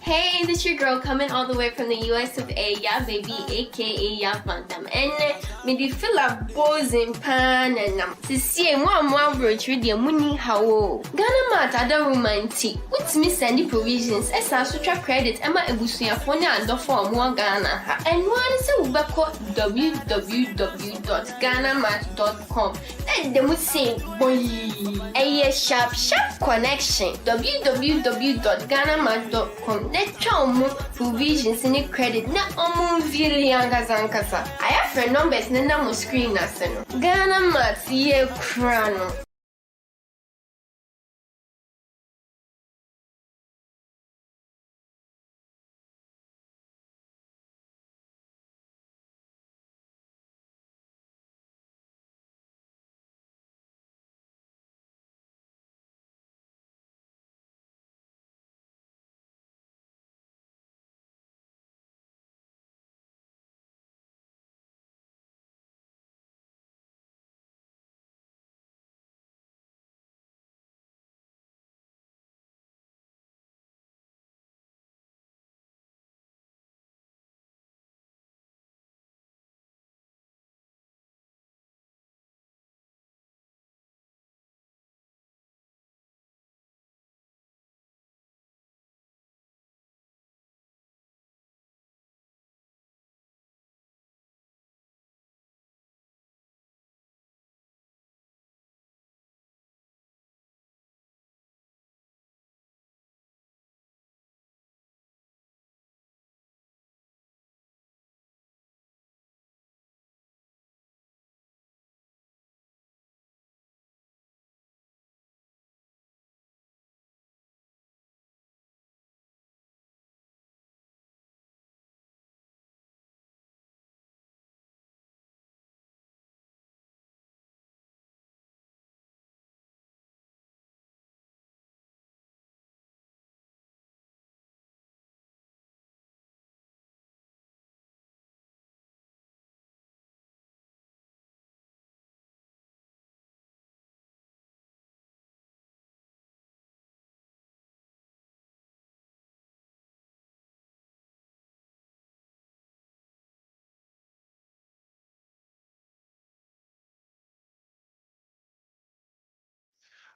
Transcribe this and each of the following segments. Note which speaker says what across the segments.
Speaker 1: Hey, this your girl coming all the way from the US of A, yeah baby, aka Ya Phantom. And me di feel a bows in pan and to see one virtue the money how Ghana mat other romantic. With me sending provisions, as I sutra credit, Emma Ebusia Fonia and the form one Ghana. And one is a ubako www.ghanamat.com. And they would say, boy, a sharp connection. www.ghanamat.com. Let's try provisions in the credit. Na really angazankaza. I have friend numbers na mo screen na seno. Ghana Mat ye krano.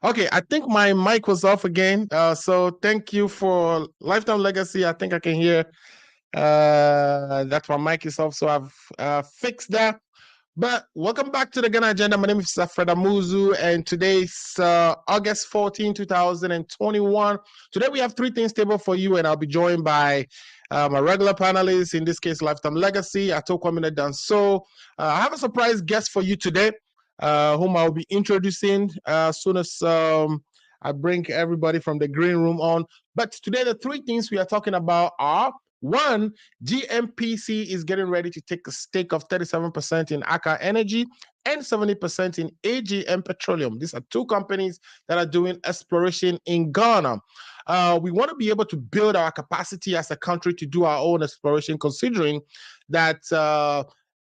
Speaker 2: Okay, I think my mic was off again. So thank you for Lifetime Legacy. I think I can hear that my mic is off, so I've fixed that. But welcome back to the Ghana Agenda. My name is Effah Ameyam, and today's August 14, 2021. Today we have three things stable for you, and I'll be joined by my regular panelists, in this case, Lifetime Legacy, Ato Kwamena De-Sosoo. I have a surprise guest for you today, whom I'll be introducing as soon as I bring everybody from the green room on. But today, the three things we are talking about are: one, GNPC is getting ready to take a stake of 37% in Aker Energy and 70% in AGM Petroleum. These are two companies that are doing exploration in Ghana. We want to be able to build our capacity as a country to do our own exploration, considering that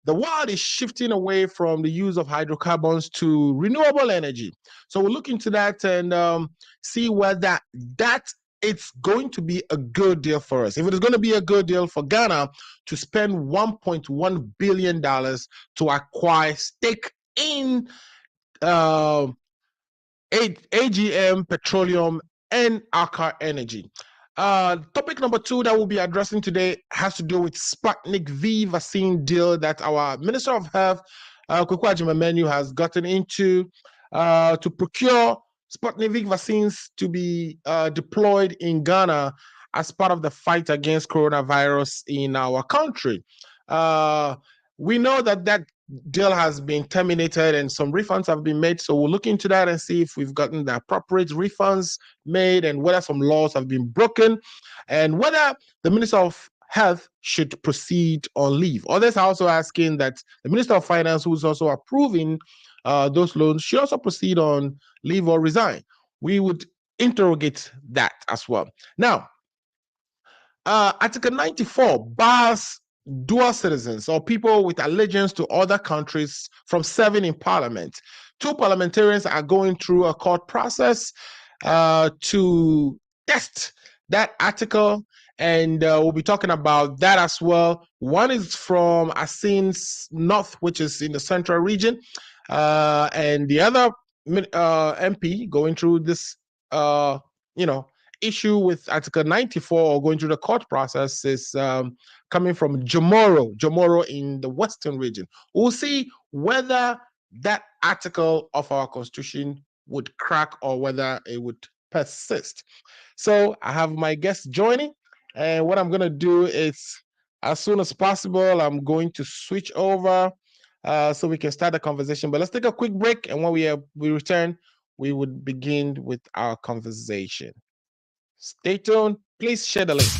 Speaker 2: the world is shifting away from the use of hydrocarbons to renewable energy. So we'll look into that and see whether that it's going to be a good deal for us. If it is going to be a good deal for Ghana to spend $1.1 billion to acquire stake in AGM, Petroleum, and Aker Energy. Topic number two that we'll be addressing today has to do with Sputnik V vaccine deal that our Minister of Health, Kwame, has gotten into to procure Sputnik V vaccines to be deployed in Ghana as part of the fight against coronavirus in our country. We know that deal has been terminated and some refunds have been made, so we'll look into that and see if we've gotten the appropriate refunds made and whether some laws have been broken and whether the Minister of Health should proceed on leave. Others are also asking that the Minister of Finance, who's also approving those loans, should also proceed on leave or resign. We would interrogate that as well. Now, Article 94 bars dual citizens or people with allegiance to other countries from serving in parliament. Two parliamentarians are going through a court process to test that article and we'll be talking about that as well. One is from Asin's North, which is in the central region, and the other MP going through this, issue with Article 94 or going through the court process is coming from Jomoro in the Western region. We'll see whether that article of our Constitution would crack or whether it would persist. So I have my guest joining, and what I'm going to do is, as soon as possible, I'm going to switch over so we can start the conversation. But let's take a quick break, and when we return, we would begin with our conversation. Stay tuned. Please share the link.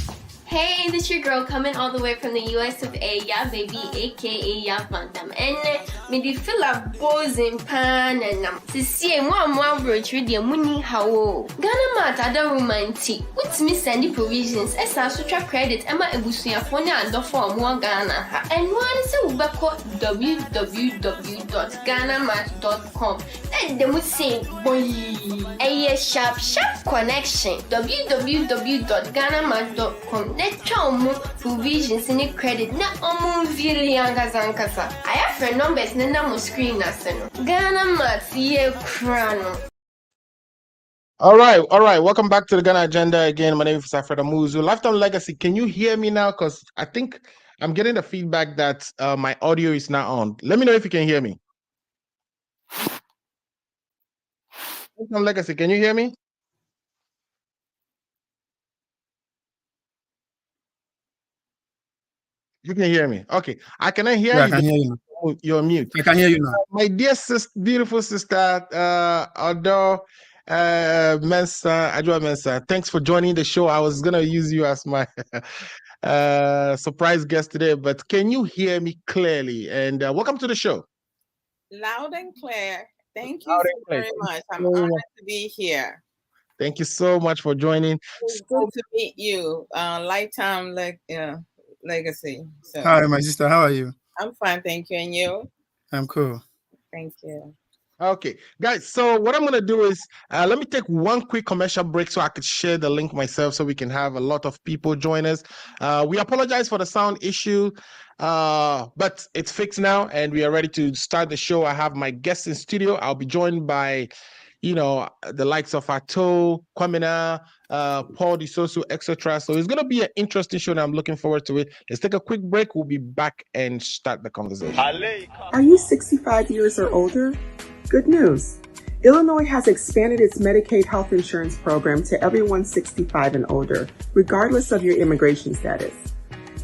Speaker 1: Hey, this your girl coming all the way from the US of A, yeah, baby, aka Yavantam. And me di feel a buzzing pan and see one virtually the money how Ghana mat other romantic. What's me sending provisions? As I such credit, Emma Ebusuya phone and the form one Ghana. And one is a www.ghanamat.com. And they would say, boy, a sharp connection. www.ghanamat.com. Let's provisions in credit na I have friend numbers na screen Ghana Mat ye crano.
Speaker 2: All right. Welcome back to the Ghana Agenda again. My name is Effah Ameyam. Lifetime Legacy. Can you hear me now? Because I think I'm getting the feedback that my audio is not on. Let me know if you can hear me. Lifetime Legacy. Can you hear me? You can hear me. Okay. I cannot hear you.
Speaker 3: I can hear you.
Speaker 2: You're mute.
Speaker 3: I can hear you now.
Speaker 2: My dear beautiful sister, Ato Mensa, thanks for joining the show. I was gonna use you as my surprise guest today, but can you hear me clearly? And welcome to the show.
Speaker 4: Loud and clear. Thank you very much. I'm honored to be here.
Speaker 2: Thank you so much for joining.
Speaker 4: It's good to meet you. Lifetime Legacy. So,
Speaker 3: hi, my sister. How are you?
Speaker 4: I'm fine, thank you. And you?
Speaker 3: I'm cool.
Speaker 4: Thank you.
Speaker 2: Okay, guys. So what I'm gonna do is let me take one quick commercial break so I could share the link myself, so we can have a lot of people join us. We apologize for the sound issue, but it's fixed now, and we are ready to start the show. I have my guests in studio. I'll be joined by, the likes of Ato Kwamena, Paul De-Sosoo, etc. So it's going to be an interesting show, and I'm looking forward to it. Let's take a quick break. We'll be back and start the conversation.
Speaker 5: Are you 65 years or older? Good news. Illinois has expanded its Medicaid health insurance program to everyone 65 and older, regardless of your immigration status.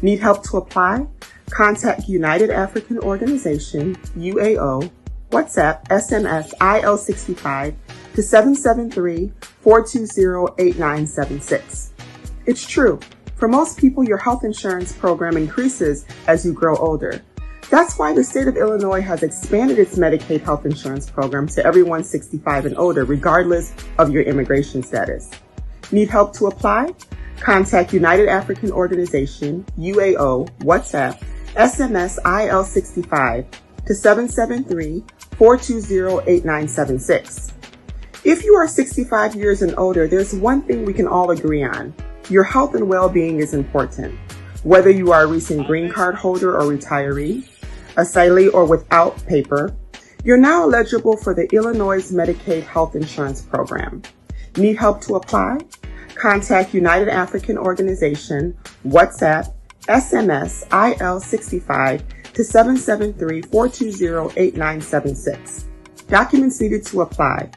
Speaker 5: Need help to apply? Contact United African Organization, UAO, WhatsApp, SMS, IL65 to 773-420-8976. It's true. For most people, your health insurance program increases as you grow older. That's why the state of Illinois has expanded its Medicaid health insurance program to everyone 65 and older, regardless of your immigration status. Need help to apply? Contact United African Organization, UAO, WhatsApp, SMS, IL65 to 773-420-8976. If you are 65 years and older, there's one thing we can all agree on. Your health and well-being is important. Whether you are a recent green card holder or retiree, asylee or without paper, you're now eligible for the Illinois Medicaid Health Insurance Program. Need help to apply? Contact United African Organization, WhatsApp, SMS, IL65 to 773-420-8976. Documents needed to apply: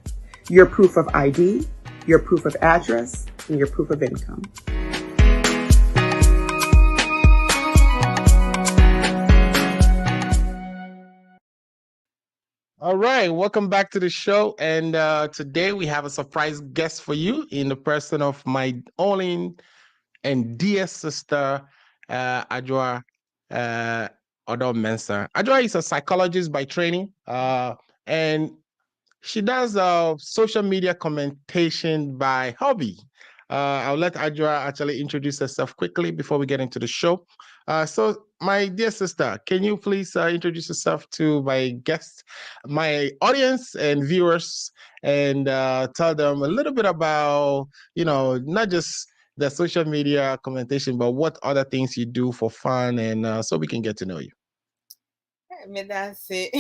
Speaker 5: your proof of ID, your proof of address, and your proof of income.
Speaker 2: All right, welcome back to the show. And today we have a surprise guest for you in the person of my only and dear sister, Adwoa Odo Mensah. Adwoa is a psychologist by training, and she does social media commentation by hobby. I'll let Adwoa actually introduce herself quickly before we get into the show. So, my dear sister, can you please introduce yourself to my guests, my audience and viewers, and tell them a little bit about, not just the social media commentation, but what other things you do for fun, and so we can get to know you.
Speaker 4: I mean, that's it.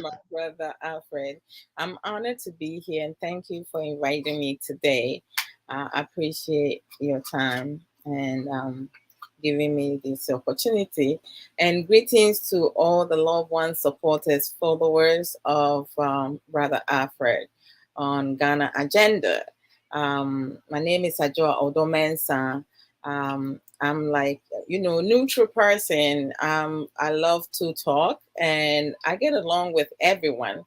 Speaker 4: My brother Alfred, I'm honored to be here, and thank you for inviting me today. I appreciate your time and giving me this opportunity. And greetings to all the loved ones, supporters, followers of Brother Alfred on Ghana Agenda. My name is Ajo Odomensa. I'm like, neutral person. I love to talk and I get along with everyone.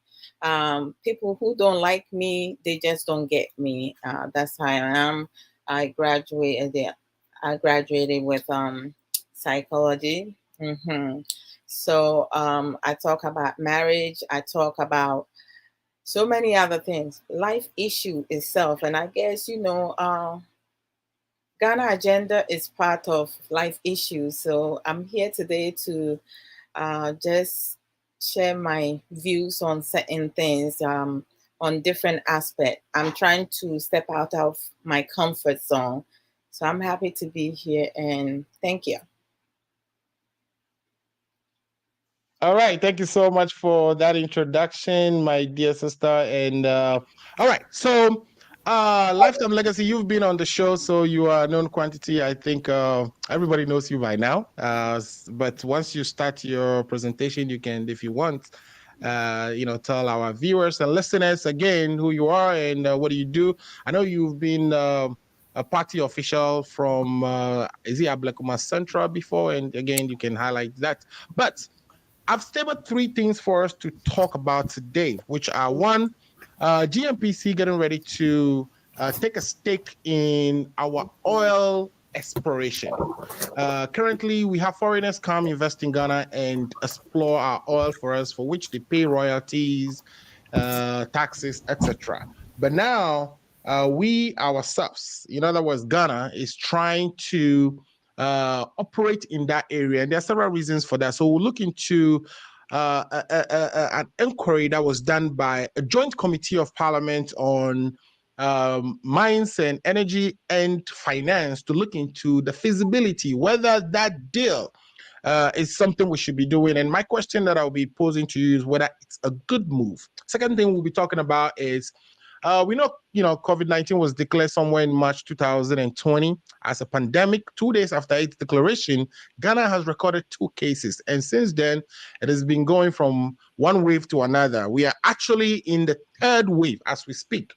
Speaker 4: People who don't like me, they just don't get me. That's how I am. I graduated with psychology. So I talk about marriage. I talk about so many other things, life issue itself. And I guess, Ghana Agenda is part of life issues. So I'm here today to just share my views on certain things, on different aspects. I'm trying to step out of my comfort zone. So I'm happy to be here and thank you.
Speaker 2: All right. Thank you so much for that introduction, my dear sister. And all right. So Lifetime Legacy, you've been on the show, so you are a known quantity. I think everybody knows you by now. But once you start your presentation, you can, if you want, tell our viewers and listeners again who you are and what do you do. I know you've been a party official from is it Ablekuma Central before, and again you can highlight that. But I've stabled three things for us to talk about today, which are one, GNPC getting ready to take a stake in our oil exploration. Currently, we have foreigners come invest in Ghana and explore our oil for us, for which they pay royalties, taxes, etc. But now, we ourselves, in other words, Ghana, is trying to operate in that area. And there are several reasons for that. So we'll look into an inquiry that was done by a joint committee of parliament on mines and energy and finance to look into the feasibility, whether that deal is something we should be doing. And my question that I'll be posing to you is whether it's a good move. Second thing we'll be talking about is we know, COVID-19 was declared somewhere in March 2020 as a pandemic. 2 days after its declaration, Ghana has recorded 2 cases. And since then, it has been going from one wave to another. We are actually in the 3rd wave as we speak.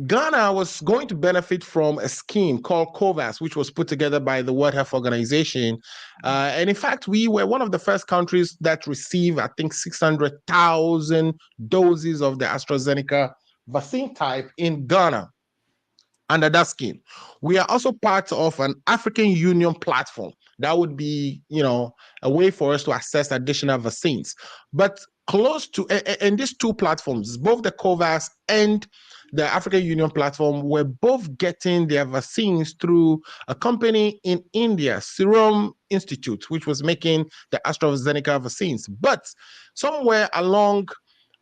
Speaker 2: Ghana was going to benefit from a scheme called COVAX, which was put together by the World Health Organization. And in fact, we were one of the first countries that received, I think, 600,000 doses of the AstraZeneca vaccine type in Ghana under that scheme. We are also part of an African Union platform. That would be, a way for us to access additional vaccines. But close to, and these 2 platforms, both the COVAX and the African Union platform, were both getting their vaccines through a company in India, Serum Institute, which was making the AstraZeneca vaccines. But somewhere along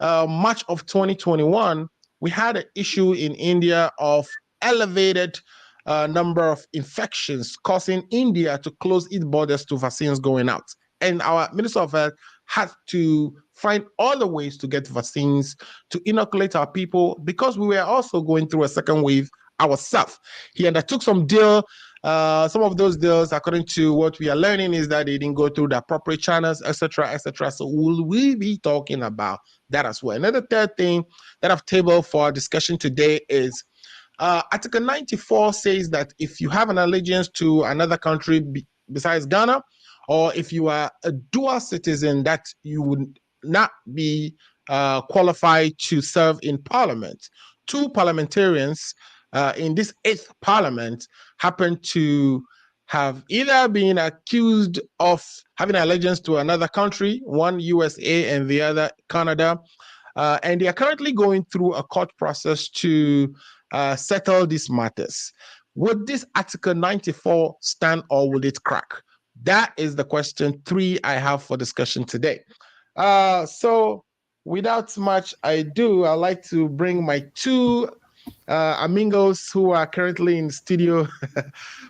Speaker 2: March of 2021, we had an issue in India of elevated number of infections, causing India to close its borders to vaccines going out. And our Minister of Health had to find other ways to get vaccines to inoculate our people because we were also going through a second wave ourselves. He undertook some deal. Some of those deals, according to what we are learning, is that they didn't go through the appropriate channels, etc., etc. So will we be talking about that as well? Another third thing that I've tabled for our discussion today is Article 94 says that if you have an allegiance to another country besides Ghana, or if you are a dual citizen, that you would not be qualified to serve in parliament. 2 parliamentarians in this 8th parliament happen to have either been accused of having allegiance to another country, one USA and the other Canada, and they are currently going through a court process to settle these matters. Would this Article 94 stand or will it crack? That is the question 3 I have for discussion today. So without much ado, I'd like to bring my 2 amigos who are currently in the studio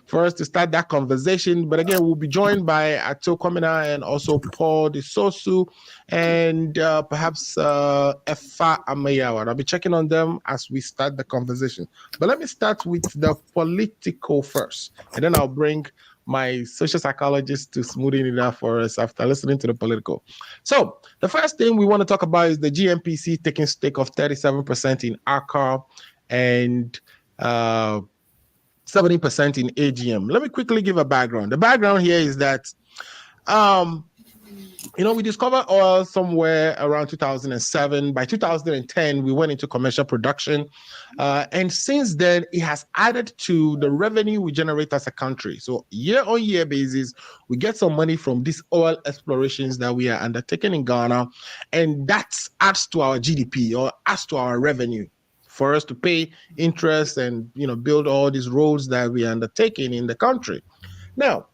Speaker 2: for us to start that conversation. But again, we'll be joined by Ato Kwamena and also Paul De-Sosoo and perhaps Effah Ameyam. I'll be checking on them as we start the conversation. But let me start with the political first, and then I'll bring my social psychologist to smoothing it out for us after listening to the political. So the first thing we want to talk about is the GNPC taking stake of 37% in Aker and 70% in AGM. Let me quickly give a background. The background here is that we discovered oil somewhere around 2007. By 2010, we went into commercial production. And since then, it has added to the revenue we generate as a country. So year-on-year basis, we get some money from these oil explorations that we are undertaking in Ghana. And that adds to our GDP or adds to our revenue for us to pay interest and, build all these roads that we are undertaking in the country. Now,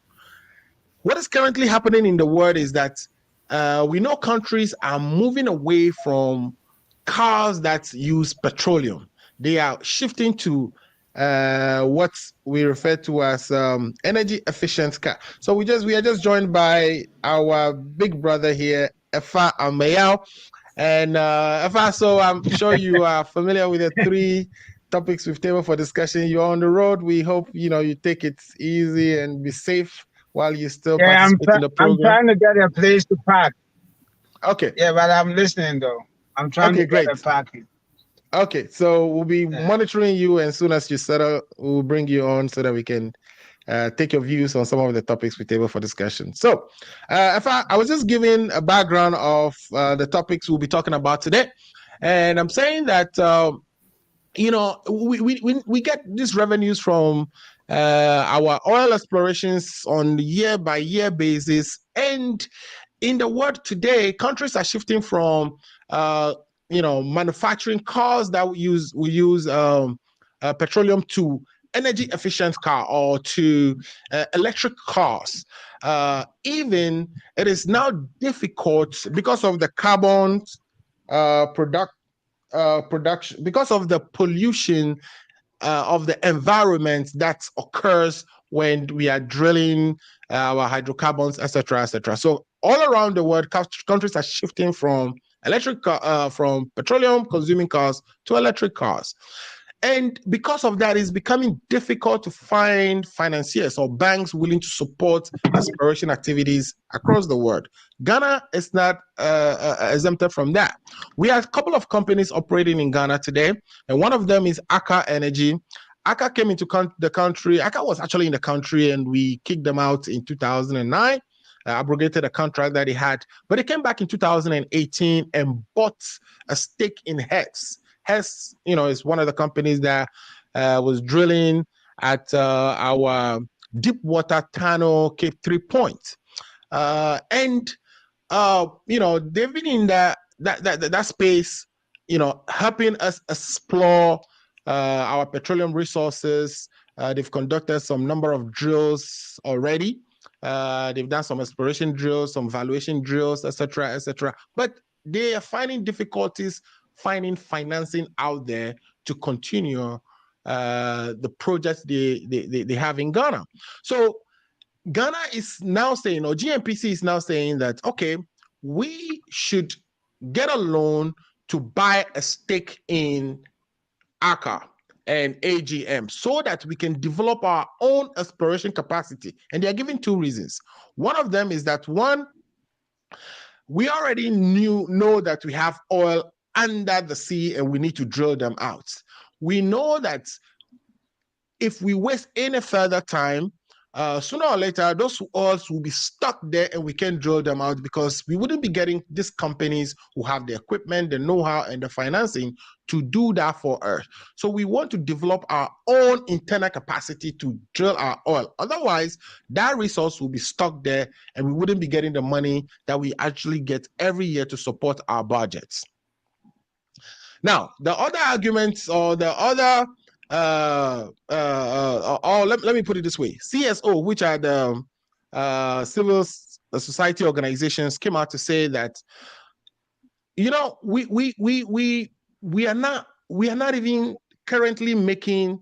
Speaker 2: what is currently happening in the world is that we know countries are moving away from cars that use petroleum. They are shifting to what we refer to as energy efficient car. So we are just joined by our big brother here, Effah Ameyam. And Effah, so I'm sure you are familiar with the 3 topics we've tabled for discussion. You're on the road. We hope you take it easy and be safe while you still participate in the program.
Speaker 6: I'm trying to get a place to park.
Speaker 2: Okay.
Speaker 6: Yeah, but I'm listening though. I'm trying to get a parking.
Speaker 2: Okay, so we'll be monitoring you, and as soon as you settle, we'll bring you on so that we can take your views on some of the topics we table for discussion. So, if I was just giving a background of the topics we'll be talking about today, and I'm saying that we get these revenues from our oil explorations on year-by-year basis, and in the world today, countries are shifting from manufacturing cars that we use petroleum to energy efficient car or to electric cars. Even it is now difficult because of the carbon production, because of the pollution of the environment that occurs when we are drilling our hydrocarbons, etc., etc. So all around the world, countries are shifting from from petroleum consuming cars to electric cars. And because of that, it's becoming difficult to find financiers or banks willing to support exploration activities across the world. Ghana is not exempted from that. We have a couple of companies operating in Ghana today, and one of them is Aker Energy. Aker came into the country. Aker was actually in the country, and we kicked them out in 2009. Abrogated a contract that he had, but he came back in 2018 and bought a stake in Hess. Hess, is one of the companies that was drilling at our deep water tunnel, Cape 3 Point. They've been in that space, helping us explore our petroleum resources. They've conducted some number of drills already. They've done some exploration drills, some valuation drills, etc., etc. But they are finding difficulties finding financing out there to continue the projects they have in Ghana. So Ghana is now saying, or GNPC is now saying that, okay, we should get a loan to buy a stake in Aker and AGM so that we can develop our own exploration capacity. And they are giving 2 reasons. One of them is that, one, we already know that we have oil under the sea and we need to drill them out. We know that if we waste any further time, sooner or later, those oils will be stuck there and we can't drill them out because we wouldn't be getting these companies who have the equipment, the know-how, and the financing to do that for us. So we want to develop our own internal capacity to drill our oil. Otherwise, that resource will be stuck there and we wouldn't be getting the money that we actually get every year to support our budgets. Now, the other arguments or the other let me put it this way. CSO, which are the civil society organizations, came out to say that, we are not even currently making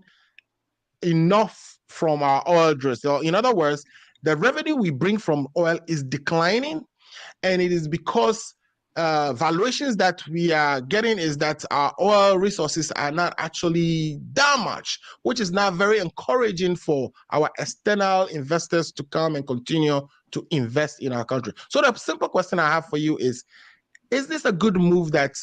Speaker 2: enough from our oil drills. So in other words, the revenue we bring from oil is declining, and it is because valuations that we are getting is that our oil resources are not actually that much, which is now very encouraging for our external investors to come and continue to invest in our country. So the simple question I have for you is this a good move that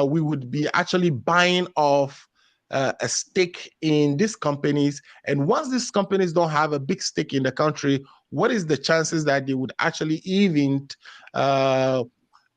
Speaker 2: we would be actually buying off a stake in these companies? And once these companies don't have a big stake in the country, what is the chances that they would actually even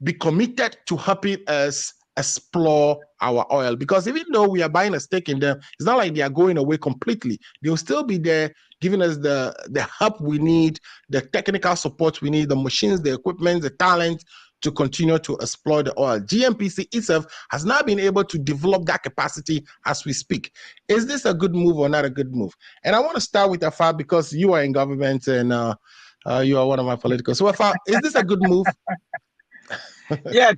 Speaker 2: be committed to helping us explore our oil? Because even though we are buying a stake in them, it's not like they are going away completely. They'll still be there giving us the help we need, the technical support we need, the machines, the equipment, the talent to continue to explore the oil. GNPC itself has not been able to develop that capacity as we speak. Is this a good move or not a good move? And I want to start with Effah, because you are in government and you are one of my political. So Effah, is this a good move?
Speaker 6: Yeah,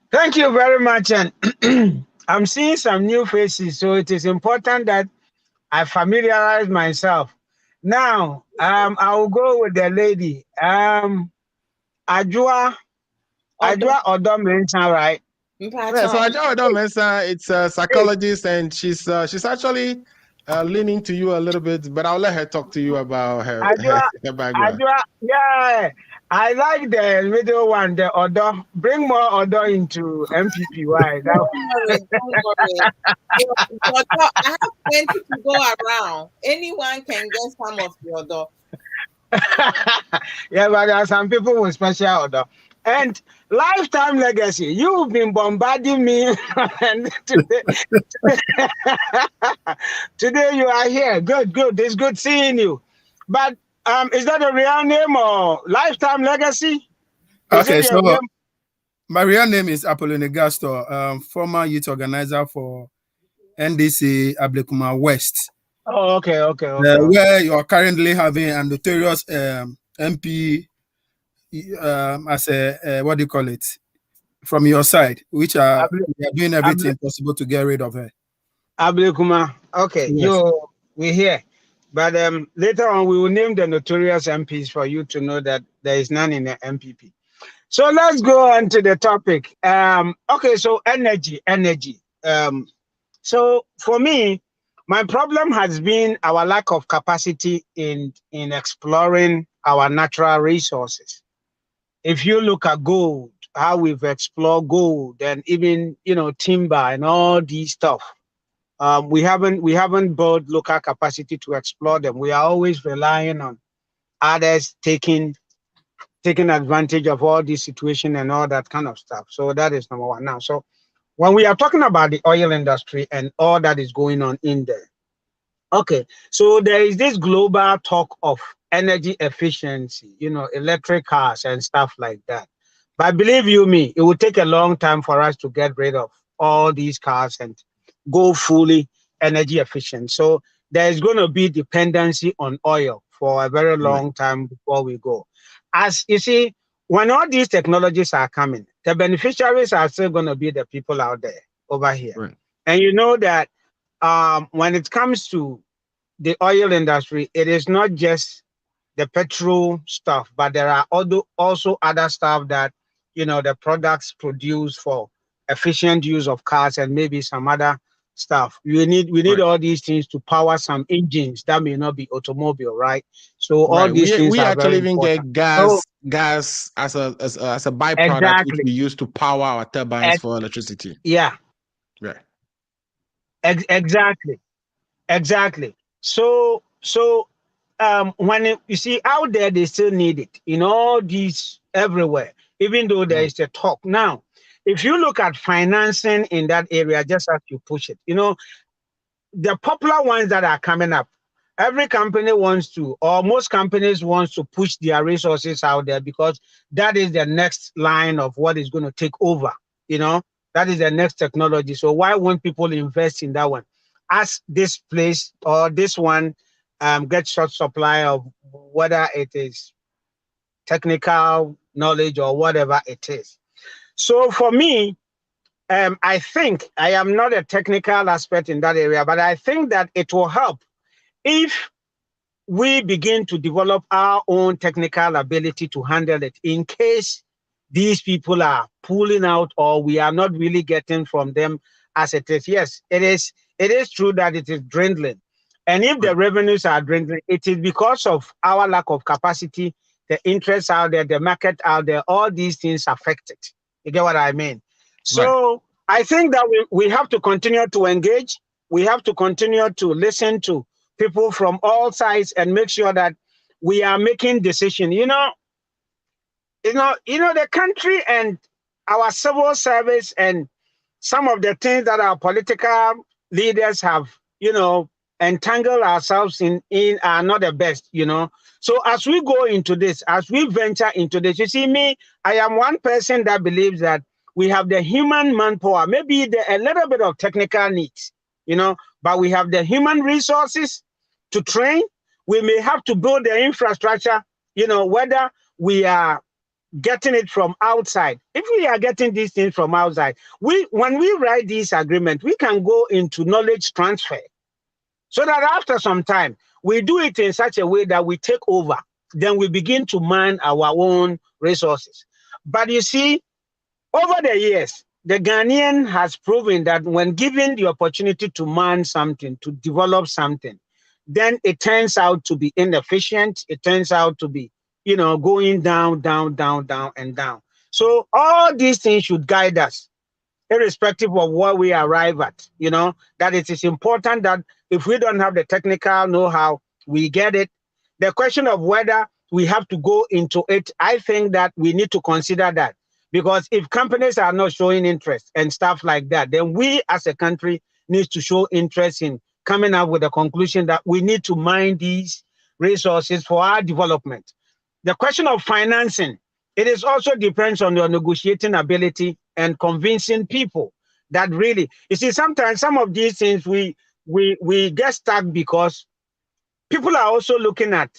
Speaker 6: thank you very much. And I'm seeing some new faces, so it is important that I familiarize myself. Now, I will go with the lady. Ajua Odo mentioned, right?
Speaker 2: Yeah, so Ajua Odo mentioned, it's a psychologist, and she's actually leaning to you a little bit, but I'll let her talk to you about her background.
Speaker 6: Ajua, yeah, I like the middle one, the Odo. Bring more Odo into MPP. Why?
Speaker 4: Don't worry. I have plenty to go around. Anyone can get some of the Odo.
Speaker 6: Yeah, but there are some people with special Odo. And lifetime legacy, you've been bombarding me, and today you are here. Good. It's good seeing you. But is that a real name or lifetime legacy?
Speaker 3: Okay, so my real name is Apollo Negasto, former youth organizer for NDC Ablekuma West.
Speaker 6: Oh, okay.
Speaker 3: Where you are currently having a notorious MP as a what do you call it, from your side, which are doing everything possible to get rid of her.
Speaker 6: Ablekuma, okay,
Speaker 3: yes.
Speaker 6: We're here, but later on we will name the notorious MPs for you to know that there is none in the MPP. So let's go on to the topic. Okay, so energy. So for me, my problem has been our lack of capacity in exploring our natural resources. If you look at gold, how we've explored gold, and even timber and all these stuff, we haven't built local capacity to explore them. We are always relying on others taking advantage of all this situation and all that kind of stuff. So that is number one. Now, so when we are talking about the oil industry and all that is going on in there, okay, so there is this global talk of energy efficiency, electric cars and stuff like that. But believe you me, it will take a long time for us to get rid of all these cars and go fully energy efficient. So there's going to be dependency on oil for a very long time before we go. As you see, when all these technologies are coming, the beneficiaries are still going to be the people out there over here.
Speaker 2: Right.
Speaker 6: And you know that when it comes to the oil industry, it is not just the petrol stuff, but there are also other stuff that, the products produced for efficient use of cars and maybe some other stuff. We need all these things to power some engines that may not be automobile, right? So all these things
Speaker 2: we
Speaker 6: are
Speaker 2: actually
Speaker 6: very
Speaker 2: even
Speaker 6: important.
Speaker 2: get gas as a byproduct, which we use to power our turbines for electricity.
Speaker 6: Yeah.
Speaker 2: Right.
Speaker 6: Exactly. So when you see out there, they still need it in all these everywhere, even though there is a talk now. If you look at financing in that area, just as you push it, the popular ones that are coming up, every company wants to, or most companies wants to push their resources out there because that is the next line of what is going to take over. That is the next technology. So why won't people invest in that one? As this place or this one gets short supply of whether it is technical knowledge or whatever it is. So for me, I think, I am not a technical expert in that area, but I think that it will help if we begin to develop our own technical ability to handle it in case these people are pulling out or we are not really getting from them as it is. Yes, it is true that it is dwindling. And if the revenues are dwindling, it is because of our lack of capacity, the interest out there, the market out there, all these things affect it. You get what I mean? So I think that we have to continue to engage. We have to continue to listen to people from all sides and make sure that we are making decisions. The country and our civil service and some of the things that our political leaders have, entangled ourselves in are not the best, So as we go into this, as we venture into this, you see me, I am one person that believes that we have the human manpower, maybe a little bit of technical needs, but we have the human resources to train. We may have to build the infrastructure, whether we are getting it from outside. If we are getting these things from outside, when we write this agreement, we can go into knowledge transfer so that after some time, we do it in such a way that we take over. Then we begin to mine our own resources. But you see, over the years, the Ghanaian has proven that when given the opportunity to mine something, to develop something, then it turns out to be inefficient. It turns out to be, going down, down, down, down, and down. So all these things should guide us, irrespective of where we arrive at, that it is important that if we don't have the technical know-how, we get it. The question of whether we have to go into it, I think that we need to consider that. Because if companies are not showing interest and stuff like that, then we as a country need to show interest in coming up with a conclusion that we need to mine these resources for our development. The question of financing, it is also depends on your negotiating ability and convincing people that really, you see, sometimes some of these things we get stuck because people are also looking at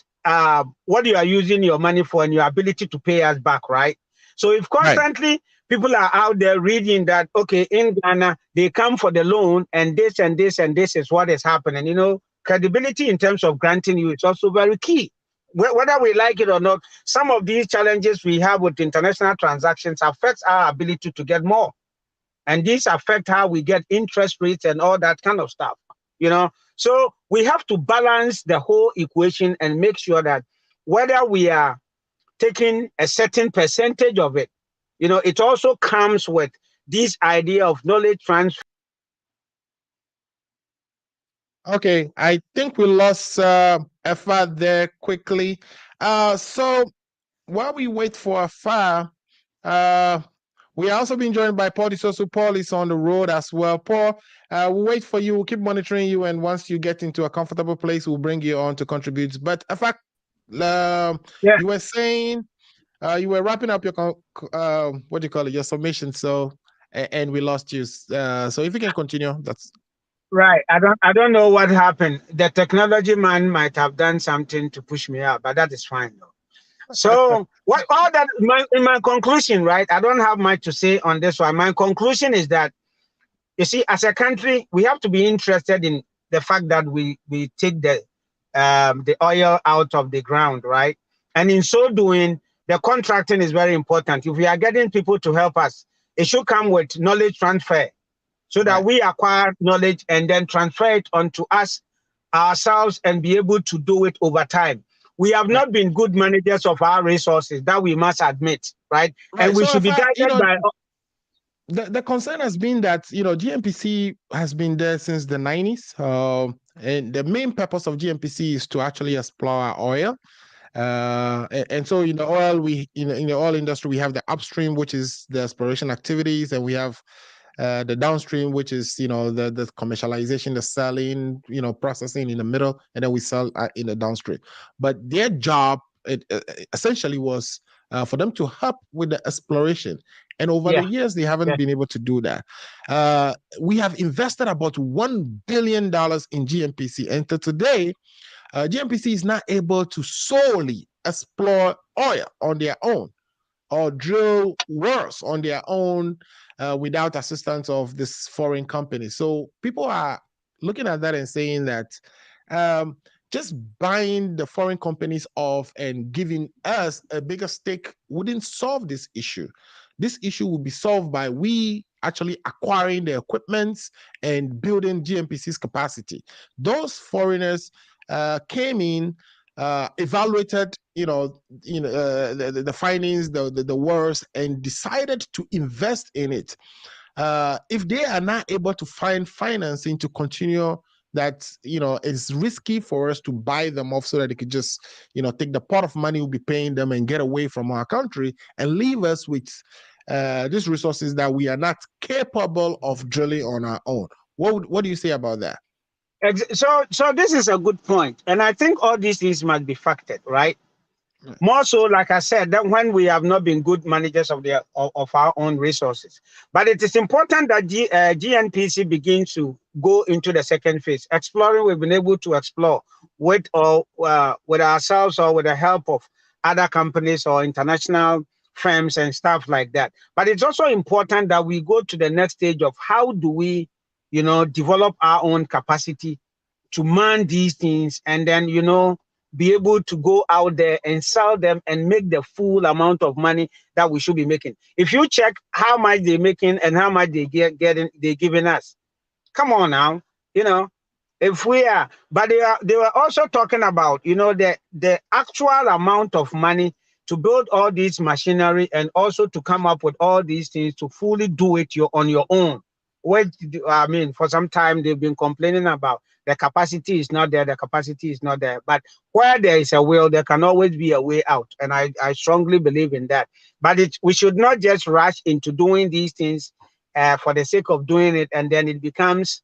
Speaker 6: what you are using your money for and your ability to pay us back, right? So if constantly people are out there reading that, okay, in Ghana, they come for the loan and this and this and this is what is happening, credibility in terms of granting you is also very key. Whether we like it or not, some of these challenges we have with international transactions affects our ability to get more. And these affect how we get interest rates and all that kind of stuff, So we have to balance the whole equation and make sure that whether we are taking a certain percentage of it, it also comes with this idea of knowledge transfer.
Speaker 2: Okay, I think we lost Effah there quickly. So while we wait for Effah, we are also being joined by Paul De-Sosoo. Paul is on the road as well. Paul, we'll wait for you. We'll keep monitoring you, and once you get into a comfortable place, we'll bring you on to contribute. But Effah, you were saying you were wrapping up your what do you call it, your submission. So and we lost you. So if you can continue, that's
Speaker 6: right. I don't know what happened. The technology man might have done something to push me out, but that is fine though. So in my conclusion, right? I don't have much to say on this one. My conclusion is that, you see, as a country, we have to be interested in the fact that we take the oil out of the ground, right? And in so doing, the contracting is very important. If we are getting people to help us, it should come with knowledge transfer so that we acquire knowledge and then transfer it onto us, ourselves, and be able to do it over time. We have not been good managers of our resources, that we must admit, right? And we should be guided by...
Speaker 2: The concern has been that, GNPC has been there since the 90s. And the main purpose of GNPC is to actually explore oil. And so in the oil, in the oil industry, we have the upstream, which is the exploration activities, and we have the downstream, which is the commercialization, the selling, processing in the middle, and then we sell in the downstream. But their job essentially was for them to help with the exploration, and over the years they haven't been able to do that. We have invested about $1 billion in GNPC, and to today, GNPC is not able to solely explore oil on their own. or drill worse on their own without assistance of this foreign company. So people are looking at that and saying that just buying the foreign companies off and giving us a bigger stake wouldn't solve this issue. This issue will be solved by we actually acquiring the equipment and building GNPC's capacity. Those foreigners came in, evaluated, the findings, the worst, and decided to invest in it. If they are not able to find financing to continue, that it's risky for us to buy them off so that they could just take the pot of money we'll be paying them and get away from our country and leave us with these resources that we are not capable of drilling on our own. What do you say about that?
Speaker 6: So this is a good point, and I think all these things must be factored, right? More so, like I said, that when we have not been good managers of our own resources. But it is important that GNPC begins to go into the second phase. Exploring, we've been able to explore with ourselves or with the help of other companies or international firms and stuff like that. But it's also important that we go to the next stage of how do we, develop our own capacity to man these things, and then, be able to go out there and sell them and make the full amount of money that we should be making. If you check how much they're making and how much they're giving us, come on now, if we are, but they were also talking about, the actual amount of money to build all this machinery and also to come up with all these things to fully do it on your own. For some time they've been complaining about the capacity is not there, but where there is a will, there can always be a way out, and I strongly believe in that. But we should not just rush into doing these things for the sake of doing it, and then it becomes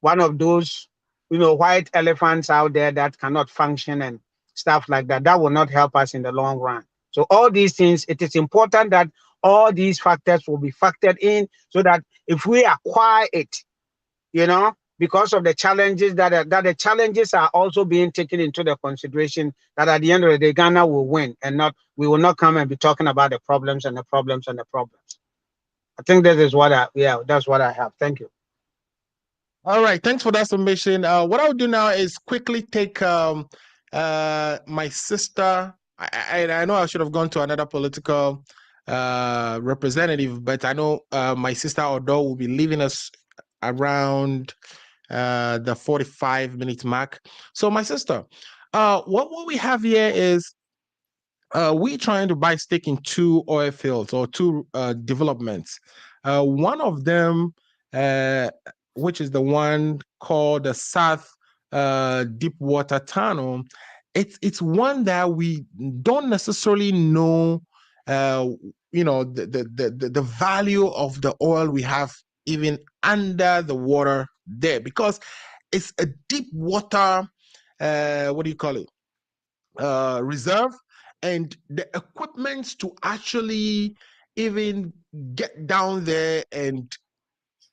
Speaker 6: one of those white elephants out there that cannot function and stuff like that. That will not help us in the long run. So all these things, it is important that all these factors will be factored in, so that if we acquire it, because of the challenges that the challenges are also being taken into the consideration, that at the end of the day, Ghana will win, and we will not come and be talking about the problems and the problems and the problems. I think that is that's what I have. Thank you.
Speaker 2: All right, thanks for that submission. What I'll do now is quickly take my sister. I know I should have gone to another political representative, but I know my sister Odo will be leaving us around the 45-minute mark. So my sister, what we have here is we're trying to buy stake in two oil fields or two developments. One of them, which is the one called the South Deepwater Tunnel, it's one that we don't necessarily know, the value of the oil we have even under the water there, because it's a deep water, reserve, and the equipment to actually even get down there and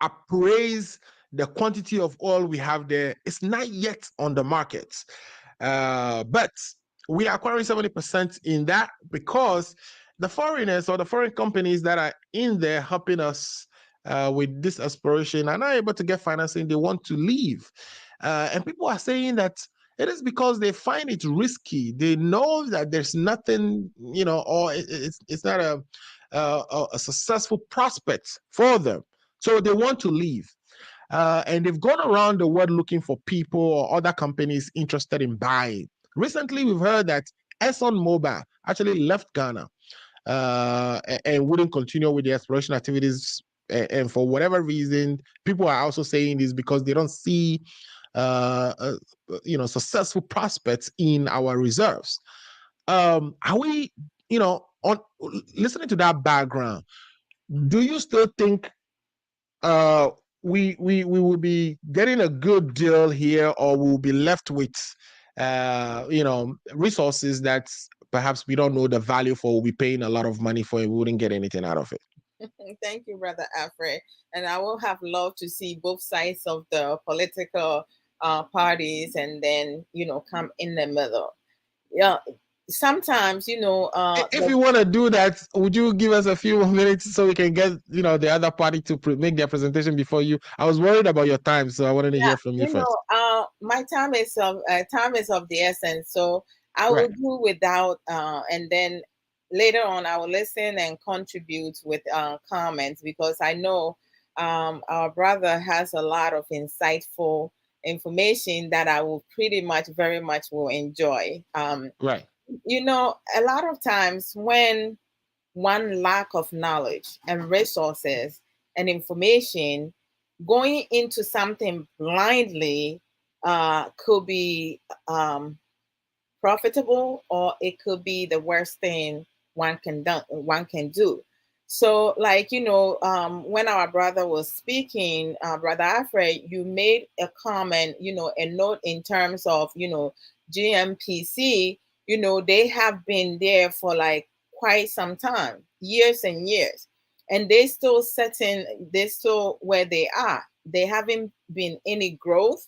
Speaker 2: appraise the quantity of oil we have there is not yet on the market. But we are acquiring 70% in that because the foreigners or the foreign companies that are in there helping us with this exploration are not able to get financing. They want to leave. And people are saying that it is because they find it risky. They know that there's nothing, or it's not a successful prospect for them. So they want to leave. And they've gone around the world looking for people or other companies interested in buying. Recently, we've heard that ExxonMobil actually left Ghana and wouldn't continue with the exploration activities. And for whatever reason, people are also saying this because they don't see successful prospects in our reserves. Are we, on listening to that background, do you still think we will be getting a good deal here, or we'll be left with resources that perhaps we don't know the value for, we'll be paying a lot of money for, and we wouldn't get anything out of it?
Speaker 4: Thank you, Brother Alfred. And I will have loved to see both sides of the political parties and then, come in the middle. Yeah, sometimes, you know,
Speaker 2: if you want to do that, would you give us a few minutes so we can get, you know, the other party to make their presentation before you? I was worried about your time, so I wanted to hear from you first.
Speaker 4: My time is of the essence, so I will do without, and then later on I will listen and contribute with comments, because I know our brother has a lot of insightful information that I will pretty much very much will enjoy. You know, a lot of times when one lack of knowledge and resources and information, going into something blindly could be profitable, or it could be the worst thing one can do. So, like, you know, when our brother was speaking, Brother Alfred, you made a comment, you know, a note in terms of, you know, GNPC. You know, they have been there for like quite some time, years and years, and they're still where they are. They haven't been any growth.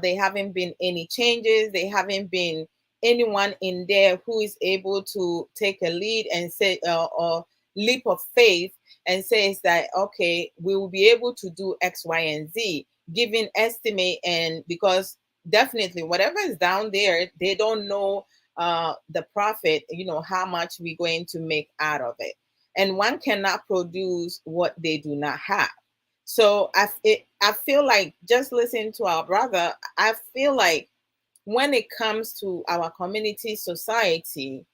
Speaker 4: They haven't been any changes. They haven't been anyone in there who is able to take a lead and say, or leap of faith, and says that, okay, we will be able to do X, Y, and Z, giving estimate. And because definitely whatever is down there, they don't know the profit, you know, how much we're going to make out of it. And one cannot produce what they do not have. So I feel like, just listening to our brother, I feel like when it comes to our community society,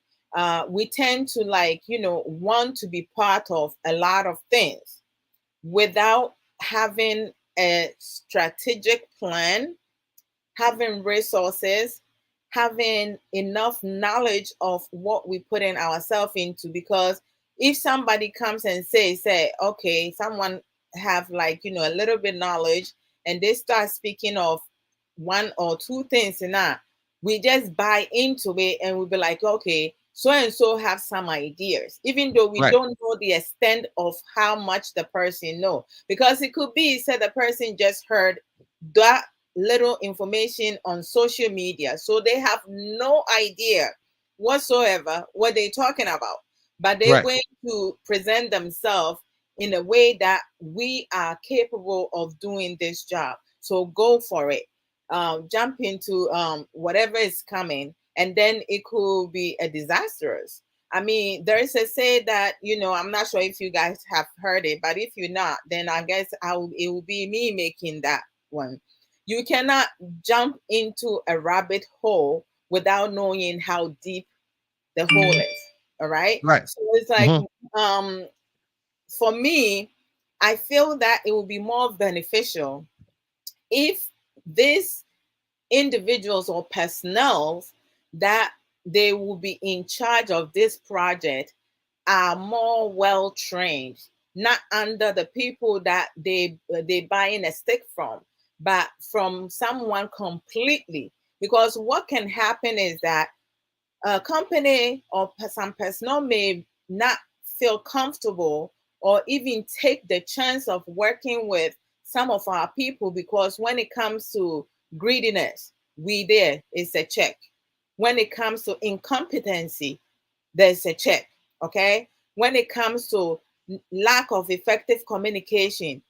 Speaker 4: we tend to, like, you know, want to be part of a lot of things without having a strategic plan, having resources, having enough knowledge of what we put in ourselves into. Because if somebody comes and say, okay, someone have, like, you know, a little bit knowledge, and they start speaking of one or two things, and we just buy into it, and we'll be like, okay, so and so have some ideas, even though we don't know the extent of how much the person know. Because it could be said the person just heard that little information on social media, so they have no idea whatsoever what they're talking about, but they're going to present themselves in a way that we are capable of doing this job. So go for it. Jump into whatever is coming, and then it could be a disastrous. I mean, there is a say that, you know, I'm not sure if you guys have heard it, but if you're not, then I guess it will be me making that one. You cannot jump into a rabbit hole without knowing how deep the hole is. All right. So it's like, for me, I feel that it will be more beneficial if these individuals or personnel that they will be in charge of this project are more well trained, not under the people that they buying a stick from, but from someone completely. Because what can happen is that a company or some personnel may not feel comfortable or even take the chance of working with some of our people, because when it comes to greediness, it's a check. When it comes to incompetency, there's a check. Okay. When it comes to lack of effective communication,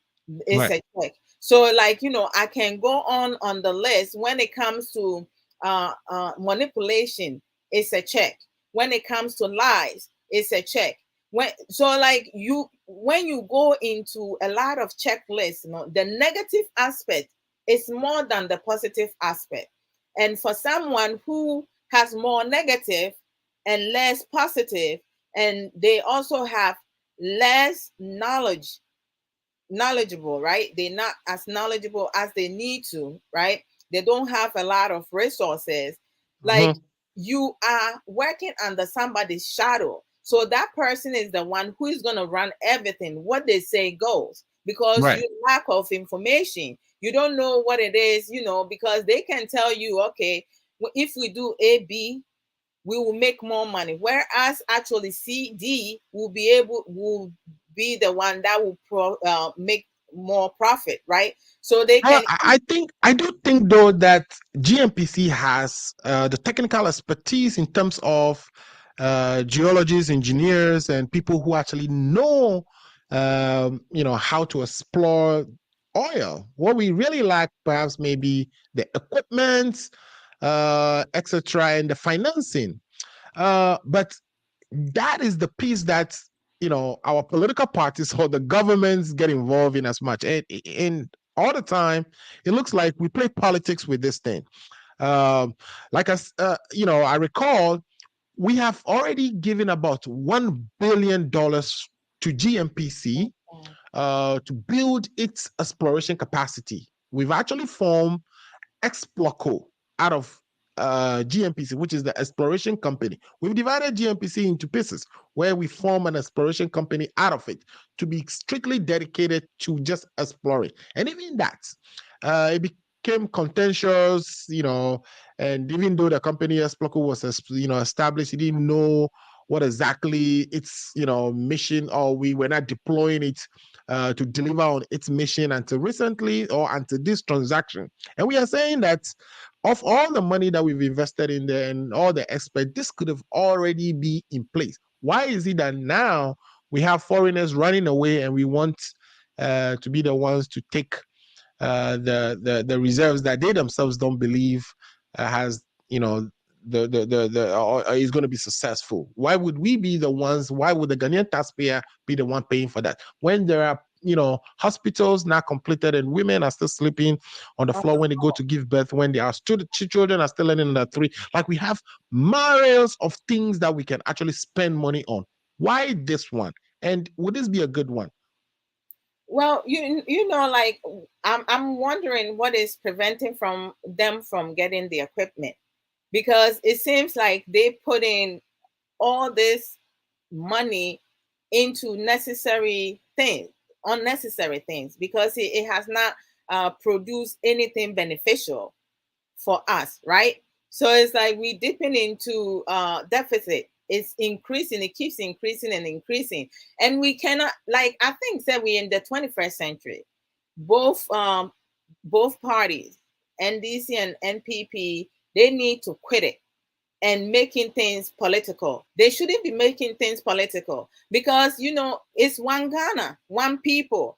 Speaker 4: it's a check. So, like, you know, I can go on the list. When it comes to manipulation, it's a check. When it comes to lies, it's a check. When you go into a lot of checklists, you know, the negative aspect is more than the positive aspect. And for someone who has more negative and less positive, and they also have less knowledgeable, right? They're not as knowledgeable as they need to, right? They don't have a lot of resources. Like, you are working under somebody's shadow. So that person is the one who is going to run everything. What they say goes, because you lack of information. You don't know what it is, you know, because they can tell you, okay, if we do A, B, we will make more money. Whereas actually C, D will be the one that will make more profit, right? So they can.
Speaker 2: I do think though that GNPC has the technical expertise in terms of geologists, engineers, and people who actually know, how to explore oil. What we really lack, perhaps, maybe the equipment, etc., and the financing. But that is the piece that our political parties or the governments get involved in as much, and all the time it looks like we play politics with this thing. I recall we have already given about $1 billion to GNPC to build its exploration capacity. We've actually formed Exploco out of GNPC, which is the exploration company. We've divided GNPC into pieces where we form an exploration company out of it to be strictly dedicated to just exploring. And even that, it became contentious, and even though the company Exploco was, established, it didn't know what exactly its, mission, or we were not deploying it to deliver on its mission until recently or until this transaction. And we are saying that of all the money that we've invested in there and all the experts, this could have already be in place. Why is it that now we have foreigners running away and we want to be the ones to take the reserves that they themselves don't believe has, is going to be successful? Why would we be the ones? Why would the Ghanaian taxpayer be the one paying for that when there are hospitals not completed and women are still sleeping on the floor when they go to give birth, when their children are still learning in the 3? Like, we have miles of things that we can actually spend money on. Why this one? And would this be a good one?
Speaker 4: Well, like I'm wondering what is preventing them from getting the equipment, because it seems like they put in all this money into unnecessary things, because it has not produced anything beneficial for us, right? So it's like we dipping into deficit. It's increasing, it keeps increasing and increasing. And we cannot, like, I think that we're in the 21st century. Both parties, NDC and NPP, they need to quit it and making things political. They shouldn't be making things political, because it's one Ghana, one people.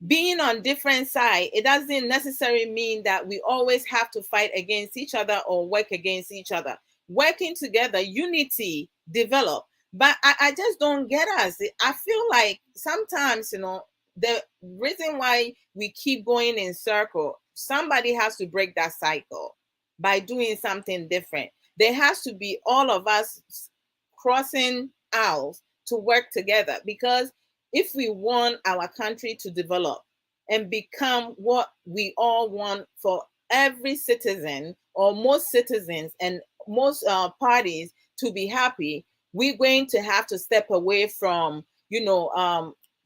Speaker 4: Being on different sides, it doesn't necessarily mean that we always have to fight against each other or work against each other. Working together, unity develop. But I just don't get us. I feel like sometimes, the reason why we keep going in circle, somebody has to break that cycle by doing something different. There has to be all of us crossing aisles to work together, because if we want our country to develop and become what we all want for every citizen, or most citizens and most parties to be happy, we're going to have to step away from,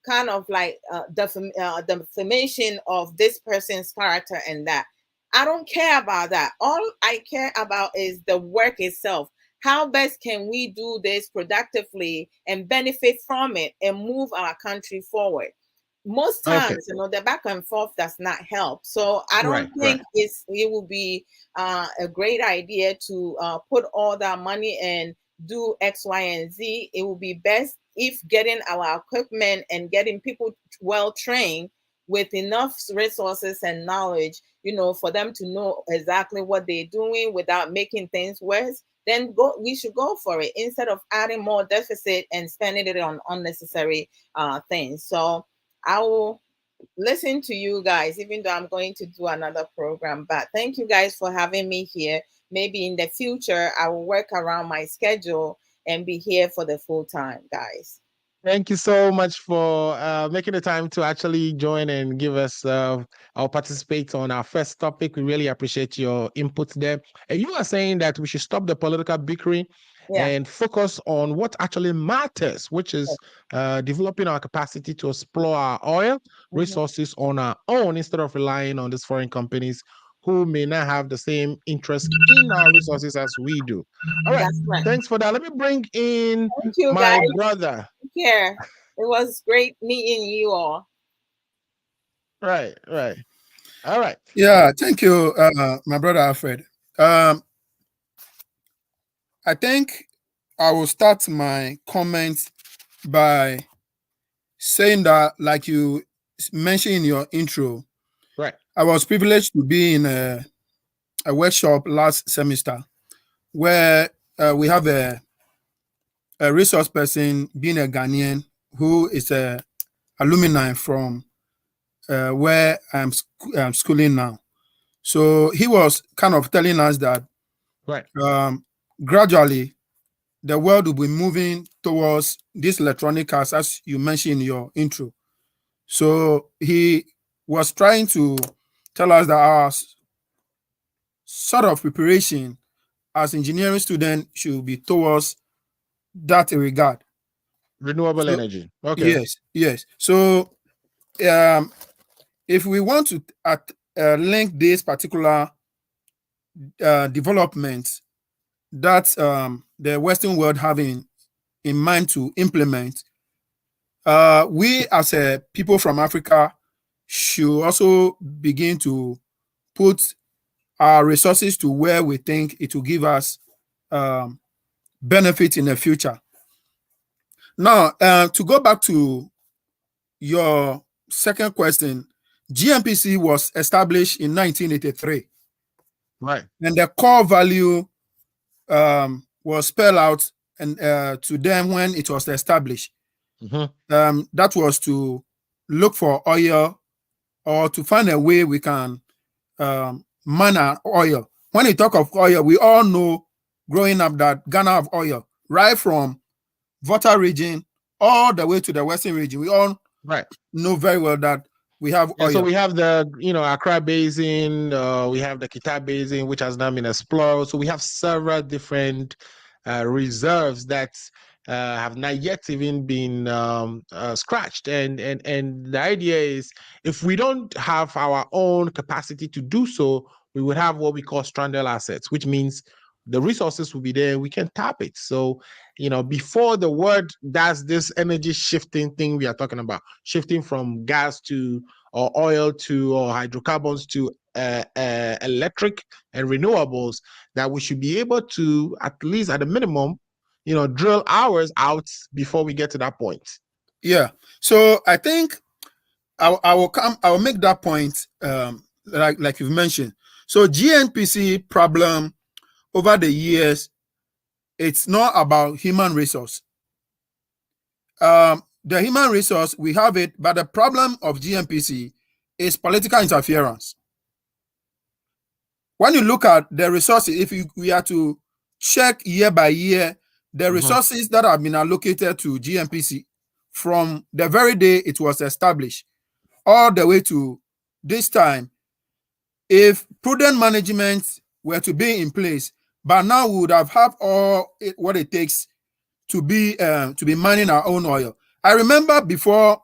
Speaker 4: kind of like defamation of this person's character and that. I don't care about that. All I care about is the work itself. How best can we do this productively and benefit from it and move our country forward? Most times, the back and forth does not help. So I don't think it will be a great idea to put all that money and do X, Y, and Z. It will be best if getting our equipment and getting people well trained with enough resources and knowledge, for them to know exactly what they're doing without making things worse. Then we should go for it, instead of adding more deficit and spending it on unnecessary things. So I will listen to you guys, even though I'm going to do another program. But thank you guys for having me here. Maybe in the future, I will work around my schedule and be here for the full time, guys.
Speaker 2: Thank you so much for making the time to actually join and give us or participate on our first topic. We really appreciate your input there. And you are saying that we should stop the political bickering and focus on what actually matters, which is developing our capacity to explore our oil resources on our own, instead of relying on these foreign companies who may not have the same interest in our resources as we do. All right. Thanks for that. Let me bring in my brother.
Speaker 4: Take care. It was great meeting you all.
Speaker 2: Right. All right.
Speaker 3: Yeah, thank you, my brother Alfred. I think I will start my comments by saying that, like you mentioned in your intro,
Speaker 2: Right.
Speaker 3: I was privileged to be in a workshop last semester where we have a resource person being a Ghanaian who is a alumni from where I'm schooling now. So he was kind of telling us that
Speaker 2: Right.
Speaker 3: gradually the world will be moving towards these electronic cars, as you mentioned in your intro. So he was trying to tell us that our sort of preparation as engineering students should be towards that regard.
Speaker 2: Renewable
Speaker 3: So,
Speaker 2: energy. Okay.
Speaker 3: yes. So if we want to link this particular development that the Western world having in mind to implement, we as a people from Africa should also begin to put our resources to where we think it will give us benefit in the future. Now, to go back to your second question, GNPC was established in 1983.
Speaker 2: Right.
Speaker 3: And the core value was spelled out and to them when it was established. That was to look for oil or to find a way we can mine our oil. When you talk of oil, we all know growing up that Ghana have oil, right from Volta region all the way to the Western region. We all know very well that we have oil.
Speaker 2: So we have the, Accra Basin, we have the Kita Basin, which has now been explored. So we have several different reserves that have not yet even been scratched. And the idea is, if we don't have our own capacity to do so, we would have what we call stranded assets, which means the resources will be there, we can tap it. So, before the world does this energy shifting thing we are talking about, shifting from gas to or oil to or hydrocarbons to electric and renewables, that we should be able to, at least at a minimum, drill hours out before we get to that point.
Speaker 3: Yeah. So I think I will make that point like you've mentioned. So GNPC problem over the years, it's not about human resource. The human resource, we have it, but the problem of GNPC is political interference. When you look at the resources, if we are to check year by year, the resources that have been allocated to GNPC from the very day it was established all the way to this time, if prudent management were to be in place, but now we would have all what it takes to be mining our own oil. I remember before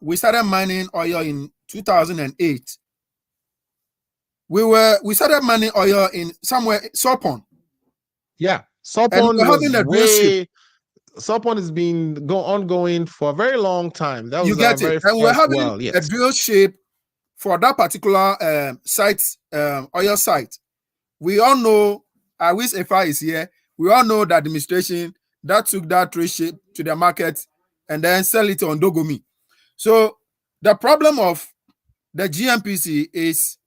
Speaker 3: we started mining oil in 2008, we started mining oil in somewhere Sopon.
Speaker 2: Yeah, Sopon Sopon has been ongoing for a very long time. That was
Speaker 3: you get it, and we're having a drill shape for that particular site, oil site. We all know, I wish Effah is here, we all know the administration that took that drill shape to the market and then sell it on Dogomi. So the problem of the GNPC is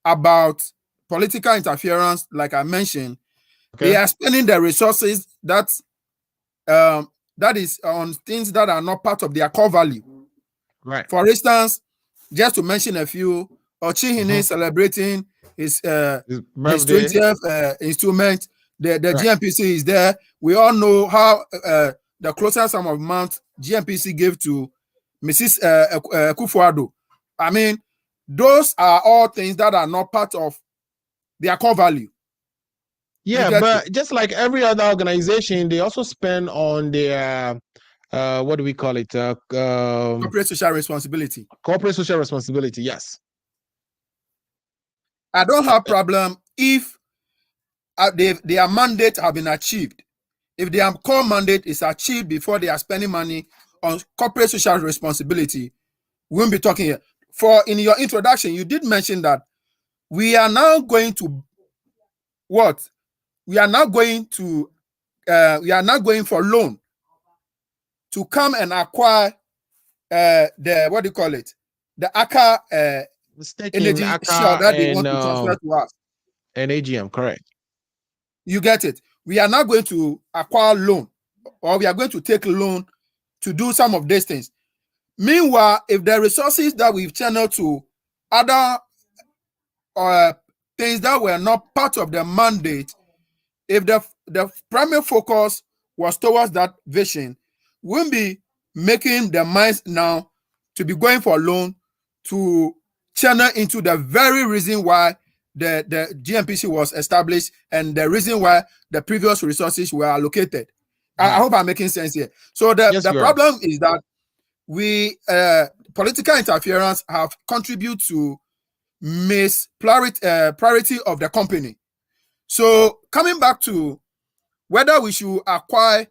Speaker 3: about political interference, like I mentioned. They are spending the resources that is on things that are not part of their core value.
Speaker 2: Right.
Speaker 3: For instance, just to mention a few, Ochihine celebrating his 20th instrument. The GNPC is there. We all know how the closer sum of amount GNPC gave to Mrs. Kufuado. I mean, those are all things that are not part of their core value.
Speaker 2: Yeah, but just like every other organization, they also spend on their what do we call it?
Speaker 3: Corporate social responsibility.
Speaker 2: Corporate social responsibility, yes.
Speaker 3: I don't have problem if their mandate have been achieved. If their core mandate is achieved before they are spending money on corporate social responsibility, We won't be talking here. For in your introduction, you did mention that we are now going to what? We are now going to for loan to come and acquire the what do you call it? The Aker energy shell
Speaker 2: Aker
Speaker 3: that they want to transfer to us.
Speaker 2: And AGM, correct.
Speaker 3: You get it. We are now going to acquire loan, or we are going to take loan to do some of these things. Meanwhile, if the resources that we've channeled to other things that were not part of the mandate, if the primary focus was towards that vision, we'll be making the minds now to be going for loan to channel into the very reason why the GNPC was established and the reason why the previous resources were allocated. I hope I'm making sense here. So the problem is that we political interference have contributed to priority of the company. So coming back to whether we should acquire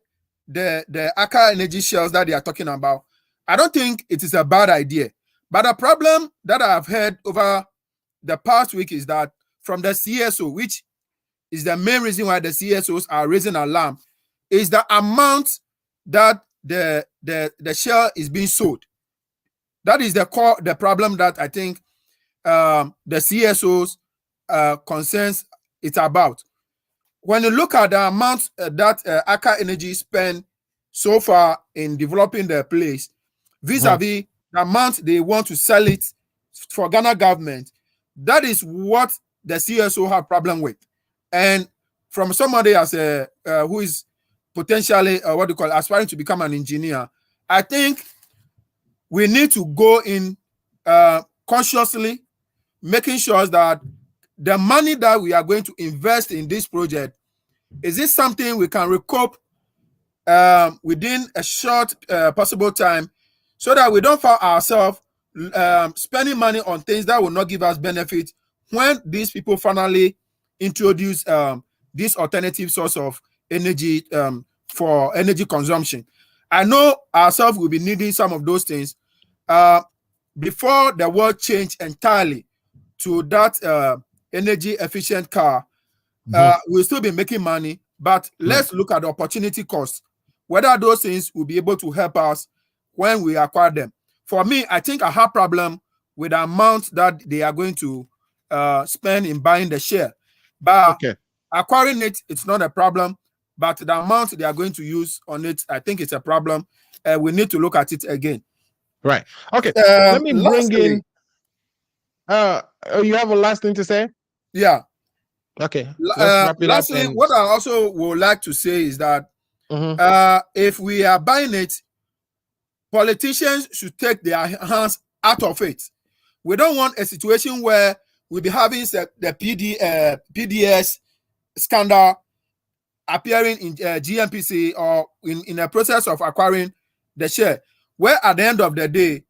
Speaker 3: the Aker energy shells that they are talking about, I don't think it is a bad idea. But the problem that I've heard over the past week is that from the CSO, which is the main reason why the CSOs are raising alarm, is the amount that the shell is being sold. That is the problem that I think the CSOs concerns it's about. When you look at the amount that Aker Energy spent so far in developing their place, vis-a-vis the amount they want to sell it for Ghana government, that is what the CSO have problem with. And from somebody as who is potentially aspiring to become an engineer, I think we need to go in consciously, making sure that the money that we are going to invest in this project, is this something we can recoup within a short possible time, so that we don't find ourselves spending money on things that will not give us benefit when these people finally introduce this alternative source of energy for energy consumption. I know ourselves will be needing some of those things before the world change entirely to that energy efficient car. We'll still be making money, but let's look at the opportunity cost, whether those things will be able to help us when we acquire them. For me, I think I have problem with the amount that they are going to spend in buying the share. But acquiring it, it's not a problem. But the amount they are going to use on it, I think it's a problem. We need to look at it again.
Speaker 2: Right. Okay. Let me bring in. You have a last thing to say?
Speaker 3: Yeah.
Speaker 2: Okay. Let's wrap it
Speaker 3: lastly,
Speaker 2: up.
Speaker 3: what I also would like to say is that if we are buying it, politicians should take their hands out of it. We don't want a situation where we'll be having the PDS scandal appearing in GNPC or in a process of acquiring the share, where at the end of the day,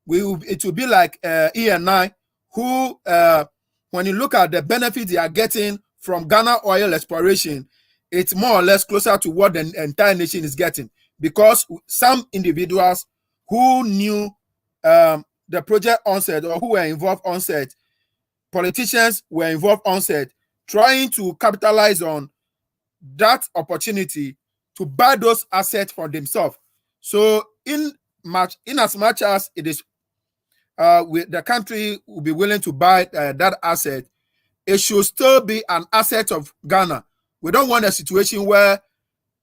Speaker 3: it will be like E&I, who, when you look at the benefits they are getting from Ghana oil exploration, it's more or less closer to what the entire nation is getting, because some individuals who knew the project onset or who were involved onset, politicians were involved onset, trying to capitalize on that opportunity to buy those assets for themselves. So in as much as it is the country will be willing to buy that asset, it should still be an asset of Ghana. We don't want a situation where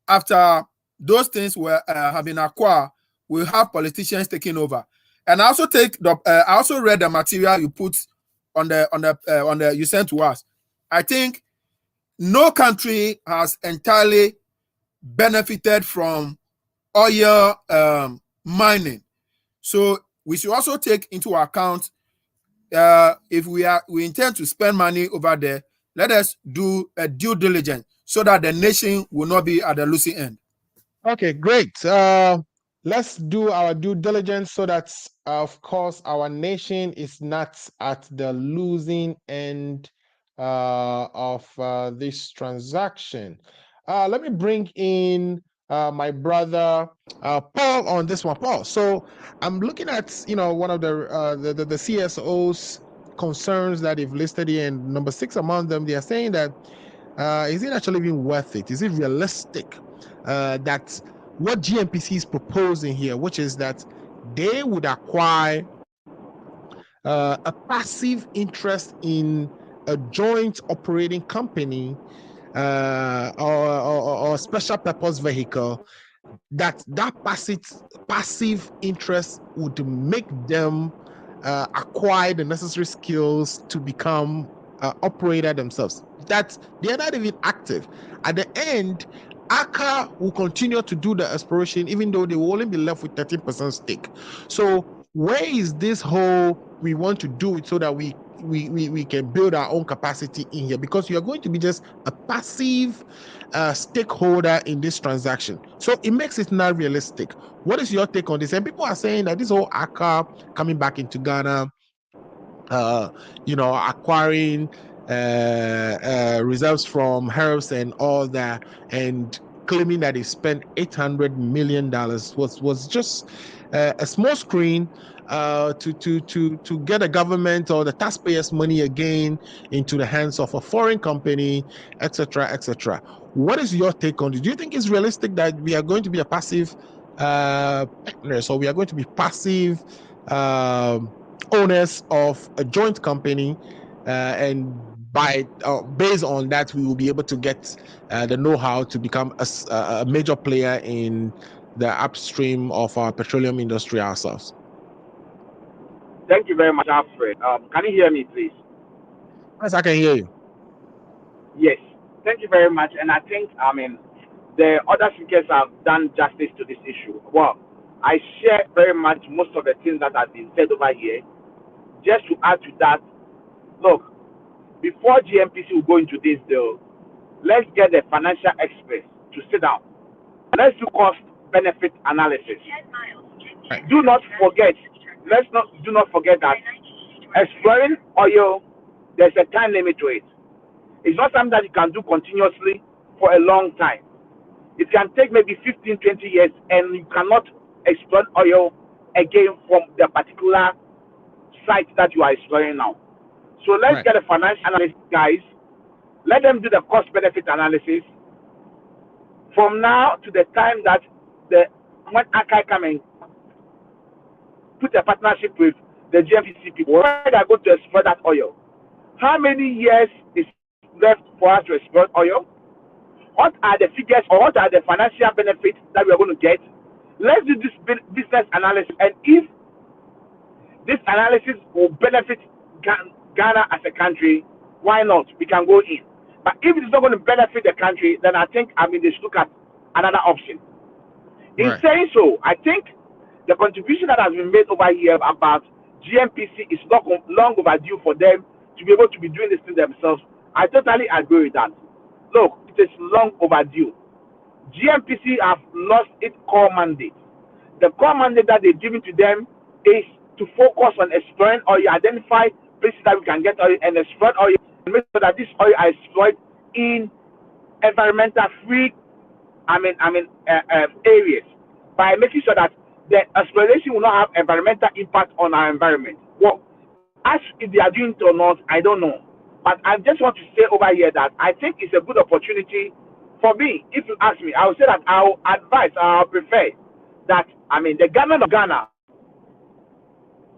Speaker 3: after those things were have been acquired, we have politicians taking over. And I also I also read the material you put on the you sent to us. I think no country has entirely benefited from oil mining. So we should also take into account if we intend to spend money over there, let us do a due diligence so that the nation will not be at the losing end.
Speaker 2: Okay, great. Let's do our due diligence so that, of course, our nation is not at the losing end of this transaction. Let me bring in my brother Paul on this one. Paul, so I'm looking at one of the CSO's concerns that they've listed here, and number 6 among them, they are saying that is it actually even worth it? Is it realistic that what GNPC is proposing here, which is that they would acquire a passive interest in a joint operating company or special purpose vehicle, that passive interest would make them acquire the necessary skills to become operator themselves. That they are not even active. At the end, Aker will continue to do the exploration, even though they will only be left with 13% stake. So where is this whole we want to do it so that we can build our own capacity in here? Because you are going to be just a passive stakeholder in this transaction. So it makes it not realistic. What is your take on this? And people are saying that this whole Aker coming back into Ghana, acquiring reserves from herbs and all that, and claiming that they spent $800 million was just a small screen to get a government or the taxpayers' money again into the hands of a foreign company, etc., etc. What is your take on this? Do you think it's realistic that we are going to be a passive so we are going to be passive owners of a joint company, and based on that, we will be able to get the know-how to become a major player in the upstream of our petroleum industry ourselves?
Speaker 7: Thank you very much, Alfred. Can you hear me, please?
Speaker 2: Yes, I can hear you.
Speaker 7: Yes. Thank you very much. And I think, the other speakers have done justice to this issue. Well, I share very much most of the things that have been said over here. Just to add to that, look, before GNPC will go into this deal, let's get the financial experts to sit down. Let's do cost-benefit analysis.
Speaker 2: Right.
Speaker 7: Do not forget that exploring oil, there's a time limit to it. It's not something that you can do continuously for a long time. It can take maybe 15, 20 years, and you cannot explore oil again from the particular site that you are exploring now. So let's get a financial analyst, guys. Let them do the cost-benefit analysis. From now to the time that when Aker come and put a partnership with the GNPC people, where they are going to explore that oil. How many years is left for us to explore oil? What are the figures or what are the financial benefits that we are going to get? Let's do this business analysis, and if this analysis will benefit Ghana as a country, why not? We can go in. But if it's not going to benefit the country, then I think they should look at another option. In saying so, I think the contribution that has been made over here about GNPC is long overdue for them to be able to be doing this thing themselves. I totally agree with that. Look, it is long overdue. GNPC have lost its core mandate. The core mandate that they've given to them is to focus on exploring oil, identify places that we can get oil and exploit oil, and make sure that this oil are exploited in environmental free areas, by making sure that the exploration will not have environmental impact on our environment. Well, as if they are doing it or not, I don't know. But I just want to say over here that I think it's a good opportunity for me. If you ask me, I would say that I will advise, I will prefer that, the government of Ghana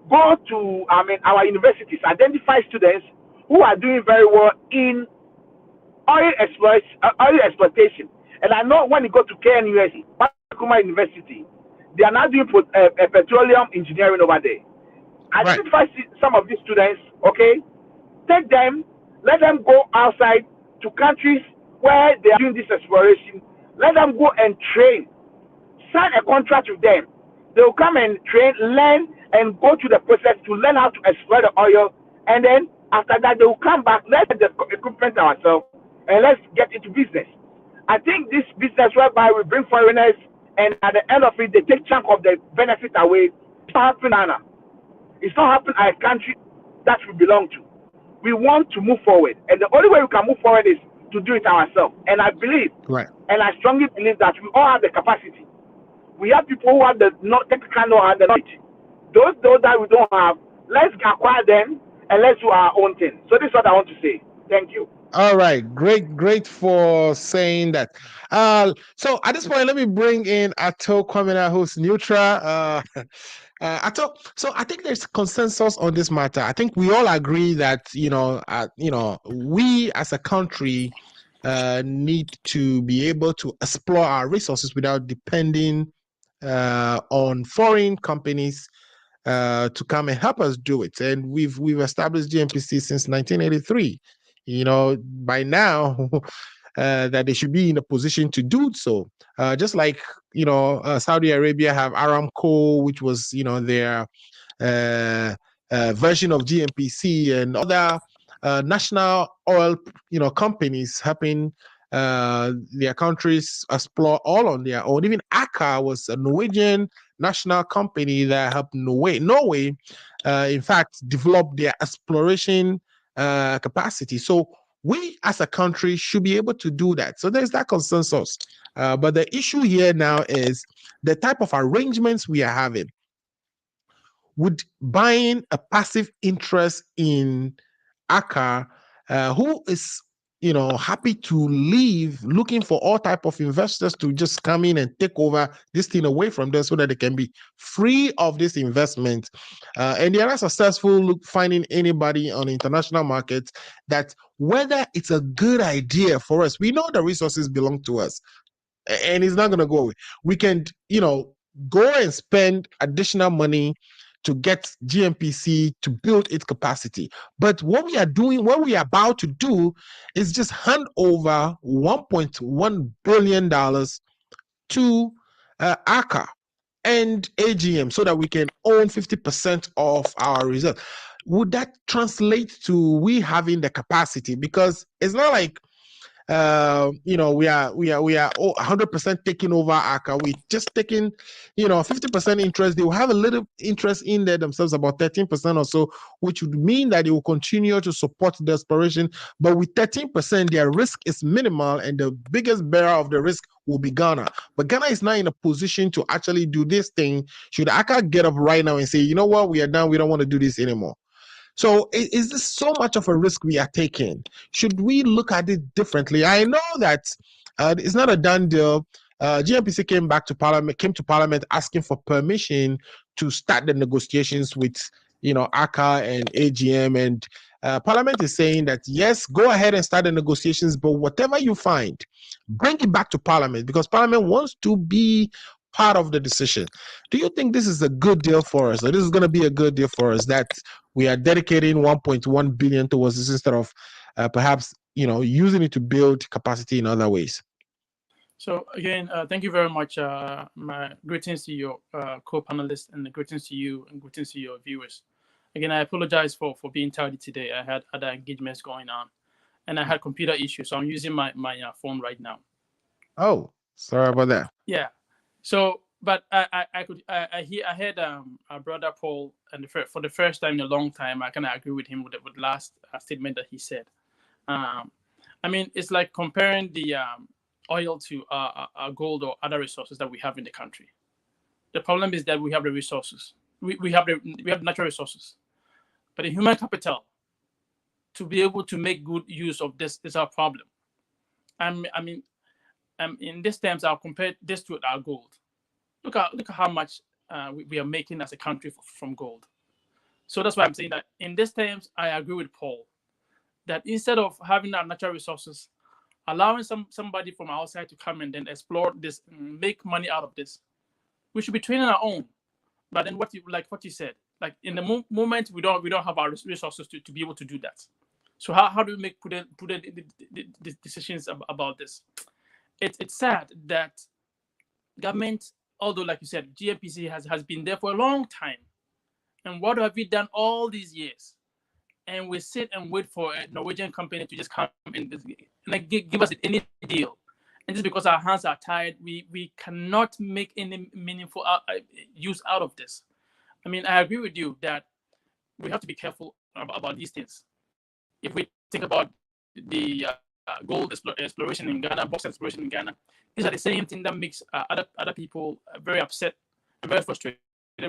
Speaker 7: go to, our universities, identify students who are doing very well in oil exploitation. And I know when you go to KNUST, Pakuma University, they are now doing petroleum engineering over there. Identify some of these students, okay? Take them, let them go outside to countries where they are doing this exploration. Let them go and train. Sign a contract with them. They will come and train, learn, and go through the process to learn how to exploit the oil. And then after that, they will come back, let's get the equipment ourselves, and let's get into business. I think this business whereby we bring foreigners, and at the end of it, they take chunk of the benefit away. It's not happening, Anna. It's not happening at a country that we belong to. We want to move forward. And the only way we can move forward is to do it ourselves. And I believe,
Speaker 2: Right.
Speaker 7: and I strongly believe that we all have the capacity. We have people who have the technical know-how and the knowledge. Those that we don't have, let's acquire them and let's do our own thing. So this is what I want to say. Thank you.
Speaker 2: All right, great for saying that. So at this point, let me bring in Ato Kwamena, who's neutral. Ato, so I think there's consensus on this matter. I think we all agree that we as a country need to be able to explore our resources without depending on foreign companies to come and help us do it. And we've established GNPC since 1983. By now that they should be in a position to do so. Just like Saudi Arabia have Aramco, which was their version of GNPC, and other national oil companies helping their countries explore all on their own. Even Aker was a Norwegian national company that helped Norway in fact develop their exploration capacity. So we as a country should be able to do that. So there's that consensus. But the issue here now is the type of arrangements we are having. Would buying a passive interest in Aker, who is happy to leave, looking for all type of investors to just come in and take over this thing away from them so that they can be free of this investment. And they are not successful finding anybody on international markets that whether it's a good idea for us. We know the resources belong to us and it's not going to go away. We can, go and spend additional money to get GNPC to build its capacity. But what we are about to do is just hand over $1.1 billion to Aker and AGM so that we can own 50% of our reserve. Would that translate to we having the capacity? Because it's not like we are 100% taking over Aker. We just taking 50% interest. They will have a little interest in there themselves, about 13% or so, which would mean that they will continue to support the exploration. But with 13%, their risk is minimal, and the biggest bearer of the risk will be Ghana. But Ghana is not in a position to actually do this thing. Should Aker get up right now and say, you know what, we are done, we don't want to do this anymore? So is this so much of a risk we are taking? Should we look at it differently? I know that it's not a done deal. GNPC came to Parliament asking for permission to start the negotiations with Aker and AGM, and Parliament is saying that yes, go ahead and start the negotiations, but whatever you find, bring it back to Parliament because Parliament wants to be part of the decision. Do you think this is a good deal for us, or this is going to be a good deal for us that we are dedicating 1.1 billion towards this instead of perhaps using it to build capacity in other ways?
Speaker 8: So again, thank you very much. My greetings to your co-panelists, and greetings to you, and greetings to your viewers. Again, I apologize for being tardy today. I had other engagements going on, and I had computer issues, so I'm using my phone right now.
Speaker 2: Oh, sorry about that.
Speaker 8: Yeah. So, but I heard our brother Paul, and for the first time in a long time, I kind of agree with him with the last statement that he said. I mean, it's like comparing the oil to gold or other resources that we have in the country. The problem is that we have the resources. We have natural resources, but the human capital to be able to make good use of this is our problem. In these terms, I'll compare this to our gold. Look at how much we are making as a country from gold. So that's why I'm saying that in these terms, I agree with Paul that instead of having our natural resources, allowing somebody from outside to come and then explore this, make money out of this, we should be training our own. But then what you said, like in the moment we don't have our resources to be able to do that. So how do we make prudent decisions about this? It's sad that government, although like you said, GNPC has been there for a long time. And what have we done all these years? And we sit and wait for a Norwegian company to just come and give us any deal. And just because our hands are tied, we cannot make any meaningful use out of this. I mean, I agree with you that we have to be careful about these things. If we think about the gold exploration in Ghana, bauxite exploration in Ghana. These are the same thing that makes other people very upset and very frustrated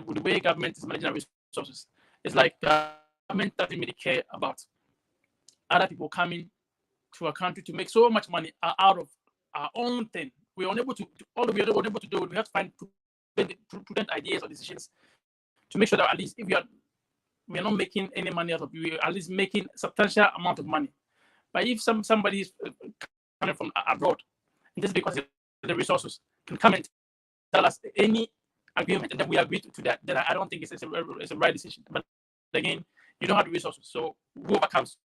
Speaker 8: with the way government is managing our resources. It's like government doesn't really care about other people coming to a country to make so much money out of our own thing. We're unable to we are unable to do it. We have to find prudent ideas or decisions to make sure that at least if we are not making any money out of it, we're at least making substantial amount of money. But if somebody is coming from abroad, and just because the resources can come and tell us any agreement, and then we agree to that, then I don't think it's a right decision. But again, you don't have the resources, so whoever comes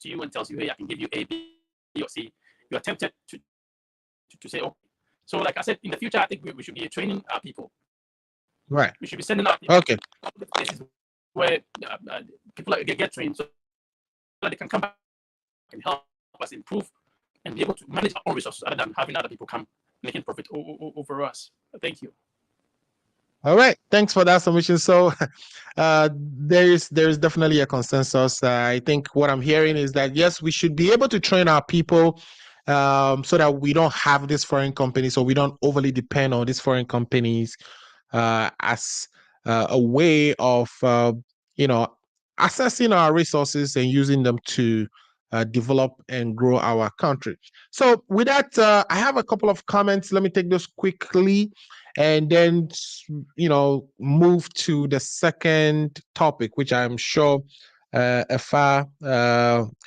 Speaker 8: to you and tells you, hey, I can give you A, B, or C, you're tempted to say, okay. So like I said, in the future, I think we should be training our people.
Speaker 2: Right.
Speaker 8: We should be sending out people
Speaker 2: Okay.
Speaker 8: to places where people get trained so that they can come back and help us improve and be able to manage our own resources other than having other people come making profit over us. Thank you.
Speaker 2: All right, thanks for that submission. So there is definitely a consensus. I think what I'm hearing is that yes, we should be able to train our people so that we don't have these foreign companies, or we don't overly depend on these foreign companies as a way of accessing our resources and using them to develop and grow our country. So with that, I have a couple of comments. Let me take those quickly and then move to the second topic, which I'm sure Effah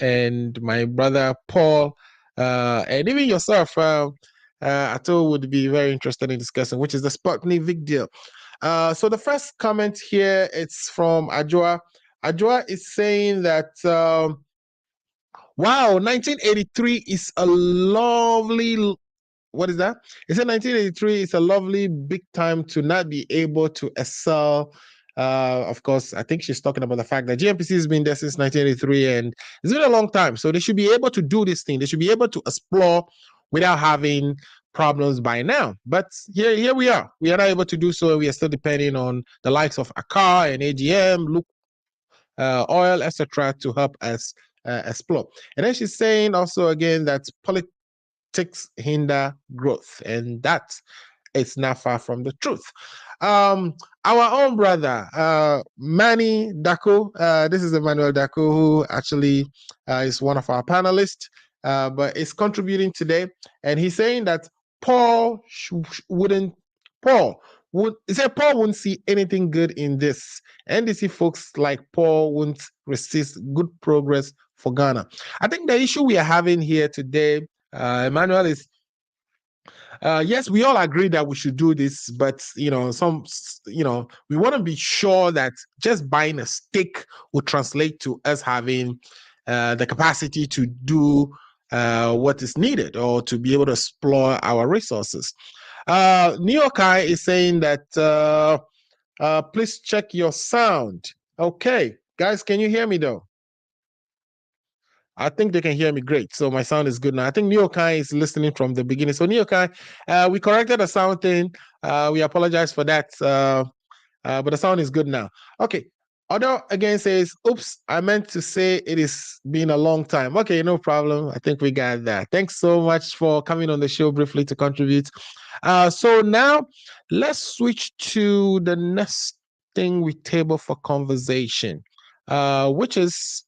Speaker 2: and my brother Paul and even yourself, Ato, would be very interested in discussing, which is the Sputnik V deal. So the first comment here, it's from Ajwa. Ajwa is saying that wow, 1983 is a lovely. What is that? It said 1983 is a lovely big time to not be able to excel. Of course, I think she's talking about the fact that GNPC has been there since 1983 and it's been a long time. So they should be able to do this thing. They should be able to explore without having problems by now. But here we are. We are not able to do so. We are still depending on the likes of Aker and AGM, oil, etc., to help us explore. And then she's saying also again that politics hinder growth, and that is not far from the truth. Our own brother Manny Dako, this is Emmanuel Dako, who actually is one of our panelists, but is contributing today, and he's saying that Paul wouldn't see anything good in this. NDC folks like Paul wouldn't resist good progress for Ghana. I think the issue we are having here today, Emmanuel, is yes, we all agree that we should do this, but we want to be sure that just buying a stake will translate to us having the capacity to do what is needed or to be able to explore our resources. Neokai is saying that please check your sound. Okay, guys, can you hear me though? I think they can hear me great. So my sound is good now. I think Neokai is listening from the beginning. So Neokai, we corrected the sound thing. We apologize for that. But the sound is good now. Okay. Odo again says, oops, I meant to say it is been a long time. Okay, no problem. I think we got that. Thanks so much for coming on the show briefly to contribute. So now let's switch to the next thing we table for conversation, which is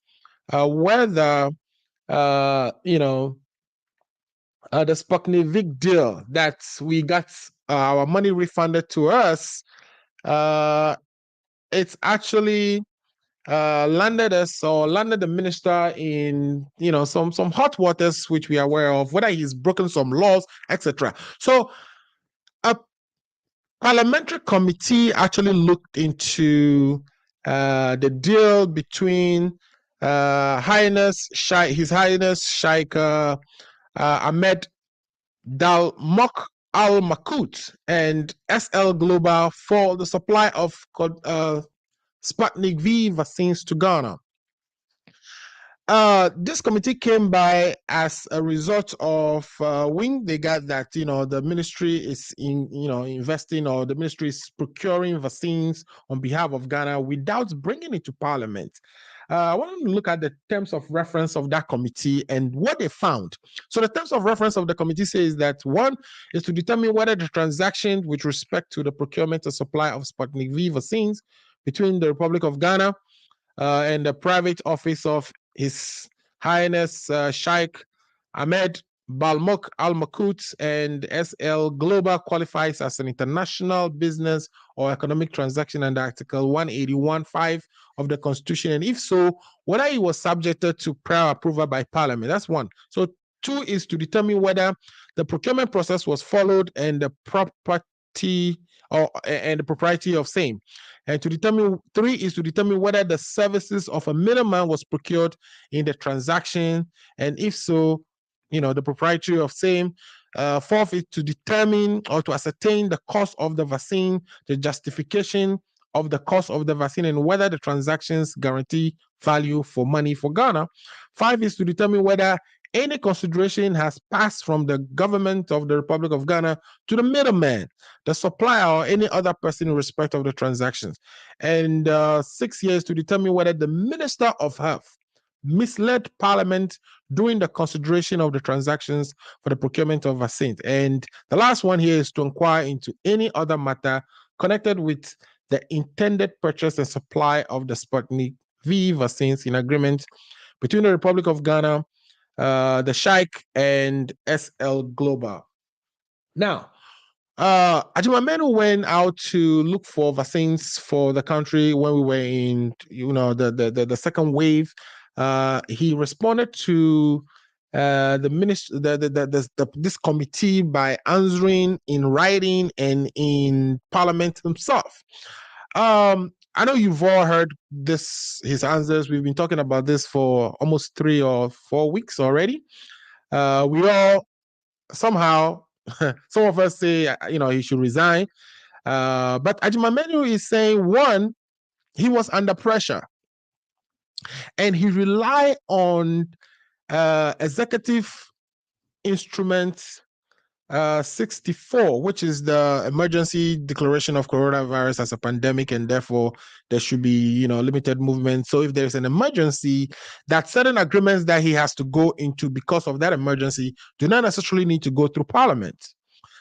Speaker 2: whether the Sputnik V deal that we got our money refunded to us, it's actually landed the minister in some hot waters, which we are aware of, whether he's broken some laws, etc. So a parliamentary committee actually looked into the deal between His Highness Sheikh Ahmed Dalmok Al Makut and SL Global for the supply of Sputnik V vaccines to Ghana. This committee came by as a result of when they got that the ministry is investing, or the ministry is procuring vaccines on behalf of Ghana without bringing it to Parliament. I want to look at the terms of reference of that committee and what they found. So the terms of reference of the committee says that one is to determine whether the transaction with respect to the procurement and supply of Sputnik V vaccines between the Republic of Ghana and the private office of His Highness Sheikh Ahmed Balmok Al Makut and SL Global qualifies as an international business or economic transaction under Article 181(5) of the Constitution, and if so, whether it was subjected to prior approval by Parliament. That's one. So two is to determine whether the procurement process was followed and the property and the propriety of same. And to determine, three is to determine whether the services of a middleman was procured in the transaction, and if so, the proprietary of same. Fourth is to determine or to ascertain the cost of the vaccine, the justification of the cost of the vaccine, and whether the transactions guarantee value for money for Ghana. Five is to determine whether any consideration has passed from the government of the Republic of Ghana to the middleman, the supplier, or any other person in respect of the transactions. And 6 years to determine whether the Minister of Health misled Parliament during the consideration of the transactions for the procurement of vaccines. And the last one here is to inquire into any other matter connected with the intended purchase and supply of the Sputnik V vaccines in agreement between the Republic of Ghana, the Sheikh, and SL Global. Now, Ajimamenu went out to look for vaccines for the country when we were in, the second wave. He responded to the minister, this committee by answering in writing and in Parliament himself. I know you've all heard his answers. We've been talking about this for almost 3 or 4 weeks already. We all somehow, some of us say, he should resign. But Ajimamenu is saying, one, he was under pressure and he relied on executive instrument 64, which is the emergency declaration of coronavirus as a pandemic, and therefore there should be, limited movement. So if there's an emergency, that certain agreements that he has to go into because of that emergency do not necessarily need to go through Parliament.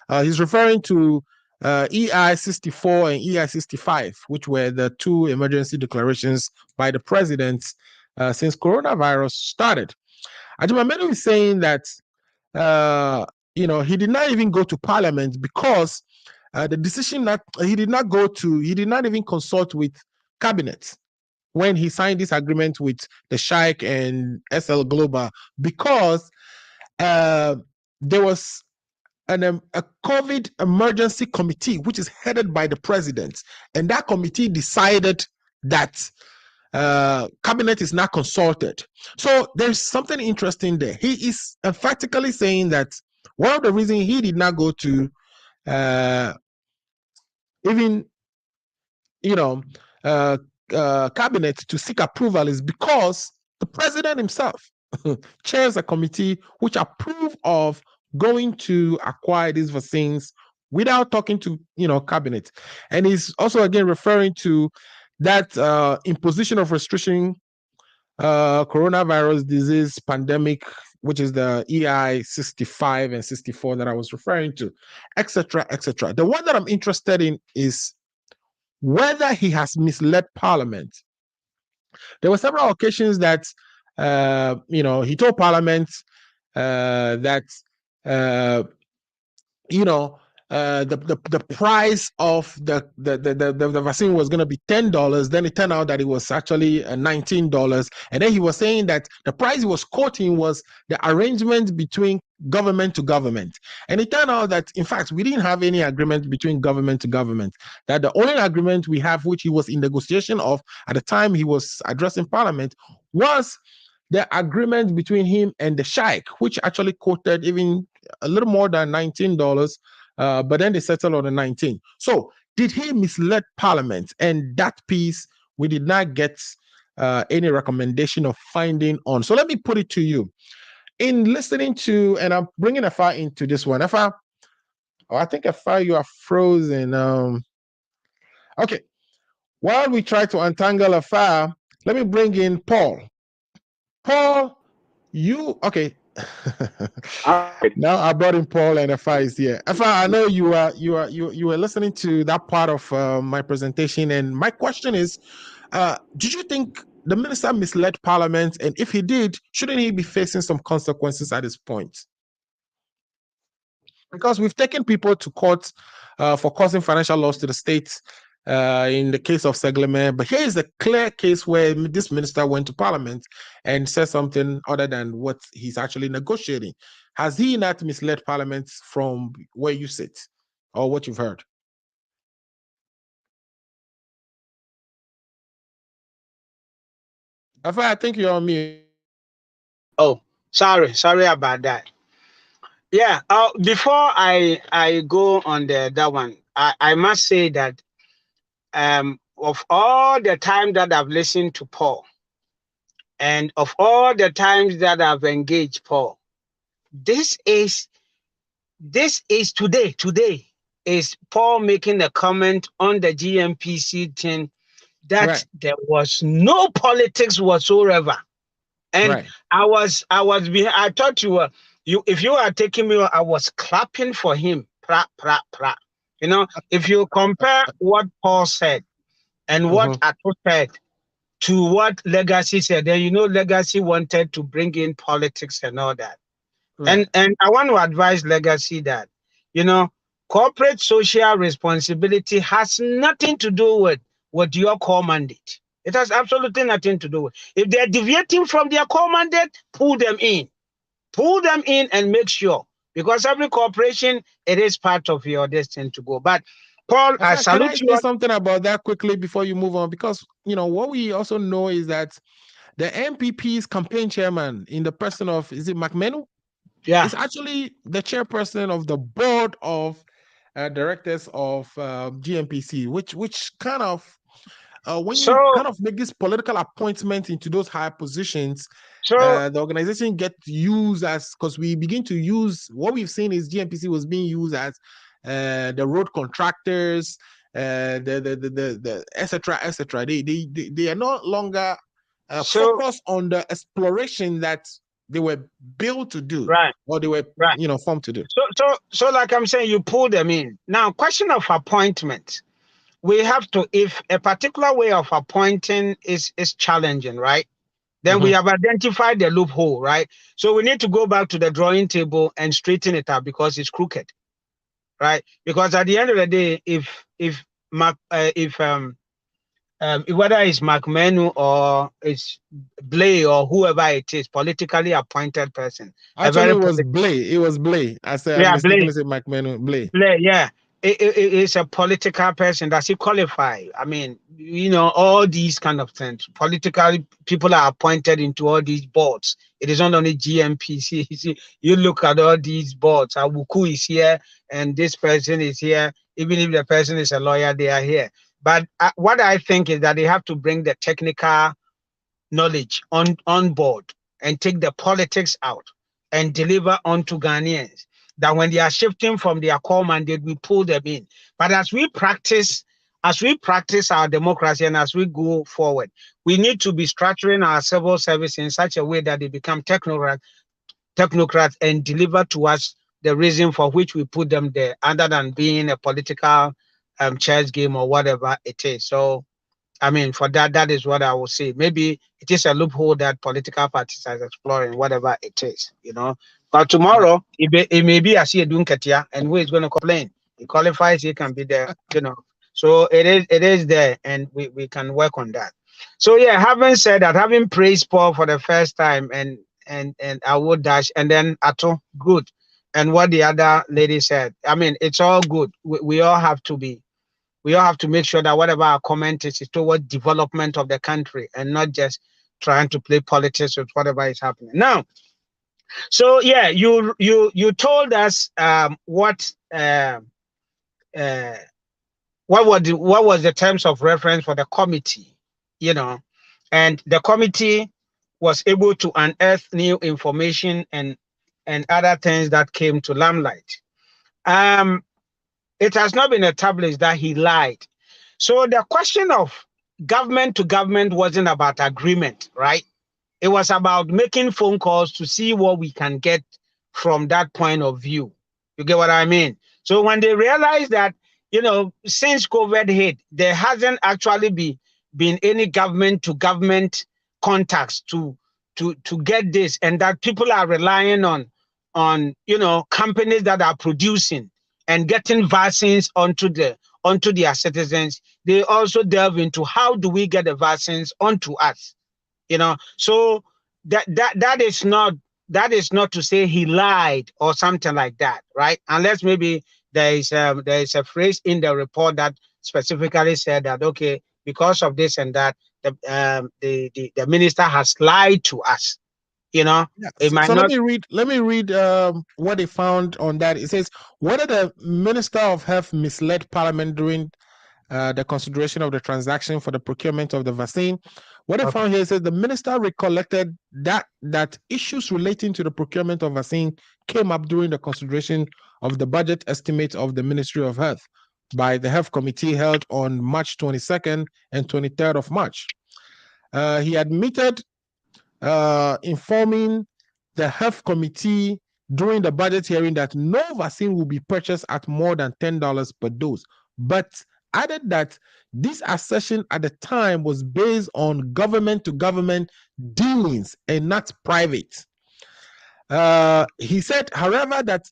Speaker 2: He's referring to EI 64 and EI 65, which were the two emergency declarations by the president since coronavirus started. Ajimamenu is saying that he did not even go to Parliament because the decision that he did not even consult with cabinet when he signed this agreement with the Sheikh and SL Global, because there was a COVID emergency committee which is headed by the president, and that committee decided that cabinet is not consulted. So there's something interesting there. He is emphatically saying that one of the reasons he did not go to cabinet to seek approval is because the president himself chairs a committee which approved of going to acquire these vaccines without talking to cabinet. And he's also again referring to that imposition of restriction coronavirus disease pandemic, which is the EI 65 and 64 that I was referring to, etc., etc. The one that I'm interested in is whether he has misled Parliament. There were several occasions that he told Parliament that the price of the vaccine was going to be $10. Then it turned out that it was actually $19. And then he was saying that the price he was quoting was the arrangement between government to government. And it turned out that, in fact, we didn't have any agreement between government to government. That the only agreement we have, which he was in negotiation of at the time he was addressing Parliament, was the agreement between him and the Sheikh, which actually quoted even a little more than $19. But then they settled on the 19. So did he mislead Parliament? And that piece we did not get any recommendation of finding on. So let me put it to you. In listening to, and I'm bringing Effah into this one. Effah, I think Effah, you are frozen. Okay. While we try to untangle Effah, let me bring in Paul. Paul, you okay? Now I brought in Paul, and Effah is here. Effah, I know you were listening to that part of my presentation, and my question is, did you think the minister misled Parliament? And if he did, shouldn't he be facing some consequences at this point? Because we've taken people to court for causing financial loss to the state in the case of Segleme, but here is a clear case where this minister went to Parliament and said something other than what he's actually negotiating. Has he not misled Parliament from where you sit or what you've heard? I think you're on mute.
Speaker 6: Oh, sorry about that. Yeah, before I go on that one, I must say that of all the time that I've listened to Paul, and of all the times that I've engaged Paul, this is today is Paul making a comment on the GNPC thing that there was no politics whatsoever. And I thought if you are taking me, I was clapping for him. Pra, pra, pra. You know, if you compare what Paul said and what Ato said to what Legacy said, then you know Legacy wanted to bring in politics and all that. And I want to advise Legacy that, you know, corporate social responsibility has nothing to do with your core mandate. It has absolutely nothing to do with. If they're deviating from their core mandate, pull them in. Pull them in and make sure. Because every corporation, it is part of your destiny to go. But Paul, I salute you.
Speaker 2: Say something about that quickly before you move on? Because, you know, what we also know is that the MPP's campaign chairman in the person of, is it McMenu?
Speaker 6: Yeah.
Speaker 2: Is actually the chairperson of the board of directors of GNPC, which kind of, when you kind of make this political appointment into those high positions, the organization gets used as, because we begin to use, what we've seen is GNPC was being used as the road contractors, the etc. etc. They are no longer focused on the exploration that they were built to do, or they were formed to do.
Speaker 6: So like I'm saying, you pull them in. Now, question of appointment. We have to, if a particular way of appointing is challenging, right? Then we have identified the loophole, right? So we need to go back to the drawing table and straighten it up because it's crooked, right? Because at the end of the day, if whether it's McMenu or it's Blay or whoever it is, politically appointed person.
Speaker 2: Actually, it was Blay. It was Blay. I said,
Speaker 6: yeah,
Speaker 2: mistakenly said McMenu. Blay.
Speaker 6: Blay, yeah. It's a political person. Does he qualify? I mean, you know, all these kind of things. Politically, people are appointed into all these boards. It is not only GNPC. You see, you look at all these boards. Awuku is here, and this person is here. Even if the person is a lawyer, they are here. But what I think is that they have to bring the technical knowledge on board and take the politics out and deliver onto Ghanaians. That when they are shifting from their core mandate, we pull them in. But as we practice our democracy and as we go forward, we need to be structuring our civil service in such a way that they become technocrats and deliver to us the reason for which we put them there, other than being a political chess game or whatever it is. So, I mean, for that is what I will say. Maybe it is a loophole that political parties are exploring, whatever it is, you know. But tomorrow, it may be as doing Katia, and who is going to complain? He qualifies, he can be there, you know. So it is there, and we can work on that. So yeah, having said that, having praised Paul for the first time, and I would dash, and then Ato, good. And what the other lady said, I mean, it's all good. We all have to make sure that whatever our comment is toward development of the country and not just trying to play politics with whatever is happening. Now, so yeah, you told us what was the terms of reference for the committee, you know, and the committee was able to unearth new information and other things that came to limelight. It has not been established that he lied. So the question of government to government wasn't about agreement, right? It was about making phone calls to see what we can get from that point of view. You get what I mean? So when they realized that, since COVID hit, there hasn't actually been any government to government contacts to get this, and that people are relying on companies that are producing and getting vaccines onto their citizens. They also delve into how do we get the vaccines onto us. So that is not to say he lied or something like that, right? Unless maybe there is a phrase in the report that specifically said that, okay, because of this and that, the minister has lied to us.
Speaker 2: Yeah.
Speaker 6: It might
Speaker 2: So
Speaker 6: not.
Speaker 2: let me read what they found on that. It says, whether the Minister of Health misled Parliament during the consideration of the transaction for the procurement of the vaccine. What I found here is that the minister recollected that issues relating to the procurement of vaccine came up during the consideration of the budget estimate of the Ministry of Health by the Health Committee held on March 22nd and 23rd of March. He admitted informing the Health Committee during the budget hearing that no vaccine will be purchased at more than $10 per dose, but added that this assertion at the time was based on government-to-government dealings and not private. He said, however, that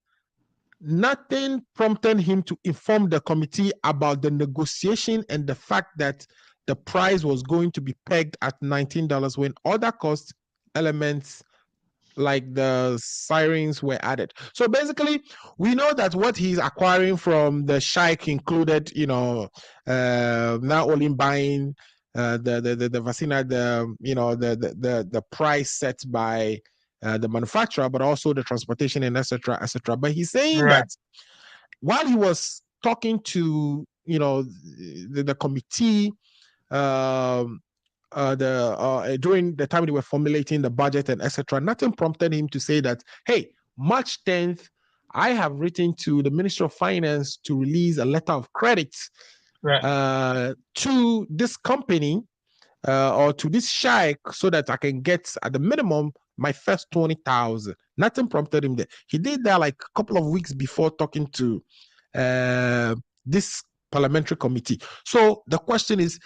Speaker 2: nothing prompted him to inform the committee about the negotiation and the fact that the price was going to be pegged at $19 when other cost elements like the sirens were added. So basically, we know that what he's acquiring from the Sheikh included, not only buying the vaccine at the price set by the manufacturer, but also the transportation and etc. etc. But he's saying that while he was talking to the committee, during the time they were formulating the budget and etc., nothing prompted him to say that, hey, March 10th, I have written to the Ministry of Finance to release a letter of credit to this company or to this sheikh so that I can get at the minimum my first 20,000. Nothing prompted him there. He did that like a couple of weeks before talking to this parliamentary committee. So the question is,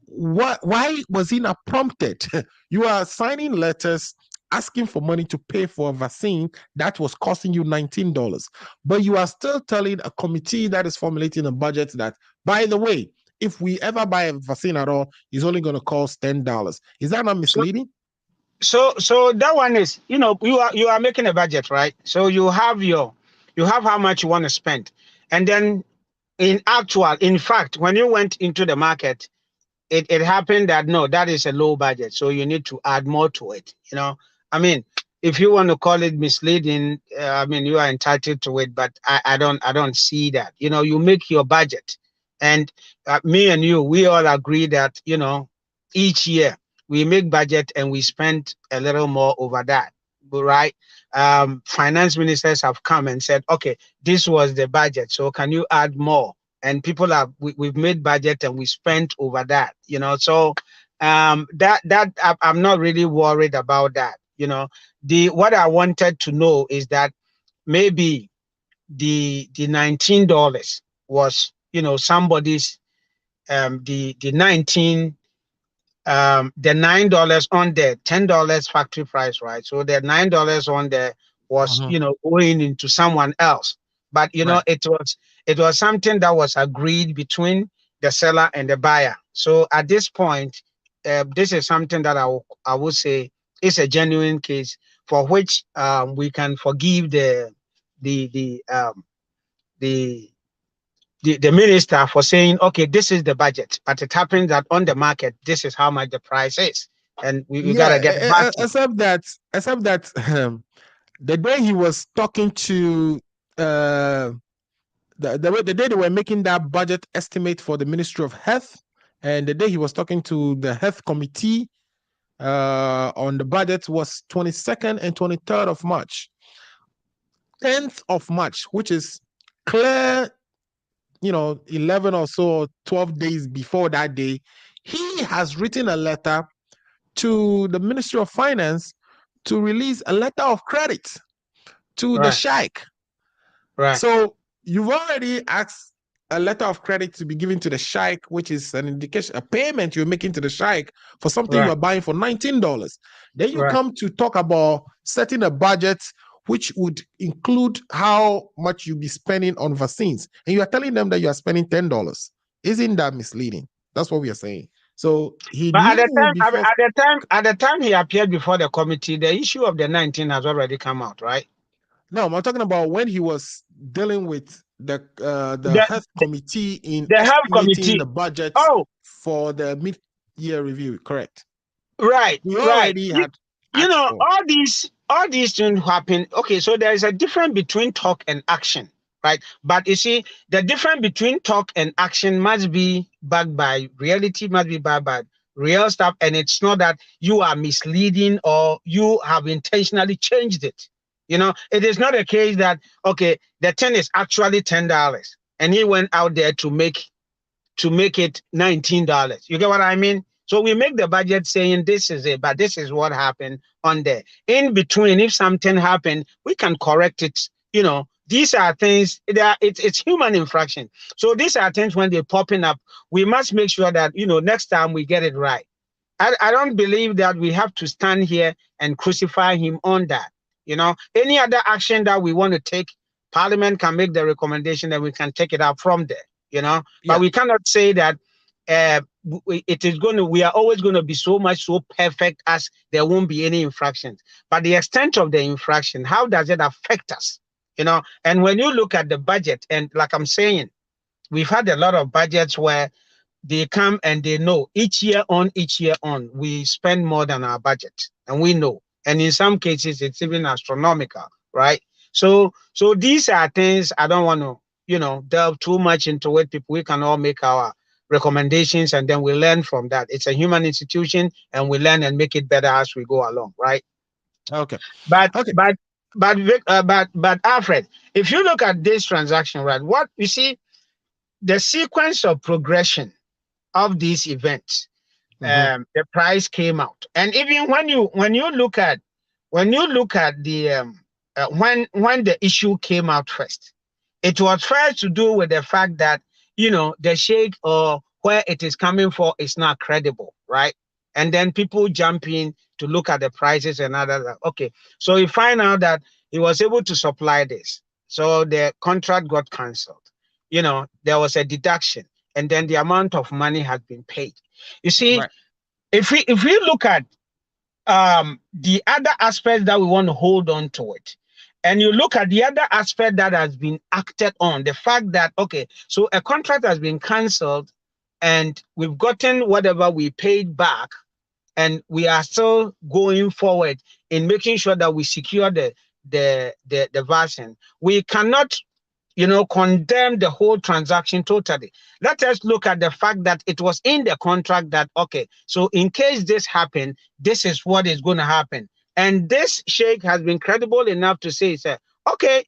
Speaker 2: why was he not prompted? You are signing letters asking for money to pay for a vaccine that was costing you $19, but you are still telling a committee that is formulating a budget that, by the way, if we ever buy a vaccine at all, it's only going to cost $10. Is that not misleading?
Speaker 6: So that one is, you are making a budget, right? So you have how much you want to spend, and then in fact, when you went into the market, it happened that no, that is a low budget, so you need to add more to it. I mean, if you want to call it misleading, you are entitled to it, but I don't see that. You make your budget, and me and you, we all agree that each year we make budget and we spend a little more over that, right? Finance ministers have come and said, okay, this was the budget, so can you add more? And people we've made budget and we spent over that, so that I'm not really worried about that. What I wanted to know is that maybe the $19 was somebody's the $9 on the $10 factory price, right? So the $9 on there was going into someone else, but it was something that was agreed between the seller and the buyer. So at this point, this is something that I would say is a genuine case for which we can forgive the minister for saying, okay, this is the budget, but it happens that on the market, this is how much the price is, and we gotta get back.
Speaker 2: Except that the day he was talking to the day they were making that budget estimate for the Ministry of Health, and the day he was talking to the Health Committee on the budget was 22nd and 23rd of March. 10th of March, which is clear, 11 or so, 12 days before that day, he has written a letter to the Ministry of Finance to release a letter of credit to the sheikh.
Speaker 6: Right.
Speaker 2: So you've already asked a letter of credit to be given to the sheikh, which is an indication, a payment you're making to the sheikh for something you are buying for $19. Then you come to talk about setting a budget which would include how much you'll be spending on vaccines, and you are telling them that you are spending $10. Isn't that misleading? That's what we are saying. So he
Speaker 6: But
Speaker 2: knew
Speaker 6: at the time he appeared before the committee, the issue of the 19 has already come out, right?
Speaker 2: No, I'm talking about when he was dealing with the health committee in
Speaker 6: the health
Speaker 2: estimating
Speaker 6: committee.
Speaker 2: the budget for the mid-year review. Correct.
Speaker 6: Right.
Speaker 2: We already had.
Speaker 6: You know, all these things happen. Okay, so there is a difference between talk and action, right? But you see, the difference between talk and action must be backed by reality, must be backed by real stuff, and it's not that you are misleading or you have intentionally changed it. You know, it is not a case that, okay, the 10 is actually $10 and he went out there to make it $19. You get what I mean? So we make the budget saying this is it, but this is what happened on there. In between, if something happened, we can correct it. You know, these are things that it's human infraction. So these are things when they're popping up, we must make sure that, you know, next time we get it right. I don't believe that we have to stand here and crucify him on that. You know, any other action that we want to take, Parliament can make the recommendation and we can take it up from there. You know, but we cannot say that we are always going to be so perfect as there won't be any infractions. But the extent of the infraction, how does it affect us? You know, and when you look at the budget, and like I'm saying, we've had a lot of budgets where they come and they know each year on, we spend more than our budget, and we know. And in some cases, it's even astronomical, right? So these are things I don't want to, you know, delve too much into it. People, we can all make our recommendations and then we learn from that. It's a human institution and we learn and make it better as we go along, right?
Speaker 2: Okay.
Speaker 6: But Alfred, if you look at this transaction, right, what you see, the sequence of progression of these events, the price came out, and even when you look at the when the issue came out first, it was first to do with the fact that, you know, the sheikh or where it is coming for is not credible, right? And then people jump in to look at the prices and other. Okay, so you find out that he was able to supply this, so the contract got cancelled. You know, there was a deduction, and then the amount of money has been paid. You see, if we look at the other aspect that we want to hold on to it, and you look at the other aspect that has been acted on, the fact that, okay, so a contract has been cancelled and we've gotten whatever we paid back, and we are still going forward in making sure that we secure the vaccine. We cannot, you know, condemn the whole transaction totally. Let us look at the fact that it was in the contract that, okay, so in case this happened, this is what is going to happen. And this sheikh has been credible enough to say, okay,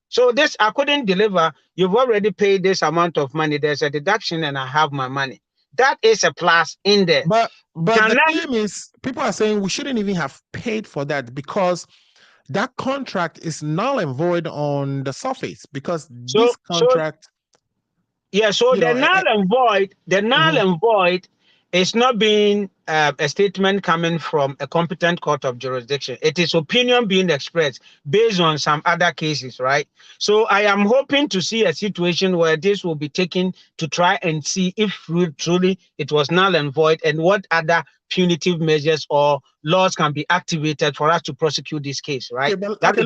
Speaker 6: so this I couldn't deliver. You've already paid this amount of money. There's a deduction and I have my money. That is a plus in there.
Speaker 2: But the thing is, people are saying we shouldn't even have paid for that because that contract is null and void on the surface, because this contract.
Speaker 6: So the null and void is not being a statement coming from a competent court of jurisdiction. It is opinion being expressed based on some other cases, right? So I am hoping to see a situation where this will be taken to try and see if truly it was null and void and what other punitive measures or laws can be activated for us to prosecute this case, right?
Speaker 2: Okay,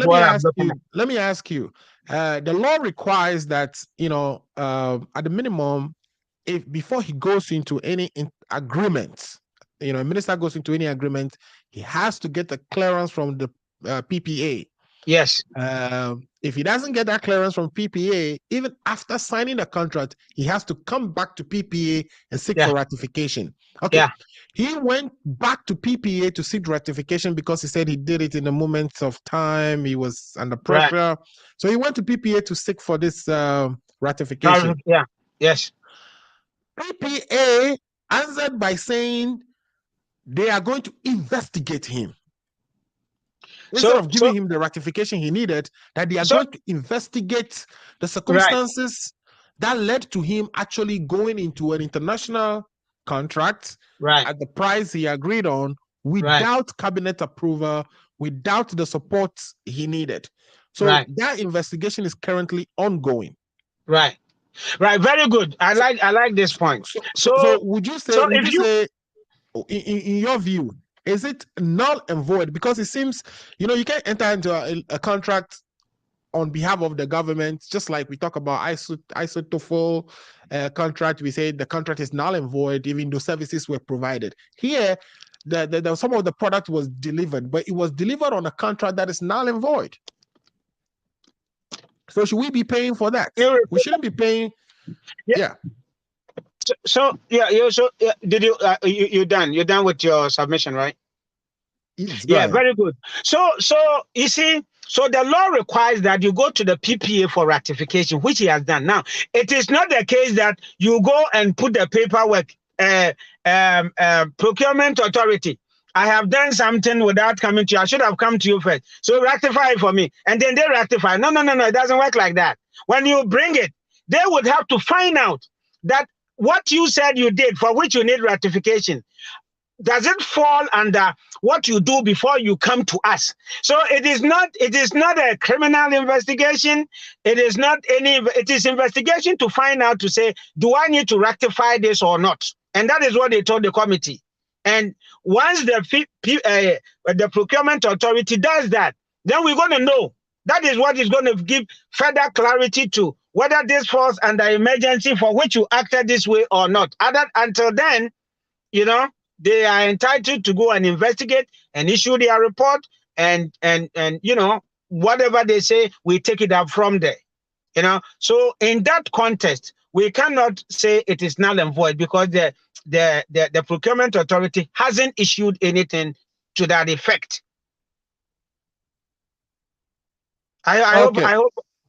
Speaker 2: let me ask you. The law requires that, you know, at the minimum, if before he goes into any agreement, you know, a minister goes into any agreement, he has to get the clearance from the PPA.
Speaker 6: Yes.
Speaker 2: If he doesn't get that clearance from PPA, even after signing the contract, he has to come back to PPA and seek for ratification. Okay.
Speaker 6: Yeah.
Speaker 2: He went back to PPA to seek ratification because he said he did it in a moment of time. He was under pressure. Right. So he went to PPA to seek for this ratification.
Speaker 6: Yeah. Yes.
Speaker 2: PPA answered by saying they are going to investigate him. Instead of giving him the ratification he needed, that they are going to investigate the circumstances that led to him actually going into an international contract at the price he agreed on without cabinet approval, without the support he needed. So that investigation is currently ongoing.
Speaker 6: Right. Very good. I like this point.
Speaker 2: So would you say, in your view, is it null and void? Because it seems, you can't enter into a contract on behalf of the government, just like we talk about isotopol contract. We say the contract is null and void, even though services were provided. Here, some of the product was delivered, but it was delivered on a contract that is null and void. So should we be paying for that? We shouldn't be paying. Yeah.
Speaker 6: Did you done? You're done with your submission, right?
Speaker 2: Yes,
Speaker 6: very good. So you see, so the law requires that you go to the PPA for ratification, which he has done. Now, it is not the case that you go and put the paperwork, procurement authority, I have done something without coming to you. I should have come to you first. So ratify it for me. And then they ratify. No. It doesn't work like that. When you bring it, they would have to find out that what you said you did, for which you need ratification, does it fall under what you do before you come to us? So it is not a criminal investigation. It is investigation to find out, to say, do I need to rectify this or not? And that is what they told the committee. And once the procurement authority does that, then we're going to know. That is what is going to give further clarity to whether this falls under emergency for which you acted this way or not. Until then, they are entitled to go and investigate and issue their report, and whatever they say, we take it up from there. So in that context, we cannot say it is null and void, because the procurement authority hasn't issued anything to that effect. I hope.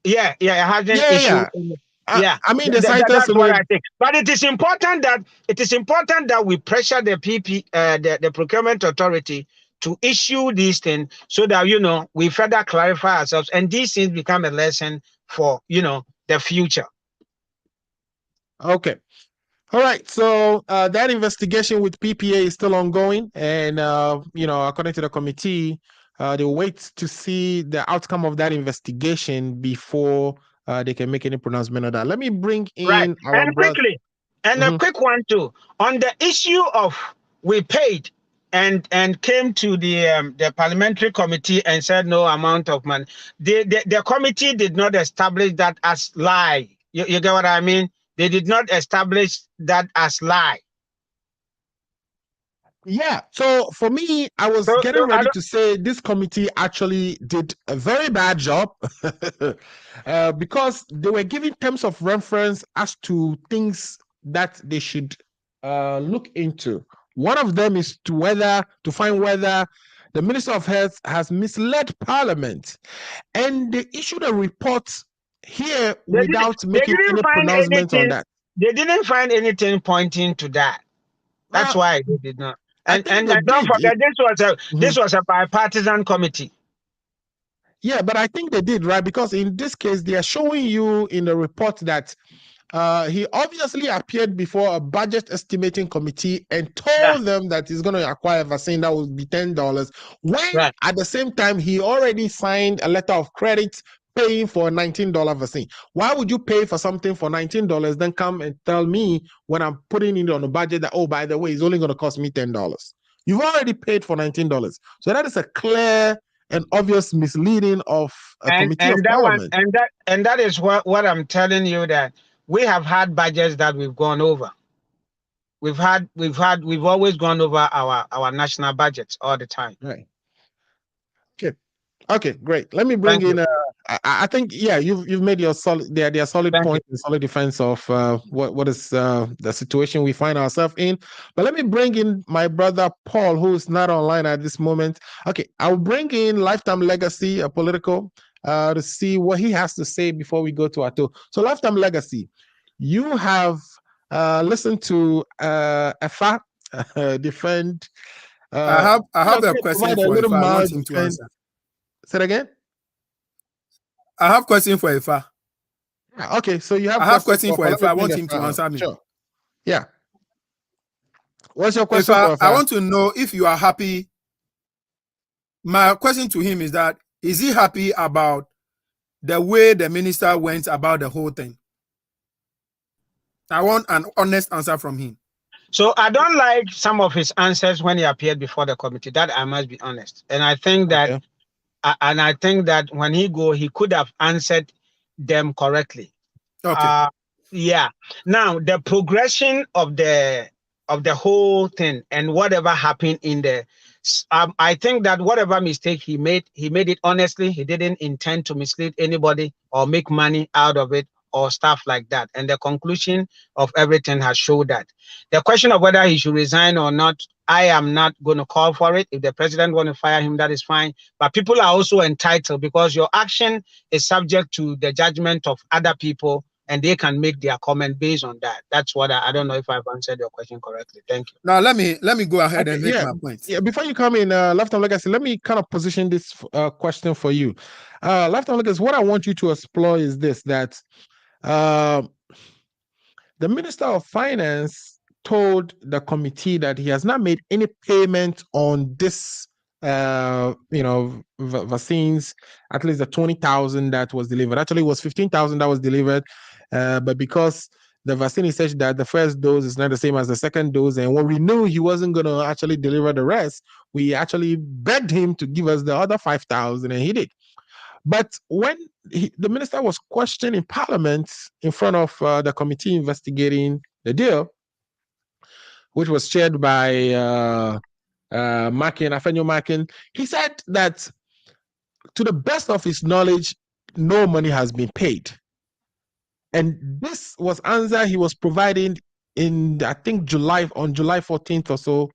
Speaker 6: It hasn't issued.
Speaker 2: I mean, that's
Speaker 6: what I think. But it is important that we pressure the the procurement authority to issue these things, so that we further clarify ourselves, and these things become a lesson for the future.
Speaker 2: Okay. All right. So that investigation with PPA is still ongoing, and according to the committee, they wait to see the outcome of that investigation before they can make any pronouncement on that. Let me bring in our
Speaker 6: quickly, and a quick one too, on the issue of we paid and came to the parliamentary committee and said no amount of money. The committee did not establish that as lie. You get what I mean? They did not establish that as lie.
Speaker 2: Yeah. So for me, I was getting ready to say this committee actually did a very bad job because they were giving terms of reference as to things that they should look into. One of them is to find whether the Minister of Health has misled Parliament, and they issued a report here without making any pronouncement on that.
Speaker 6: They didn't find anything pointing to that. That's why they did not. And don't forget, this was a bipartisan committee.
Speaker 2: Yeah, but I think they did, right? Because in this case, they are showing you in the report that he obviously appeared before a budget estimating committee and told them that he's going to acquire a vaccine that would be $10, when at the same time he already signed a letter of credit paying for a $19 vaccine. Why would you pay for something for $19, then come and tell me when I'm putting it on the budget that, oh, by the way, it's only going to cost me $10? You've already paid for $19. So that is a clear and obvious misleading of a committee of Parliament.
Speaker 6: And that is what I'm telling you, that we have had budgets that we've gone over. We've always gone over our national budgets all the time.
Speaker 2: Right. Okay, great. Let me bring in. I think you've made your solid point and solid defense of what is the situation we find ourselves in. But let me bring in my brother Paul, who is not online at this moment. Okay, I'll bring in Lifetime Legacy, a political, to see what he has to say before we go to Ato. So Lifetime Legacy, you have listen to Effah defend.
Speaker 3: I have a
Speaker 2: okay,
Speaker 3: question
Speaker 2: provide a
Speaker 3: for
Speaker 2: little
Speaker 3: Effah. I
Speaker 2: mild
Speaker 3: want him to
Speaker 2: defense.
Speaker 3: answer.
Speaker 2: Say it again.
Speaker 3: I have question for Effah.
Speaker 2: Okay, so you have
Speaker 3: I have
Speaker 2: questions
Speaker 3: question for
Speaker 2: let
Speaker 3: Effah.
Speaker 2: me
Speaker 3: I
Speaker 2: bring
Speaker 3: want him to
Speaker 2: Effah on.
Speaker 3: answer me.
Speaker 2: Sure. Yeah. What's your question
Speaker 3: Effah,
Speaker 2: for
Speaker 3: I
Speaker 2: Effah?
Speaker 3: want to know if you are happy. My question to him is that, is he happy about the way the minister went about the whole thing? I want an honest answer from him.
Speaker 6: So I don't like some of his answers when he appeared before the committee. That I must be honest. And I think that, when he go, he could have answered them correctly.
Speaker 3: Okay.
Speaker 6: Yeah. Now the progression of the whole thing and whatever happened in the, I think that whatever mistake he made it honestly. He didn't intend to mislead anybody or make money out of it or stuff like that. And the conclusion of everything has showed that. The question of whether he should resign or not, I am not going to call for it. If the president want to fire him, that is fine. But people are also entitled, because your action is subject to the judgment of other people, and they can make their comment based on that. That's what I don't know if I've answered your question correctly. Thank you.
Speaker 3: Now let me go ahead and make my point.
Speaker 2: Yeah, before you come in, Lifetime Legacy, let me kind of position this question for you. Lifetime Legacy, what I want you to explore is this, that the Minister of Finance told the committee that he has not made any payment on this vaccines, at least the 20,000 that was delivered. Actually, it was 15,000 that was delivered, but because the vaccine is such that the first dose is not the same as the second dose, and when we knew he wasn't going to actually deliver the rest, we actually begged him to give us the other 5,000, and he did. But when the minister was questioned in Parliament in front of the committee investigating the deal, which was chaired by Afenyo Makin, he said that to the best of his knowledge, no money has been paid. And this was answer he was providing in, I think, on July 14th or so.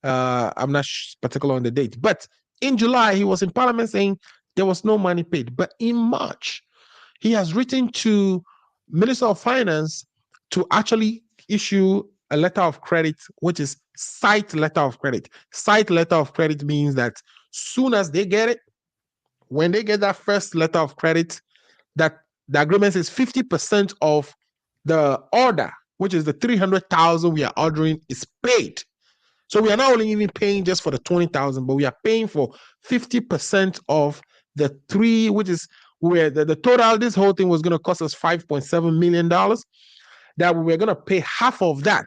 Speaker 2: I'm not particular on the date, but in July, he was in Parliament saying there was no money paid. But in March, he has written to Minister of Finance to actually issue a letter of credit, which is site letter of credit. Site letter of credit means that soon as they get it, when they get that first letter of credit, that the agreement says 50% of the order, which is the 300,000 we are ordering, is paid. So we are not only even paying just for the 20,000, but we are paying for 50% of the three, which is where the total, this whole thing was going to cost us $5.7 million, that we were going to pay half of that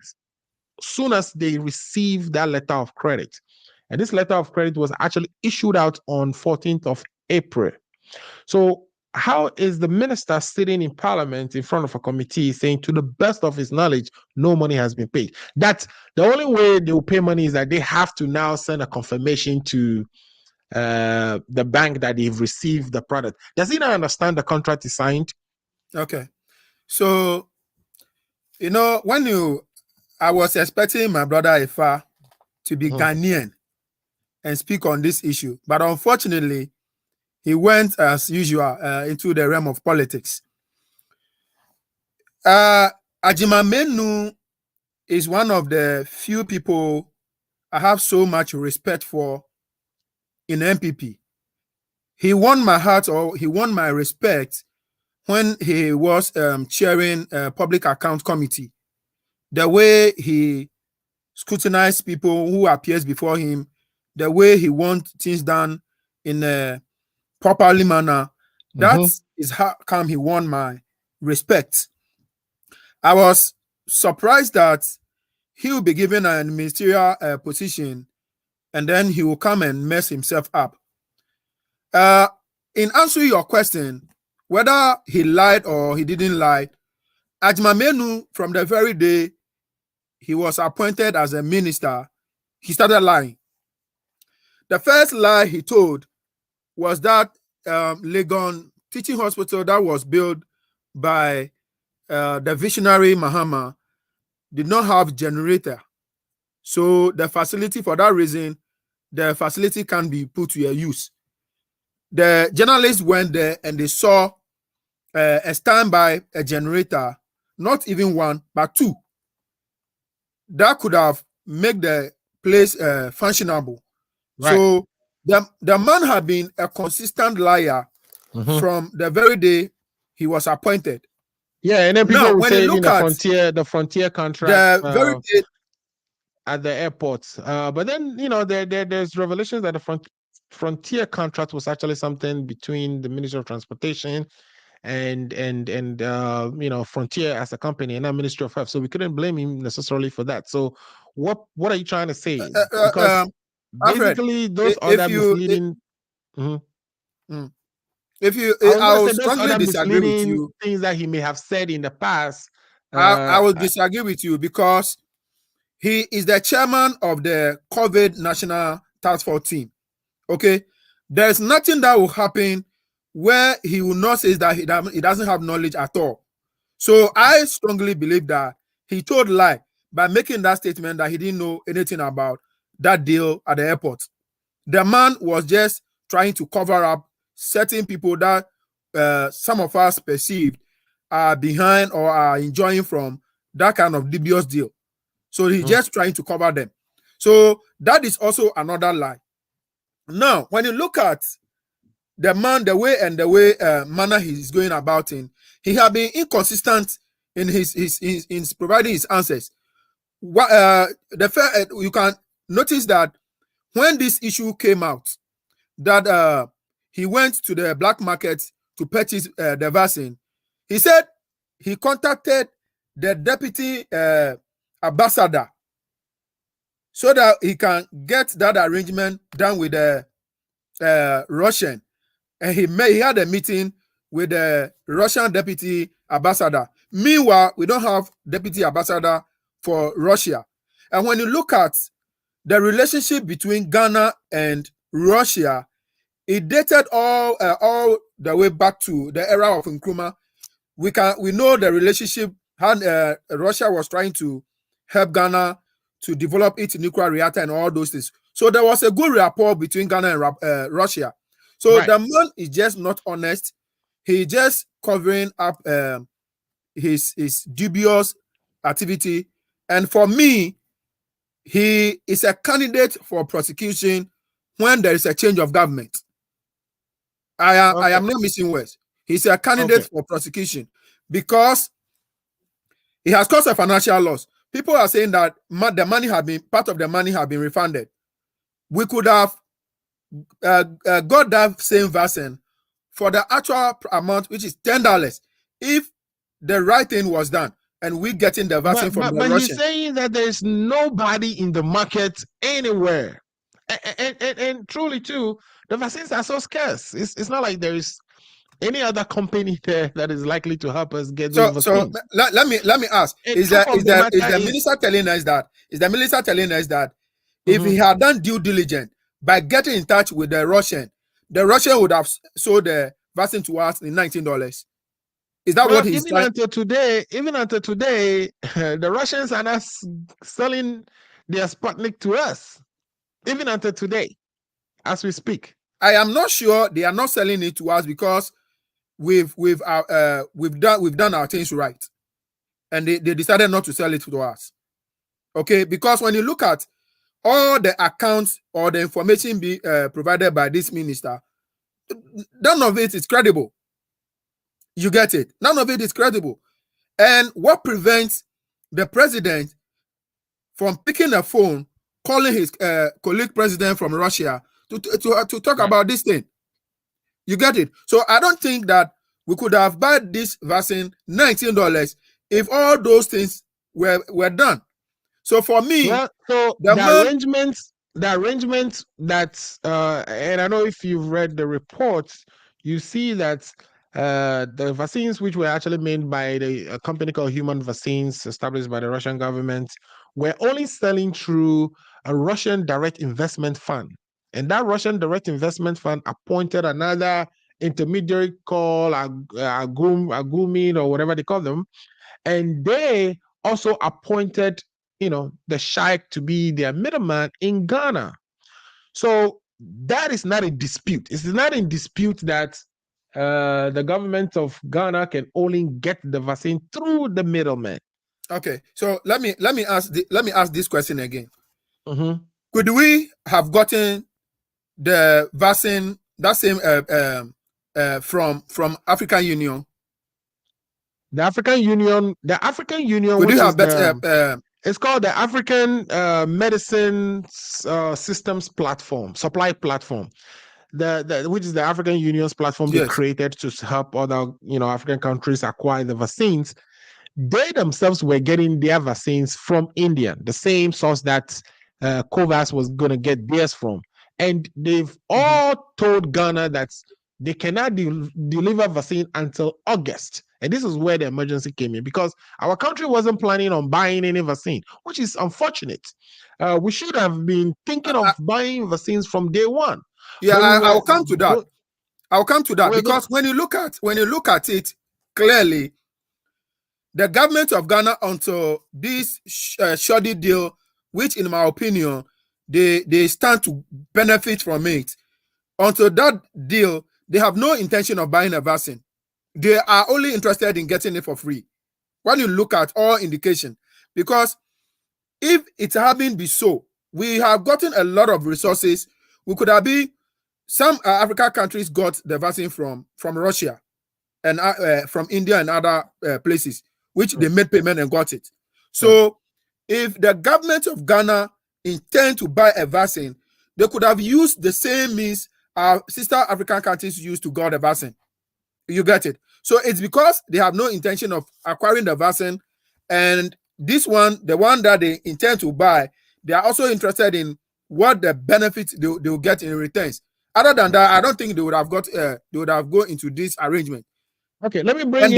Speaker 2: soon as they receive that letter of credit. And this letter of credit was actually issued out on 14th of April. So how is the minister sitting in Parliament in front of a committee saying, to the best of his knowledge, no money has been paid? That's the only way they will pay money, is that they have to now send a confirmation to the bank that they've received the product. Does he not understand the contract is signed?
Speaker 3: Okay. So, I was expecting my brother Effah to be Ghanaian and speak on this issue, but unfortunately, he went as usual into the realm of politics. Ajimamenu is one of the few people I have so much respect for in MPP. He won my heart, or he won my respect, when he was chairing a public account committee. The way he scrutinized people who appears before him, the way he wants things done in a properly manner, that is how come he won my respect. I was surprised that he will be given a ministerial position and then he will come and mess himself up. In answering your question, whether he lied or he didn't lie, Ajimamenu, from the very day he was appointed as a minister, he started lying. The first lie he told was that Legon Teaching Hospital that was built by the visionary Mahama did not have generator. So the facility, for that reason, the facility can be put to use. The journalists went there and they saw a standby generator, not even one, but two. that could have made the place functionable.
Speaker 2: Right.
Speaker 3: So the man had been a consistent liar from the very day he was appointed.
Speaker 2: Yeah, and then people
Speaker 3: Now,
Speaker 2: will
Speaker 3: when
Speaker 2: say
Speaker 3: you look at
Speaker 2: the frontier contract
Speaker 3: the very day,
Speaker 2: at the airports. But then there's revelations that the frontier contract was actually something between the Ministry of Transportation and Frontier as a company and not Ministry of Health. So we couldn't blame him necessarily for that. So what are you trying to say? Because basically those other misleading.
Speaker 3: I will strongly disagree with you.
Speaker 2: Things that he may have said in the past.
Speaker 3: I will disagree with you because he is the chairman of the COVID National Task Force team. Okay, there's nothing that will happen where he will not say that he doesn't have knowledge at all. So I strongly believe that he told lie by making that statement that he didn't know anything about that deal at the airport. The man was just trying to cover up certain people that some of us perceived are behind or are enjoying from that kind of dubious deal. So he's just trying to cover them. So that is also another lie. Now, when you look at the man, the way manner he's going about in, he has been inconsistent in his providing his answers. You can notice that when this issue came out, that he went to the black market to purchase the vaccine, he said he contacted the deputy ambassador so that he can get that arrangement done with the Russian. And he had a meeting with the Russian deputy ambassador. Meanwhile, we don't have deputy ambassador for Russia. And when you look at the relationship between Ghana and Russia, it dated all the way back to the era of Nkrumah. We know the relationship how Russia was trying to help Ghana to develop its nuclear reactor and all those things. So there was a good rapport between Ghana and Russia. So the man is just not honest. He just covering up his dubious activity. And for me, he is a candidate for prosecution when there is a change of government. I am not missing words. He's a candidate for prosecution because he has caused a financial loss. People are saying that the money part of the money have been refunded. We could have got that same vaccine for the actual amount, which is $10, if the right thing was done and we getting the vaccine from the Russian.
Speaker 2: But he's saying that there's nobody in the market anywhere, and truly too, the vaccines are so scarce. It's not like there is any other company there that is likely to help us get those vaccines.
Speaker 3: So let me ask: Is the minister telling us that? Is the minister telling us that if he had done due diligence by getting in touch with the Russian would have sold the vaccine to us in $19? Is that what he's
Speaker 2: saying? Even until today, the Russians are not selling their Sputnik to us. Even until today, as we speak.
Speaker 3: I am not sure they are not selling it to us because we've done our things right, and they decided not to sell it to us. Okay, because when you look at all the accounts or the information provided by this minister, none of it is credible. You get it? None of it is credible. And what prevents the president from picking a phone, calling his colleague president from Russia to talk about this thing? You get it? So I don't think that we could have bought this vaccine $19 if all those things were done. So for me,
Speaker 2: the arrangements that and I know if you've read the reports, you see that the vaccines which were actually made by a company called Human Vaccines, established by the Russian government, were only selling through a Russian direct investment fund. And that Russian direct investment fund appointed another intermediary called Agumin or whatever they call them. And they also appointed, the sheikh to be their middleman in Ghana. So that is not a dispute. It's not in dispute that the government of Ghana can only get the vaccine through the middleman.
Speaker 3: Okay, so let me ask this question again.
Speaker 2: Mm-hmm.
Speaker 3: Could we have gotten the vaccine that same from African Union?
Speaker 2: The African Union,
Speaker 3: Could
Speaker 2: which
Speaker 3: you
Speaker 2: is
Speaker 3: have
Speaker 2: it's called the African Medicine Systems Platform, Supply Platform. Which is the African Union's platform they
Speaker 3: yes.
Speaker 2: created to help other African countries acquire the vaccines. They themselves were getting their vaccines from India, the same source that COVAX was going to get theirs from. And they've all told Ghana that they cannot deliver vaccine until August. And this is where the emergency came in, because our country wasn't planning on buying any vaccine, which is unfortunate. We should have been thinking of buying vaccines from day one.
Speaker 3: Yeah, I'll come to that. I'll come to that, because when you look at it clearly, the government of Ghana, until this shoddy deal, which in my opinion they stand to benefit from it, until that deal, they have no intention of buying a vaccine. They are only interested in getting it for free. When you look at all indication, because if it hadn't been so, we have gotten a lot of resources. We could have been, some African countries got the vaccine from Russia and from India and other places, which they made payment and got it. So if the government of Ghana intend to buy a vaccine, they could have used the same means our sister African countries used to get the vaccine. You get it? So it's because they have no intention of acquiring the vaccine, and this one, the one that they intend to buy, they are also interested in what the benefits they will get in returns. Other than that, I don't think they would have got they would have gone into this arrangement.
Speaker 2: Okay, let me bring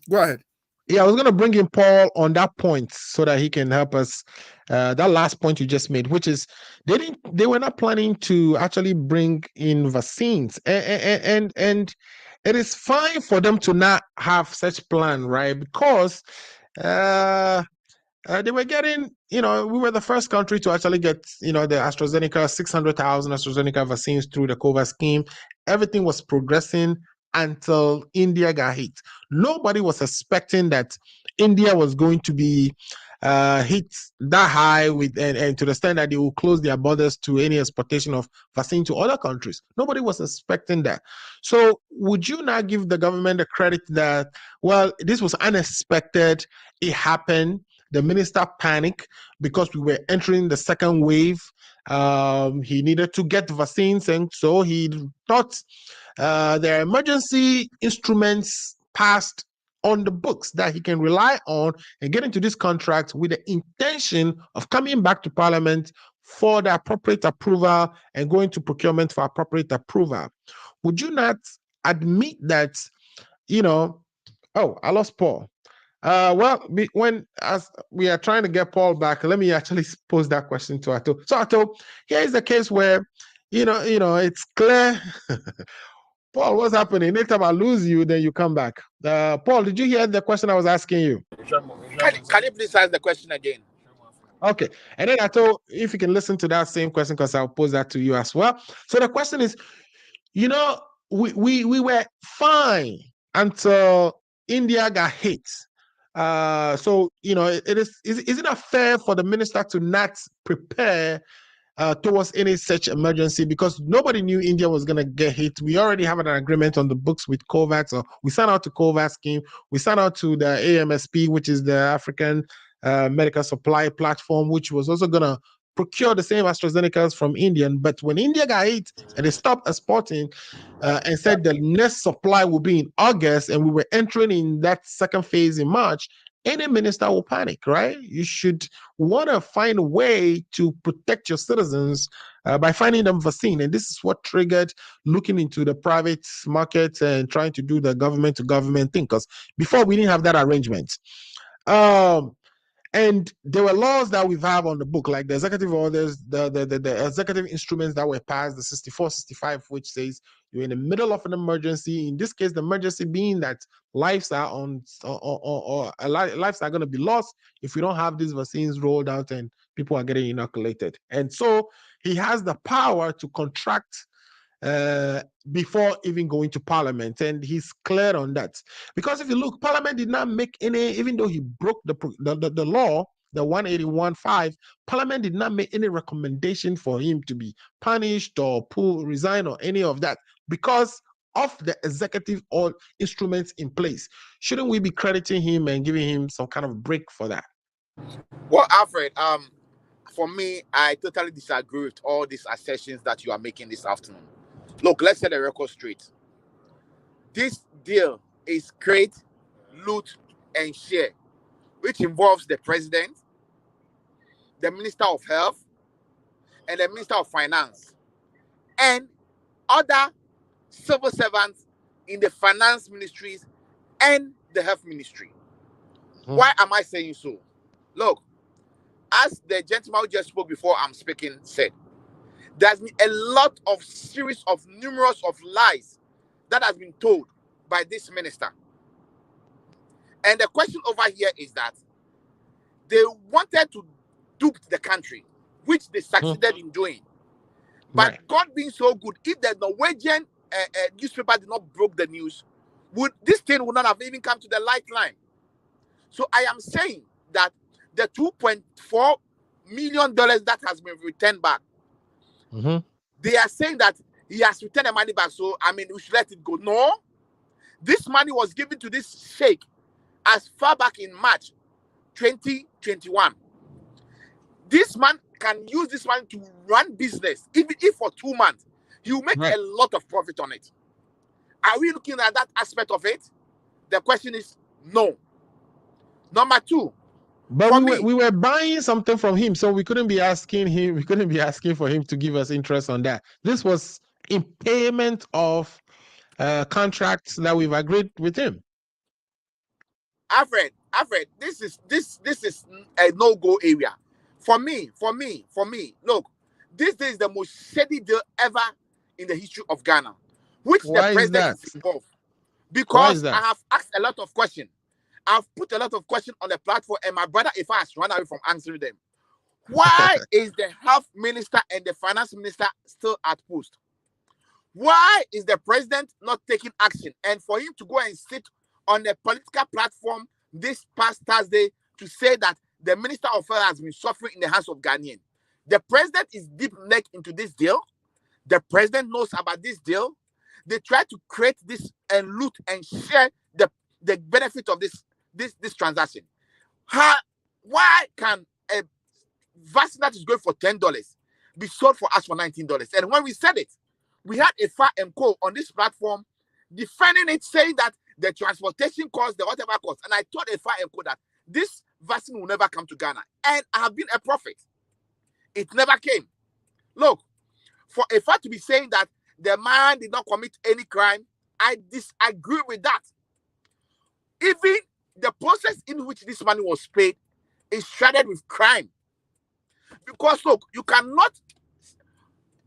Speaker 3: go ahead.
Speaker 2: Yeah, I was going to bring in Paul on that point so that he can help us. That last point you just made, which is they were not planning to actually bring in vaccines, and it is fine for them to not have such plan, right? Because they were getting, we were the first country to actually get, the AstraZeneca, 600,000 AstraZeneca vaccines through the COVAX scheme. Everything was progressing until India got hit. Nobody was expecting that India was going to be hit that high with and to the extent that they will close their borders to any exportation of vaccine to other countries. Nobody was expecting that. So would you not give the government the credit that, well, this was unexpected, it happened, the minister panicked because we were entering the second wave. He needed to get vaccines, and so he thought there are emergency instruments passed on the books that he can rely on and get into this contract with the intention of coming back to Parliament for the appropriate approval and going to procurement for appropriate approval. Would you not admit that, oh, I lost Paul. As we are trying to get Paul back, let me actually pose that question to Ato. So Ato, here is the case where, it's clear. Paul, what's happening? Next time I lose you, then you come back. Paul, did you hear the question I was asking you?
Speaker 9: Can you please ask the question again?
Speaker 2: Okay. And then Ato, if you can listen to that same question, because I'll pose that to you as well. So the question is, we were fine until India got hit. So, is it not fair for the minister to not prepare towards any such emergency, because nobody knew India was going to get hit? We already have an agreement on the books with COVAX, or we signed out to COVAX scheme. We signed out to the AMSP, which is the African Medical Supply Platform, which was also going to procure the same AstraZenecas from India. But when India got hit and they stopped exporting and said the next supply will be in August, and we were entering in that second phase in March, any minister will panic, right? You should want to find a way to protect your citizens by finding them vaccine. And this is what triggered looking into the private market and trying to do the government to government thing, because before we didn't have that arrangement. And there were laws that we've had on the book, like the executive orders, the executive instruments that were passed, the 64, 65, which says you're in the middle of an emergency. In this case, the emergency being that lives are lives are going to be lost if we don't have these vaccines rolled out and people are getting inoculated. And so he has the power to contract before even going to Parliament, and he's clear on that. Because if you look, Parliament did not make any, even though he broke the law, the 181.5, Parliament did not make any recommendation for him to be punished or resign or any of that because of the executive or instruments in place. Shouldn't we be crediting him and giving him some kind of break for that?
Speaker 9: Well, Alfred, for me, I totally disagree with all these assertions that you are making this afternoon. Look, let's set the record straight. This deal is create, loot, and share, which involves the president, the Minister of Health, and the Minister of Finance, and other civil servants in the finance ministries and the health ministry. Why am I saying so? Look, as the gentleman who just spoke before I'm speaking said, there's been a lot of series of numerous of lies that has been told by this minister. And the question over here is that they wanted to dupe the country, which they succeeded in doing. But God being so good, if the Norwegian newspaper did not broke the news, this thing would not have even come to the light line. So I am saying that the $2.4 million that has been returned back, they are saying that he has returned the money back. So, I mean, we should let it go. No, this money was given to this sheikh as far back in March 2021. This man can use this money to run business, even if for 2 months. He will make a lot of profit on it. Are we looking at that aspect of it? The question is no. Number two.
Speaker 2: But we were buying something from him, so we couldn't be asking him. We couldn't be asking for him to give us interest on that. This was in payment of contracts that we've agreed with him.
Speaker 9: Alfred, this is a no-go area. For me. Look, this is the most shady deal ever in the history of Ghana, which the president is involved. Because I have asked a lot of questions. I've put a lot of questions on the platform, and my brother Effah has run away from answering them. Why is the health minister and the finance minister still at post? Why is the president not taking action? And for him to go and sit on the political platform this past Thursday to say that the Minister of Health has been suffering in the hands of Ghanaian. The president is deep neck into this deal. The president knows about this deal. They try to create this and loot and share the benefit of this transaction. Why can a vaccine that is going for $10 be sold for us for $19? And when we said it, we had Effah Ameyam on this platform defending it, saying that the transportation cost, the whatever cost. And I told Effah Ameyam that this vaccine will never come to Ghana. And I have been a prophet. It never came. Look, for Effah to be saying that the man did not commit any crime, I disagree with that. Even the process in which this money was paid is shrouded with crime. Because look, you cannot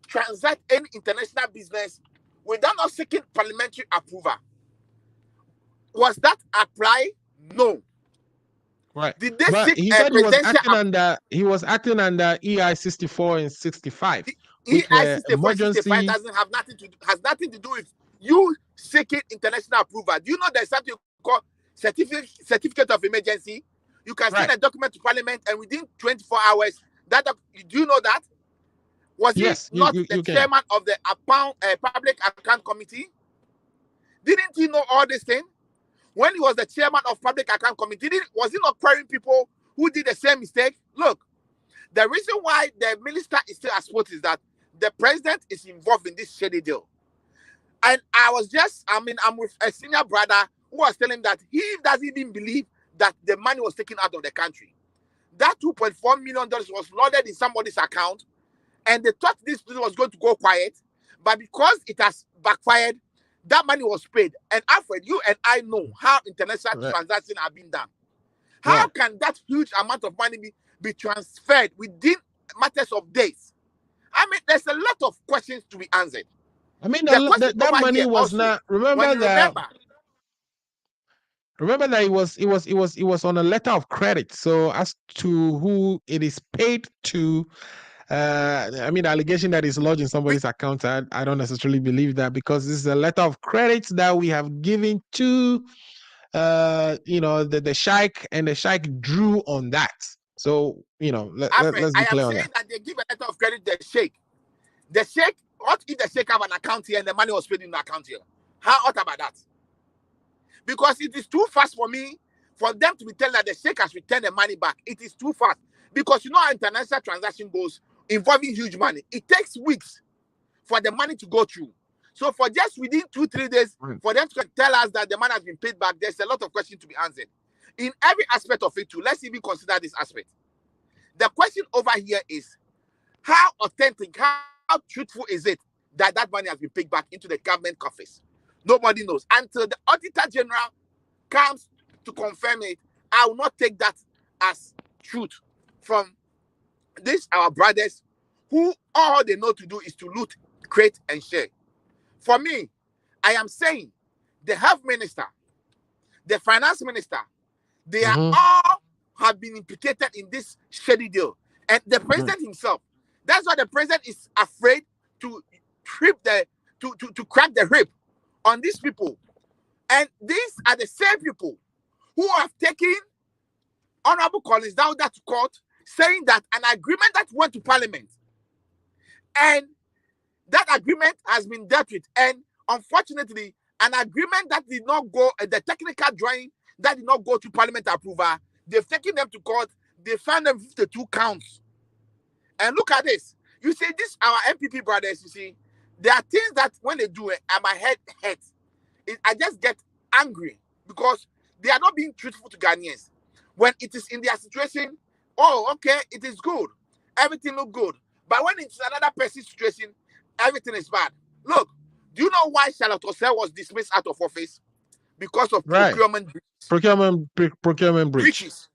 Speaker 9: transact any international business without not seeking parliamentary approval. Was that applied? No.
Speaker 2: Right.
Speaker 9: Did they
Speaker 2: but
Speaker 9: seek
Speaker 2: he said he was acting under EI 64 and 65.
Speaker 9: EI 64 and 65 has nothing to do with you seeking international approval. Do you know there's something called certificate of emergency? You can send a document to parliament and within 24 hours, do you know that? Was he not the chairman of the Public Account Committee? Didn't he know all this thing? When he was the chairman of Public Account Committee, was he not querying people who did the same mistake? Look, the reason why the minister is still at spot is that the president is involved in this shady deal. And I'm with a senior brother who was telling him that he doesn't even believe that the money was taken out of the country. That $2.4 million was loaded in somebody's account, and they thought this was going to go quiet, but because it has backfired, that money was paid. And Alfred, you and I know how international transactions have been done. How can that huge amount of money be transferred within matters of days? I mean, there's a lot of questions to be answered.
Speaker 2: I mean, that money was not. Remember that it was on a letter of credit. So as to who it is paid to, I mean, the allegation that is lodged in somebody's account, I don't necessarily believe that, because this is a letter of credit that we have given to, the sheikh, and the sheikh drew on that. So, let's be clear on that.
Speaker 9: I am saying that they give a letter of credit to the sheikh. The sheikh, what if the sheikh have an account here and the money was paid in the account here? How hot about that? Because it is too fast for me, for them to be telling that the sheikh has returned the money back. It is too fast. Because you know how international transaction goes, involving huge money. It takes weeks for the money to go through. So for just within 2-3 days, for them to tell us that the money has been paid back, there's a lot of questions to be answered. In every aspect of it too, let's even consider this aspect. The question over here is, how authentic, how truthful is it that that money has been paid back into the government coffers? Nobody knows. Until the Auditor General comes to confirm it, I will not take that as truth from these our brothers who all they know to do is to loot, create, and share. For me, I am saying the health minister, the finance minister, they are all have been implicated in this shady deal. And the president himself, that's why the president is afraid to to crack the whip on these people. And these are the same people who have taken Honorable Collins down that to court, saying that an agreement that went to Parliament, and that agreement has been dealt with. And unfortunately, an agreement that did not go, the technical drawing that did not go to Parliament approval, they've taken them to court. They found them 52 counts. And look at this. You see, this our MPP brothers, you see, there are things that when they do it, and my head hurts. I just get angry because they are not being truthful to Ghanaians. When it is in their situation, oh, okay, it is good. Everything look good. But when it's another person's situation, everything is bad. Look, do you know why Charlotte Osei was dismissed out of office? Because of
Speaker 2: procurement breaches.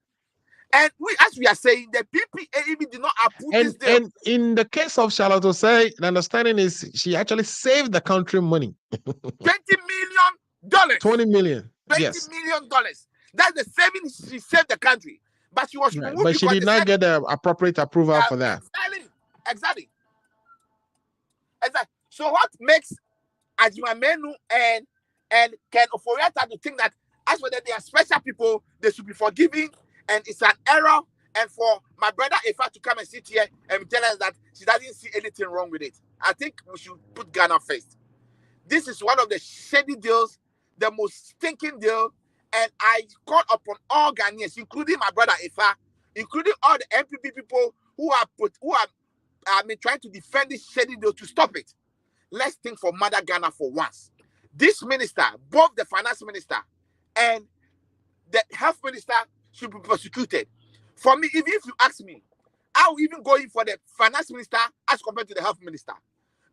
Speaker 9: And as we are saying, the PPA even did not approve this deal.
Speaker 2: And in the case of Charlotte Osei, the understanding is she actually saved the country money.
Speaker 9: $20 million.
Speaker 2: 20 million.
Speaker 9: $20 million. That's the savings she saved the country. But she was removed.
Speaker 2: But she did not get the appropriate approval for that.
Speaker 9: Exactly. So what makes Ajimamenu and Ken Oforiatta to think that as for that they are special people, they should be forgiving, and it's an error, and for my brother Effah to come and sit here and tell us that she doesn't see anything wrong with it? I think we should put Ghana first. This is one of the shady deals, the most stinking deal, and I call upon all Ghanaians, including my brother Effah, including all the MPP people who are trying to defend this shady deal, to stop it. Let's think for Mother Ghana for once. This minister, both the finance minister and the health minister, should be prosecuted. For me, even if you ask me, I will even go in for the finance minister as compared to the health minister.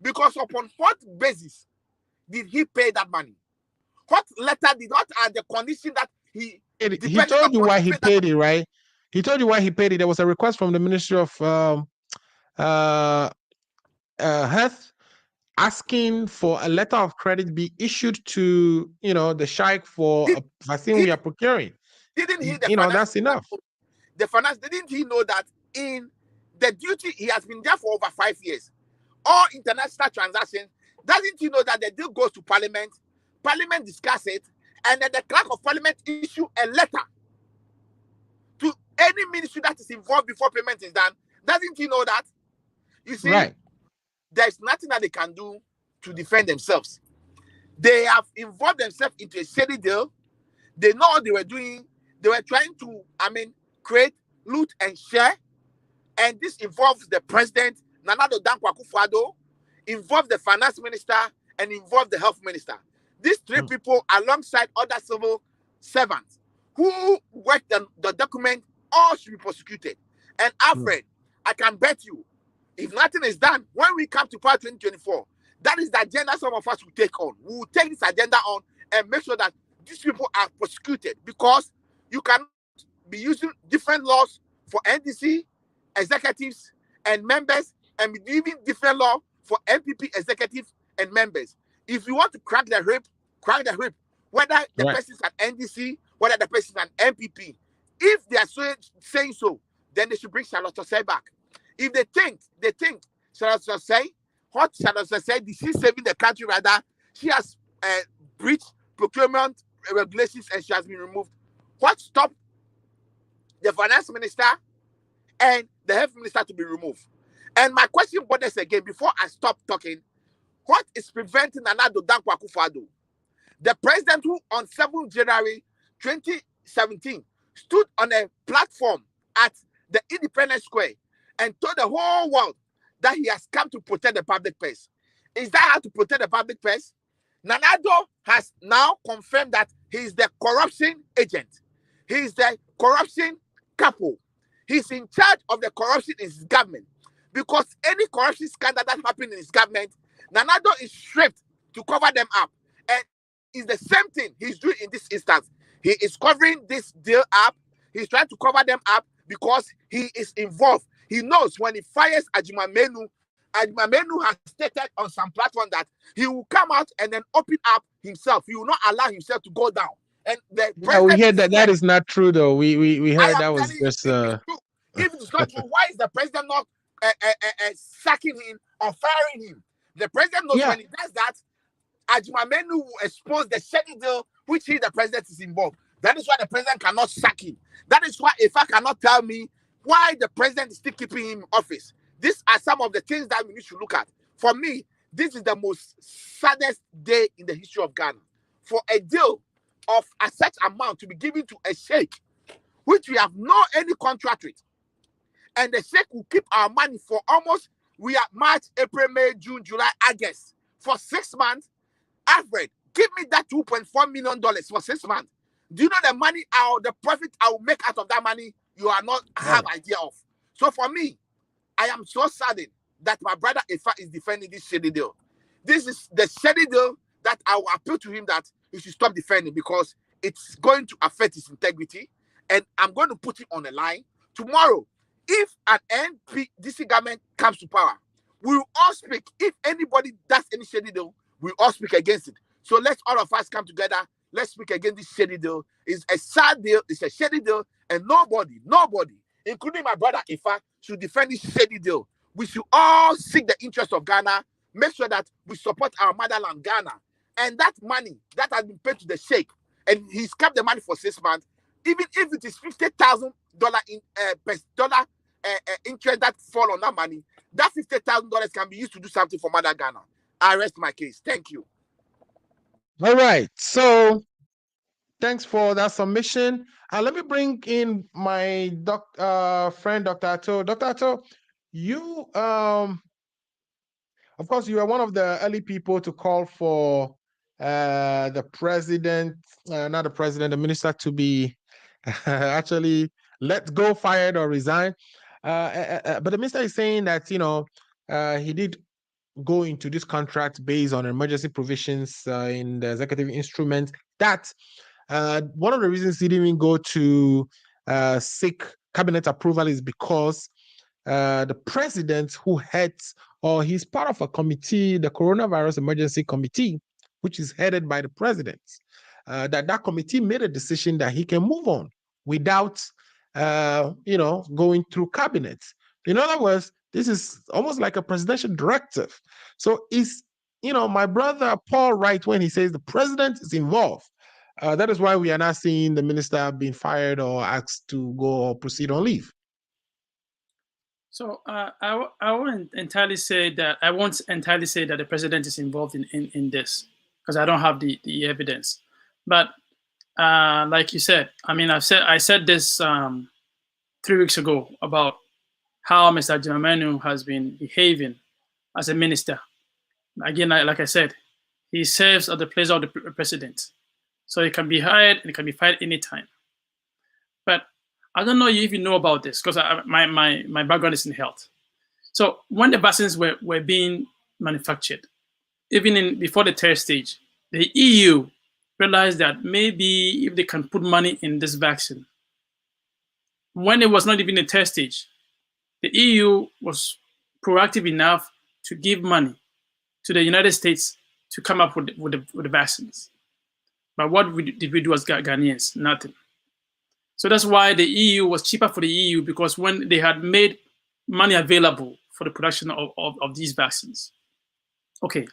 Speaker 9: Because upon what basis did he pay that money? What letter did not add the condition that he
Speaker 2: told you why he paid it, right? He told you why he paid it. There was a request from the Ministry of Health asking for a letter of credit be issued to the sheikh for a vaccine we are procuring.
Speaker 9: Didn't he?
Speaker 2: That's enough.
Speaker 9: The finance, didn't he know that in the duty he has been there for over 5 years? All international transactions, doesn't he know that the deal goes to Parliament? Parliament discuss it, and then the clerk of Parliament issue a letter to any ministry that is involved before payment is done. Doesn't he know that? You see, there's nothing that they can do to defend themselves. They have involved themselves into a shady deal. They know what they were doing. They were trying to, create, loot, and share. And this involves the president, Nana Addo Dankwa Akufo-Addo, involved the finance minister, and involved the health minister. These three people, alongside other civil servants who worked on the document, all should be prosecuted. And Alfred, I can bet you, if nothing is done, when we come to Power 2024, that is the agenda some of us will take on. We will take this agenda on and make sure that these people are prosecuted, because you cannot be using different laws for NDC executives and members and be using different law for MPP executives and members. If you want to crack the whip, whether the person is an NDC, whether the person is an MPP. If they are saying so, then they should bring Charlotte Osei back. If they think, shall I say, what shall I say, is she saving the country rather? She has breached procurement regulations and she has been removed. What stopped the finance minister and the health minister to be removed? And my question borders again, before I stop talking, what is preventing Nana Addo Dankwa Akufo-Addo, the president who on 7th January 2017 stood on a platform at the Independence Square and told the whole world that he has come to protect the public purse? Is that how to protect the public purse? Nana Addo has now confirmed that he is the corruption agent. He is the corruption couple. He's in charge of the corruption in his government. Because any corruption scandal that happened in his government, Nana Addo is stripped to cover them up. And it's the same thing he's doing in this instance. He is covering this deal up. He's trying to cover them up because he is involved. He knows when he fires Ajimamenu has stated on some platform that he will come out and then open up himself. He will not allow himself to go down. And
Speaker 2: we heard that is not true though. We heard that was just
Speaker 9: if it's not true, why is the president not sacking him or firing him? The president knows when he does that, Ajimamenu will expose the shady deal which the president is involved. That is why the president cannot sack him. That is why Effah cannot tell me why the president is still keeping him in office. These are some of the things that we need to look at. For me, this is the most saddest day in the history of Ghana. For a deal of a such amount to be given to a sheikh, which we have no any contract with, and the sheikh will keep our money for almost, we are March, April, May, June, July, August, for 6 months. Alfred, give me that $2.4 million for 6 months. Do you know the money, the profit I will make out of that money? You are not have idea of. So for me, I am so saddened that my brother Effah is defending this shady deal. This is the shady deal that I will appeal to him that he should stop defending because it's going to affect his integrity. And I'm going to put it on the line. Tomorrow, if an NPDC government comes to power, we will all speak. If anybody does any shady deal, we all speak against it. So let's all of us come together. Let's speak against this shady deal. It's a sad deal. It's a shady deal. And nobody, including my brother Effah, should defend this shady deal. We should all seek the interest of Ghana, make sure that we support our motherland, Ghana. And that money that has been paid to the sheikh, and he's kept the money for 6 months, even if it is $50,000 in interest that fall on that money, that $50,000 can be used to do something for Mother Ghana. I rest my case. Thank you.
Speaker 2: All right. So thanks for that submission. Let me bring in my friend, Dr. Ato. Dr. Ato, you, of course, you are one of the early people to call for the president, not the president, the minister to be actually let go, fired, or resign. But the minister is saying that, he did go into this contract based on emergency provisions in the executive instrument. That one of the reasons he didn't even go to seek cabinet approval is because the president who heads, or he's part of a committee, the Coronavirus Emergency Committee, which is headed by the president, that committee made a decision that he can move on without, going through cabinet. In other words, this is almost like a presidential directive. So is, my brother Paul right when he says the president is involved? That is why we are not seeing the minister being fired or asked to go or proceed on leave.
Speaker 8: So I won't entirely say that the president is involved in this because I don't have the evidence. But like you said, I said this 3 weeks ago about how Mr. Ajimamenu has been behaving as a minister. Again, like I said, he serves at the pleasure of the president. So he can be hired and he can be fired anytime. But I don't know if you know about this because my background is in health. So when the vaccines were being manufactured, even before the third stage, the EU realized that maybe if they can put money in this vaccine, when it was not even a third stage, the EU was proactive enough to give money to the United States to come up with the vaccines. But what did we do as Ghanaians? Nothing. So that's why the EU was cheaper for the EU, because when they had made money available for the production of these vaccines. Okay,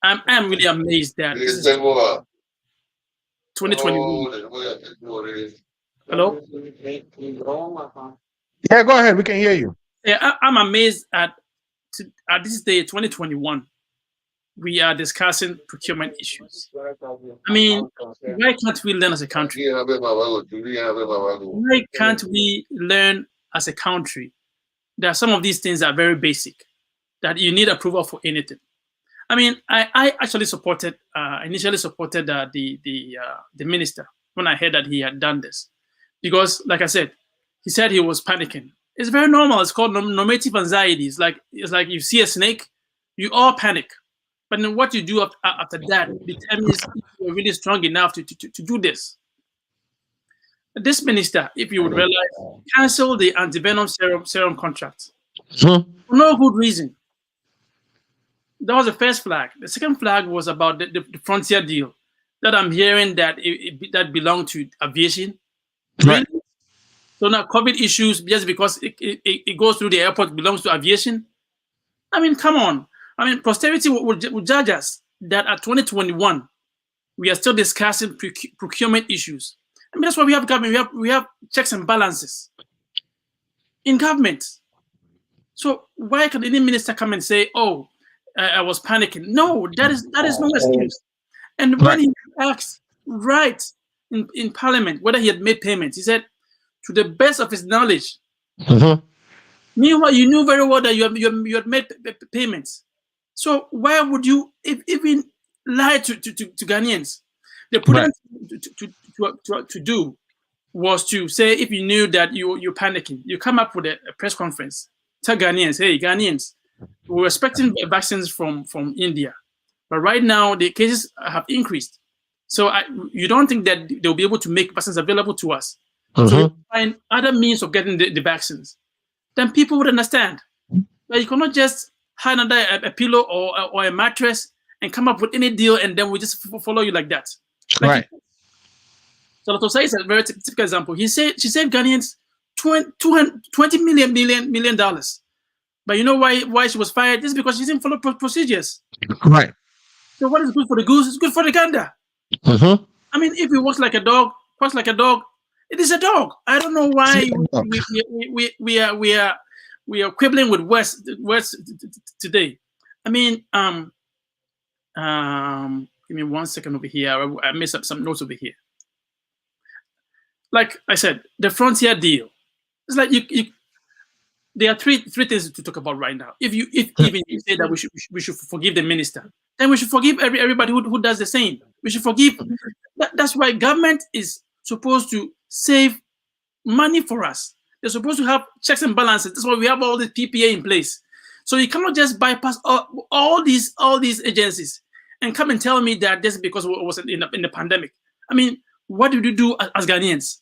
Speaker 8: I'm really amazed that this is 2021. Hello?
Speaker 2: Yeah, go ahead. We can hear you.
Speaker 8: Yeah, I'm amazed at this day, 2021. We are discussing procurement issues. I mean, why can't we learn as a country? Why can't we learn as a country that some of these things are very basic, that you need approval for anything? I mean, I actually initially supported the minister when I heard that he had done this, because, like I said, he said he was panicking. It's very normal. It's called normative anxiety. It's like you see a snake, you all panic. But then what you do after that determines if you're really strong enough to do this. This minister, if you would realize, canceled the antivenom serum contract for no good reason. That was the first flag. The second flag was about the frontier deal that I'm hearing that that belonged to aviation.
Speaker 2: Right.
Speaker 8: Really? So now COVID issues, just because it goes through the airport, belongs to aviation. I mean, come on. I mean, posterity will judge us that at 2021, we are still discussing procurement issues. I mean, that's why we have government. We have checks and balances in government. So why can any minister come and say, "Oh, I was panicking"? No, that is no excuse. And when he asked in Parliament whether he had made payments, he said, to the best of his knowledge. Meanwhile, you knew very well that you had made payments. So why would you even lie to Ghanaians? The prudent to do was to say, if you knew that you're panicking, you come up with a press conference, tell Ghanaians, hey, Ghanaians, we're expecting vaccines from India, but right now the cases have increased. So you don't think that they'll be able to make vaccines available to us? So we find other means of getting the vaccines. Then people would understand. But you cannot just hide under a pillow or a mattress and come up with any deal, and then we just follow you like that. Like so Lotosai is a very typical example. She saved Ghanaians $20 million. But you know why she was fired? Just because she didn't follow procedures.
Speaker 2: Right.
Speaker 8: So what is good for the goose is good for the gander. I mean, if it works like a dog, it is a dog. I don't know why we are quibbling with words today. I mean, give me 1 second over here. I messed up some notes over here. Like I said, the frontier deal. It's like there are three things to talk about right now. If even you say that we should forgive the minister, then we should forgive everybody who does the same. We should forgive. That's why government is supposed to save money for us. They're supposed to have checks and balances. That's why we have all this PPA in place. So you cannot just bypass all these agencies and come and tell me that this is because it was in the pandemic. I mean, what did you do as Ghanaians?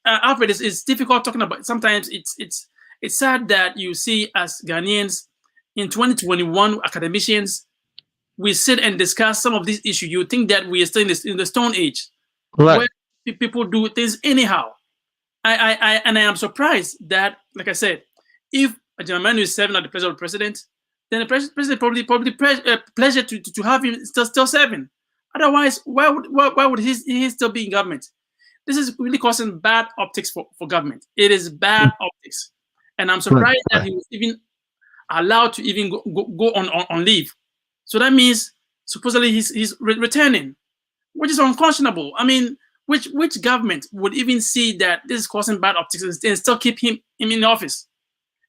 Speaker 8: Alfred, it's difficult talking about. Sometimes it's sad that you see as Ghanaians in 2021 academicians, we sit and discuss some of these issues. You think that we are still in the Stone Age, where people do things anyhow. I am surprised that, like I said, if a gentleman is serving at the pleasure of the president, then the president probably pleasure to have him still serving. Otherwise, why would he still be in government? This is really causing bad optics for government. It is bad optics, and I'm surprised that he was even allowed to even go on leave. So that means supposedly he's returning, which is unconscionable. I mean, which government would even see that this is causing bad optics and still keep him in office?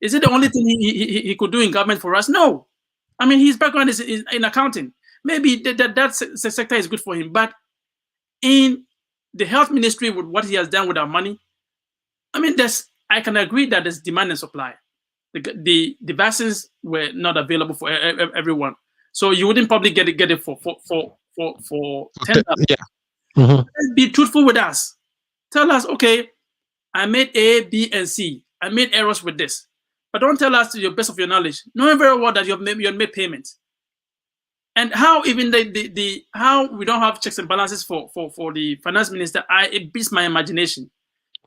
Speaker 8: Is it the only thing he could do in government for us? No. I mean, his background is in accounting. Maybe that sector is good for him, but in the health ministry, with what he has done with our money, I mean, I can agree that there's demand and supply. The vaccines were not available for everyone, so you wouldn't probably get it for 10,000. Let's be truthful with us. Tell us, okay, I made A, B, and C. I made errors with this, but don't tell us to your best of your knowledge, knowing very well that you have made payments. And how even how we don't have checks and balances for the finance minister, it beats my imagination.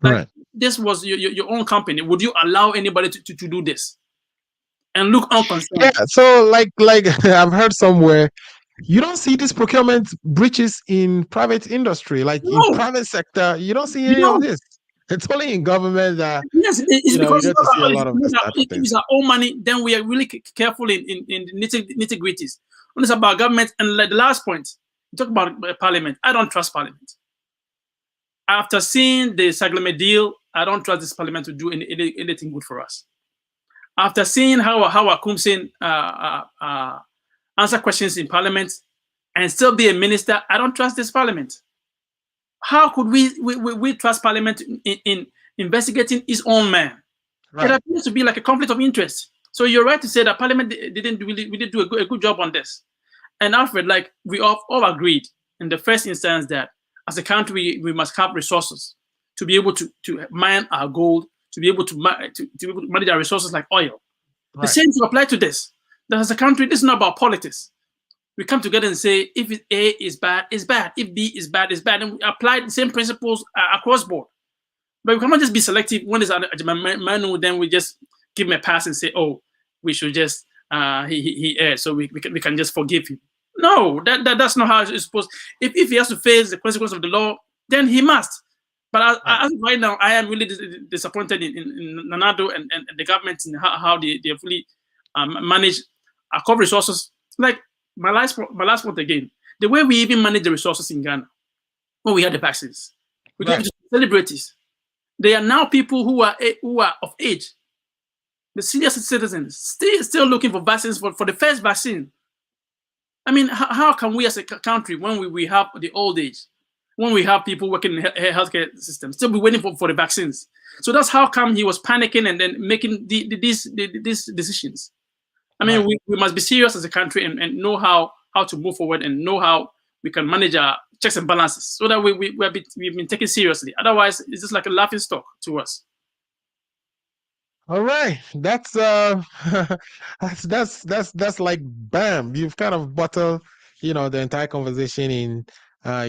Speaker 8: Like, this was your own company. Would you allow anybody to do this and look unconcerned?
Speaker 2: Yeah. So like I've heard somewhere, you don't see these procurement breaches in private industry, like in private sector. You don't see any of this. It's only in government that
Speaker 8: it's because
Speaker 2: you get to see a lot of this type of
Speaker 8: if
Speaker 2: things.
Speaker 8: it's our own money, then we are really careful in the nitty gritties. When it's about government, and like the last point, you talk about parliament. I don't trust parliament. After seeing the Sagleme deal, I don't trust this parliament to do anything good for us. After seeing how Akumsin answer questions in parliament and still be a minister, I don't trust this parliament. How could we trust parliament in investigating his own man? It appears to be like a conflict of interest. So you're right to say that parliament didn't really do a good job on this. And Alfred, like we all agreed in the first instance that as a country we must have resources to be able to mine our gold, to be able to manage our resources like oil. The same to apply to this. That as a country, this is not about politics. We come together and say, if A is bad, it's bad. If B is bad, it's bad. And we apply the same principles across board. But we cannot just be selective when it's a manual, then we just give him a pass and say, oh, we should just, he erred, so we can just forgive him. No, that's not how it's supposed. If he has to face the consequence of the law, then he must. But as right now, I am really disappointed in Nanado and the government in how they fully manage our core resources. Like, my last point again, the way we even manage the resources in Ghana, when we had the vaccines, we gave it to celebrities. They are now people who are of age. The senior citizens still looking for vaccines for the first vaccine. I mean, how can we as a country, when we have the old age, when we have people working in healthcare systems, still be waiting for the vaccines? So that's how come he was panicking and then making these decisions. I mean, we must be serious as a country and know how to move forward and know how we can manage our checks and balances so that we've been taken seriously. Otherwise, it's just like a laughing stock to us.
Speaker 2: All right, that's like bam. You've kind of bottled, the entire conversation in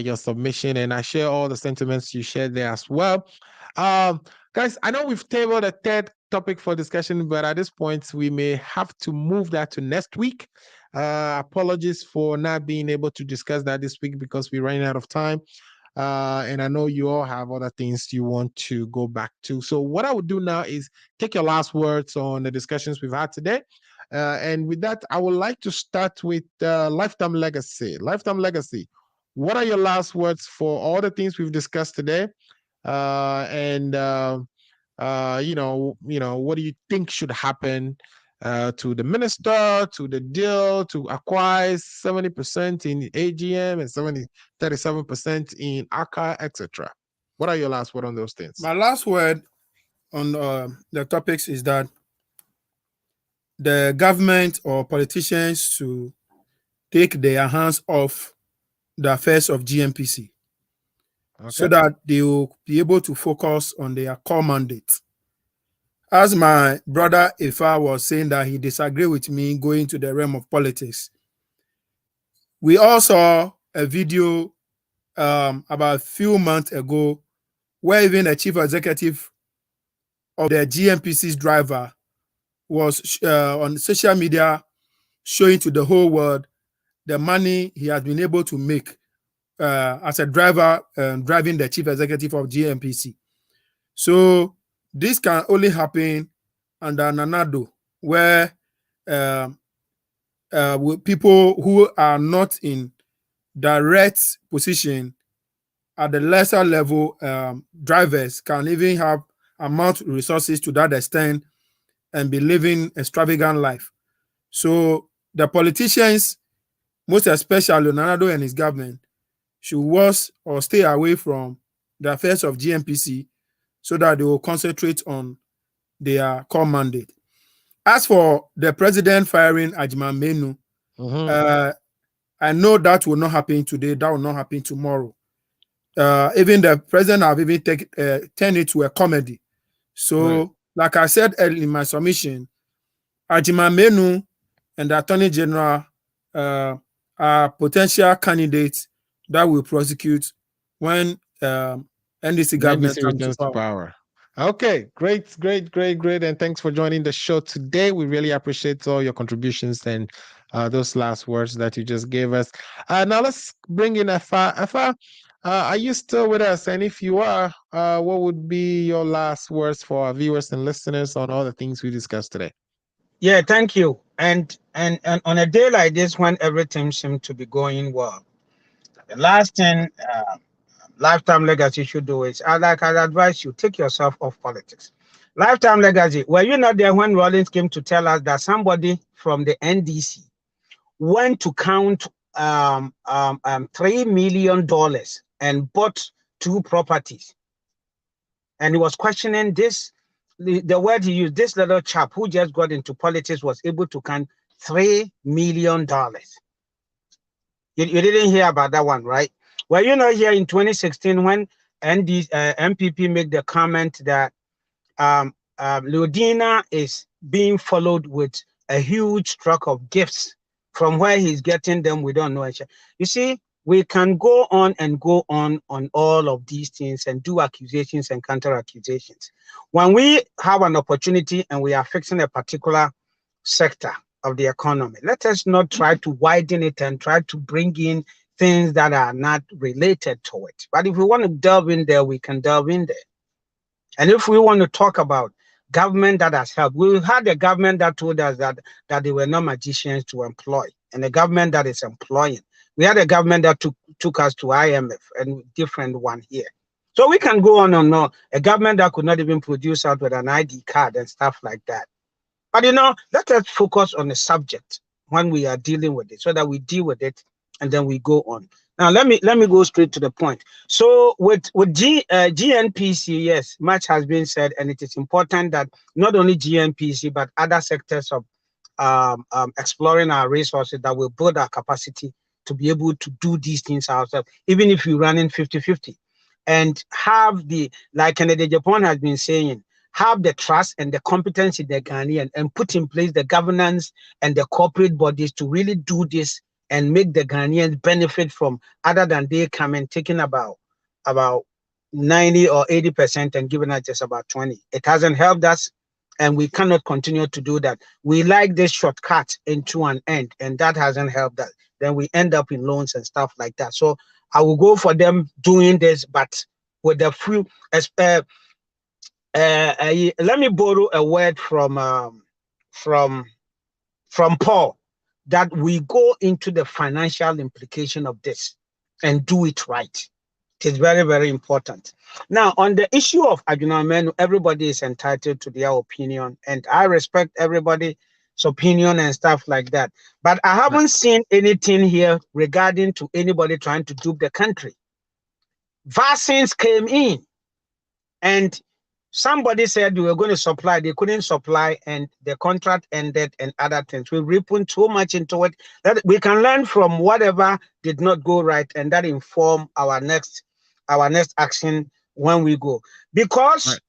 Speaker 2: your submission, and I share all the sentiments you shared there as well. Guys, I know we've tabled a third topic for discussion, but at this point, we may have to move that to next week. Apologies for not being able to discuss that this week because we're running out of time. And I know you all have other things you want to go back to. So what I would do now is take your last words on the discussions we've had today. And with that, I would like to start with Lifetime Legacy. Lifetime Legacy, what are your last words for all the things we've discussed today? What do you think should happen to the minister, to the deal, to acquire 70% in AGM and 37% in Aker, etc.? What are your last word on those things?
Speaker 3: My last word on the topics is that the government or politicians to take their hands off the affairs of GNPC, so that they will be able to focus on their core mandate. As my brother Effah was saying that he disagreed with me going to the realm of politics, we all saw a video about a few months ago where even the chief executive of the GNPC's driver was on social media showing to the whole world the money he has been able to make as a driver driving the chief executive of GNPC. So this can only happen under Nanado, where people who are not in direct position at the lesser level drivers can even have amount resources to that extent and be living extravagant life. So the politicians, most especially Nanado and his government, should watch or stay away from the affairs of GNPC so that they will concentrate on their core mandate. As for the president firing Agyeman Menu, I know that will not happen today. That will not happen tomorrow. Even the president have even turned it to a comedy. So, like I said earlier in my submission, Agyeman Menu and the Attorney General are potential candidates that will prosecute when NDC government
Speaker 2: NDC
Speaker 3: comes to
Speaker 2: returns to
Speaker 3: power.
Speaker 2: power. Okay, great. And thanks for joining the show today. We really appreciate all your contributions and those last words that you just gave us. Now let's bring in Effah. Effah, are you still with us? And if you are, what would be your last words for our viewers and listeners on all the things we discussed today?
Speaker 6: Yeah, thank you. And on a day like this, when everything seems to be going well, the last thing Lifetime Legacy should do is, I'd advise you, take yourself off politics. Lifetime Legacy, were you not there when Rollins came to tell us that somebody from the NDC went to count $3 million and bought 2 properties? And he was questioning this, the word he used, this little chap who just got into politics was able to count $3 million. You didn't hear about that one, right? Well, you know, here in 2016, when MPP made the comment that Leodina is being followed with a huge truck of gifts. From where he's getting them, we don't know. You see, we can go on and go on all of these things and do accusations and counter accusations. When we have an opportunity and we are fixing a particular sector of the economy, let us not try to widen it and try to bring in things that are not related to it. But if we want to delve in there, we can delve in there. And if we want to talk about government that has helped, we had a government that told us that they were not magicians to employ, and a government that is employing. We had a government that took us to IMF, and different one here. So we can go on and on. A government that could not even produce out with an ID card and stuff like that. But you know, let us focus on the subject when we are dealing with it, so that we deal with it and then we go on. Now let me go straight to the point. So with GNPC, yes, much has been said, and it is important that not only GNPC but other sectors of exploring our resources that will build our capacity to be able to do these things ourselves, even if we run in 50-50, and have the, like Kennedy Japan has been saying, have the trust and the competence in the Ghanaian, and put in place the governance and the corporate bodies to really do this and make the Ghanaians benefit from, other than they come and taking about 90 or 80% and giving us just about 20. It hasn't helped us, and we cannot continue to do that. We like this shortcut into an end, and that hasn't helped us. Then we end up in loans and stuff like that. So I will go for them doing this, but with a few. Let me borrow a word from Paul, that we go into the financial implication of this and do it right. It is very, very important. Now, on the issue of Adwumayamenu, everybody is entitled to their opinion, and I respect everybody's opinion and stuff like that. But I haven't seen anything here regarding to anybody trying to dupe the country. Vaccines came in, and somebody said we were going to supply, they couldn't supply, and the contract ended and other things. We put too much into it that we can learn from whatever did not go right, and that inform our next action when we go. Because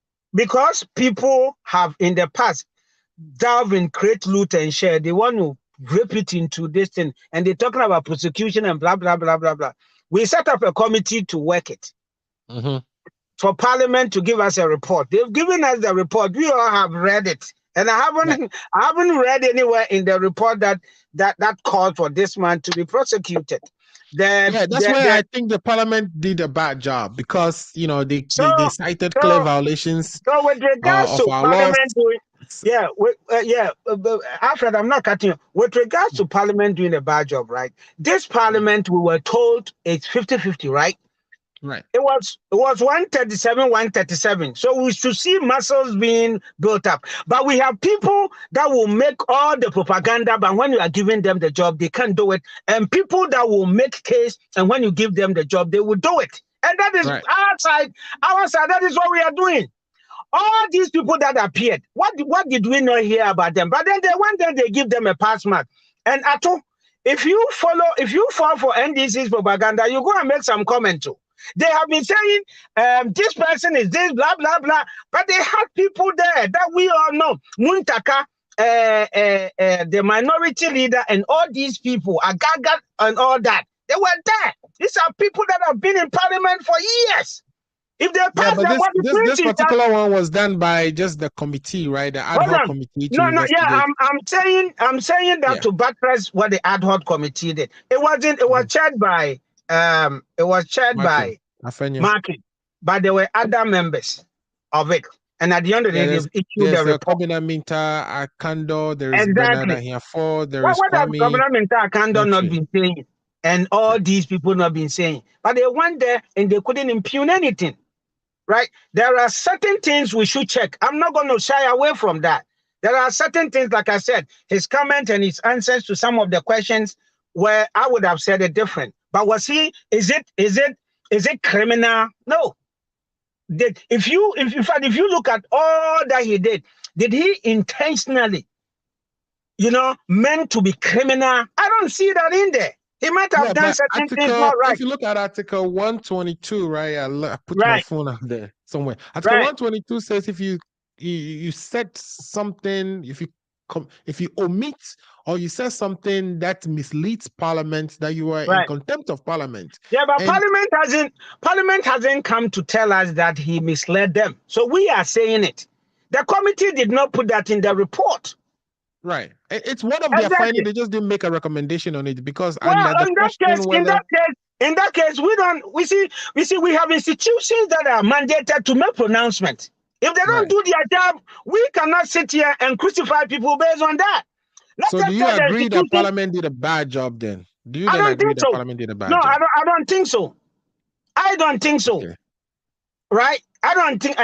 Speaker 6: people have in the past delved in create, loot, and share. They want to rip it into this thing, and they're talking about prosecution and blah, blah, blah, blah, blah. We set up a committee to work it. For Parliament to give us a report. They've given us the report. We all have read it, and I haven't read anywhere in the report that called for this man to be prosecuted.
Speaker 2: That's why I think the Parliament did a bad job, because you know they cited clear violations.
Speaker 6: So with regards to Parliament doing, Alfred, I'm not cutting you. With regards to Parliament doing a bad job, right? This Parliament, we were told it's 50-50, right?
Speaker 2: Right.
Speaker 6: It was 137. So we should see muscles being built up. But we have people that will make all the propaganda, but when you are giving them the job, they can't do it. And people that will make case, and when you give them the job, they will do it. And that is our side, that is what we are doing. All these people that appeared, what did we not hear about them? But then they went there, they give them a pass mark. And Ato, if you fall for NDC's propaganda, you go and make some comment too. They have been saying this person is this, blah, blah, blah. But they had people there that we all know. Muntaka, the minority leader, and all these people, Agaga and all that. They were there. These are people that have been in Parliament for years. If they pass
Speaker 2: but
Speaker 6: them, what it means
Speaker 2: this
Speaker 6: is that,
Speaker 2: particular one was done by just the committee, right? The ad
Speaker 6: hold
Speaker 2: hoc
Speaker 6: on.
Speaker 2: committee to
Speaker 6: No,
Speaker 2: investigate.
Speaker 6: yeah, I'm saying that
Speaker 2: Yeah.
Speaker 6: to buttress what the ad hoc committee did. It was chaired by Martin, but there were other members of it. And at the end of the day, they've issued a report.
Speaker 2: Kwamena Minta, Akando, there is
Speaker 6: Exactly.
Speaker 2: Bernard here for, there
Speaker 6: What
Speaker 2: is
Speaker 6: have
Speaker 2: Kwame.
Speaker 6: Governor Minta Kando not
Speaker 2: Mentry.
Speaker 6: been saying? And all these people not been saying. But they went there and they couldn't impugn anything. Right? There are certain things we should check. I'm not going to shy away from that. There are certain things, like I said, his comment and his answers to some of the questions where I would have said it different. But was he, is it criminal? No. If you look at all that he did he intentionally, meant to be criminal? I don't see that in there. He might have done certain things not right.
Speaker 2: If you look at Article 122, right? I put
Speaker 6: Right.
Speaker 2: my phone out there somewhere. Article 122 says if you said something, if you omit or you say something that misleads Parliament, that you are in contempt of Parliament.
Speaker 6: Yeah, but Parliament hasn't come to tell us that he misled them. So we are saying it. The committee did not put that in the report.
Speaker 2: Right. It's one of their findings. They just didn't make a recommendation on it because
Speaker 6: in that case, we have institutions that are mandated to make pronouncements. If they don't do their job, we cannot sit here and crucify people based on that.
Speaker 2: So do you agree that Parliament did a bad job then? Do you then agree that Parliament did a bad job?
Speaker 6: No, I don't think so. I don't think so.
Speaker 2: Okay.
Speaker 6: Right? I don't think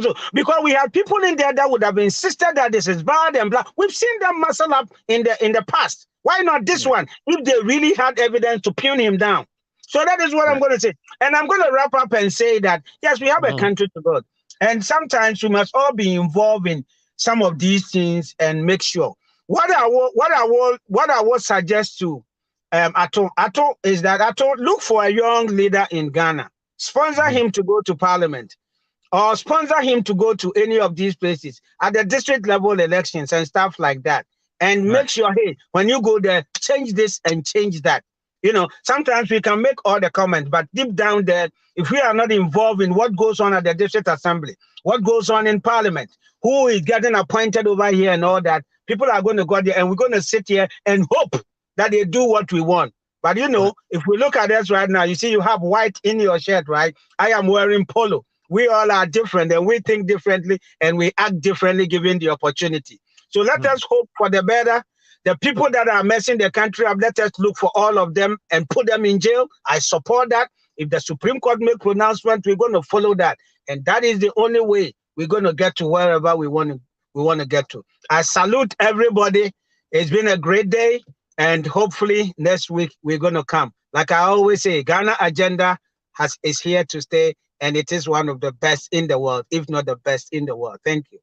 Speaker 6: so. Because we have people in there that would have insisted that this is bad and blah. We've seen them muscle up in the past. Why not this one? If they really had evidence to pin him down. So that is what I'm going to say. And I'm going to wrap up and say that, yes, we have a country to build. And sometimes we must all be involved in some of these things and make sure. What I would suggest to Ato is that Ato, look for a young leader in Ghana. Sponsor him to go to Parliament or sponsor him to go to any of these places at the district level elections and stuff like that. And make sure, hey, when you go there, change this and change that. Sometimes we can make all the comments, but deep down there, if we are not involved in what goes on at the district assembly, what goes on in Parliament, who is getting appointed over here and all that, people are going to go there and we're going to sit here and hope that they do what we want. But if we look at this right now, you see you have white in your shirt, right? I am wearing polo. We all are different and we think differently and we act differently given the opportunity. So let us hope for the better. The people that are messing the country up, let us look for all of them and put them in jail. I support that. If the Supreme Court make pronouncement, we're going to follow that. And that is the only way we're going to get to wherever we want to get to. I salute everybody. It's been a great day. And hopefully next week we're going to come. Like I always say, Ghana Agenda is here to stay. And it is one of the best in the world, if not the best in the world. Thank you.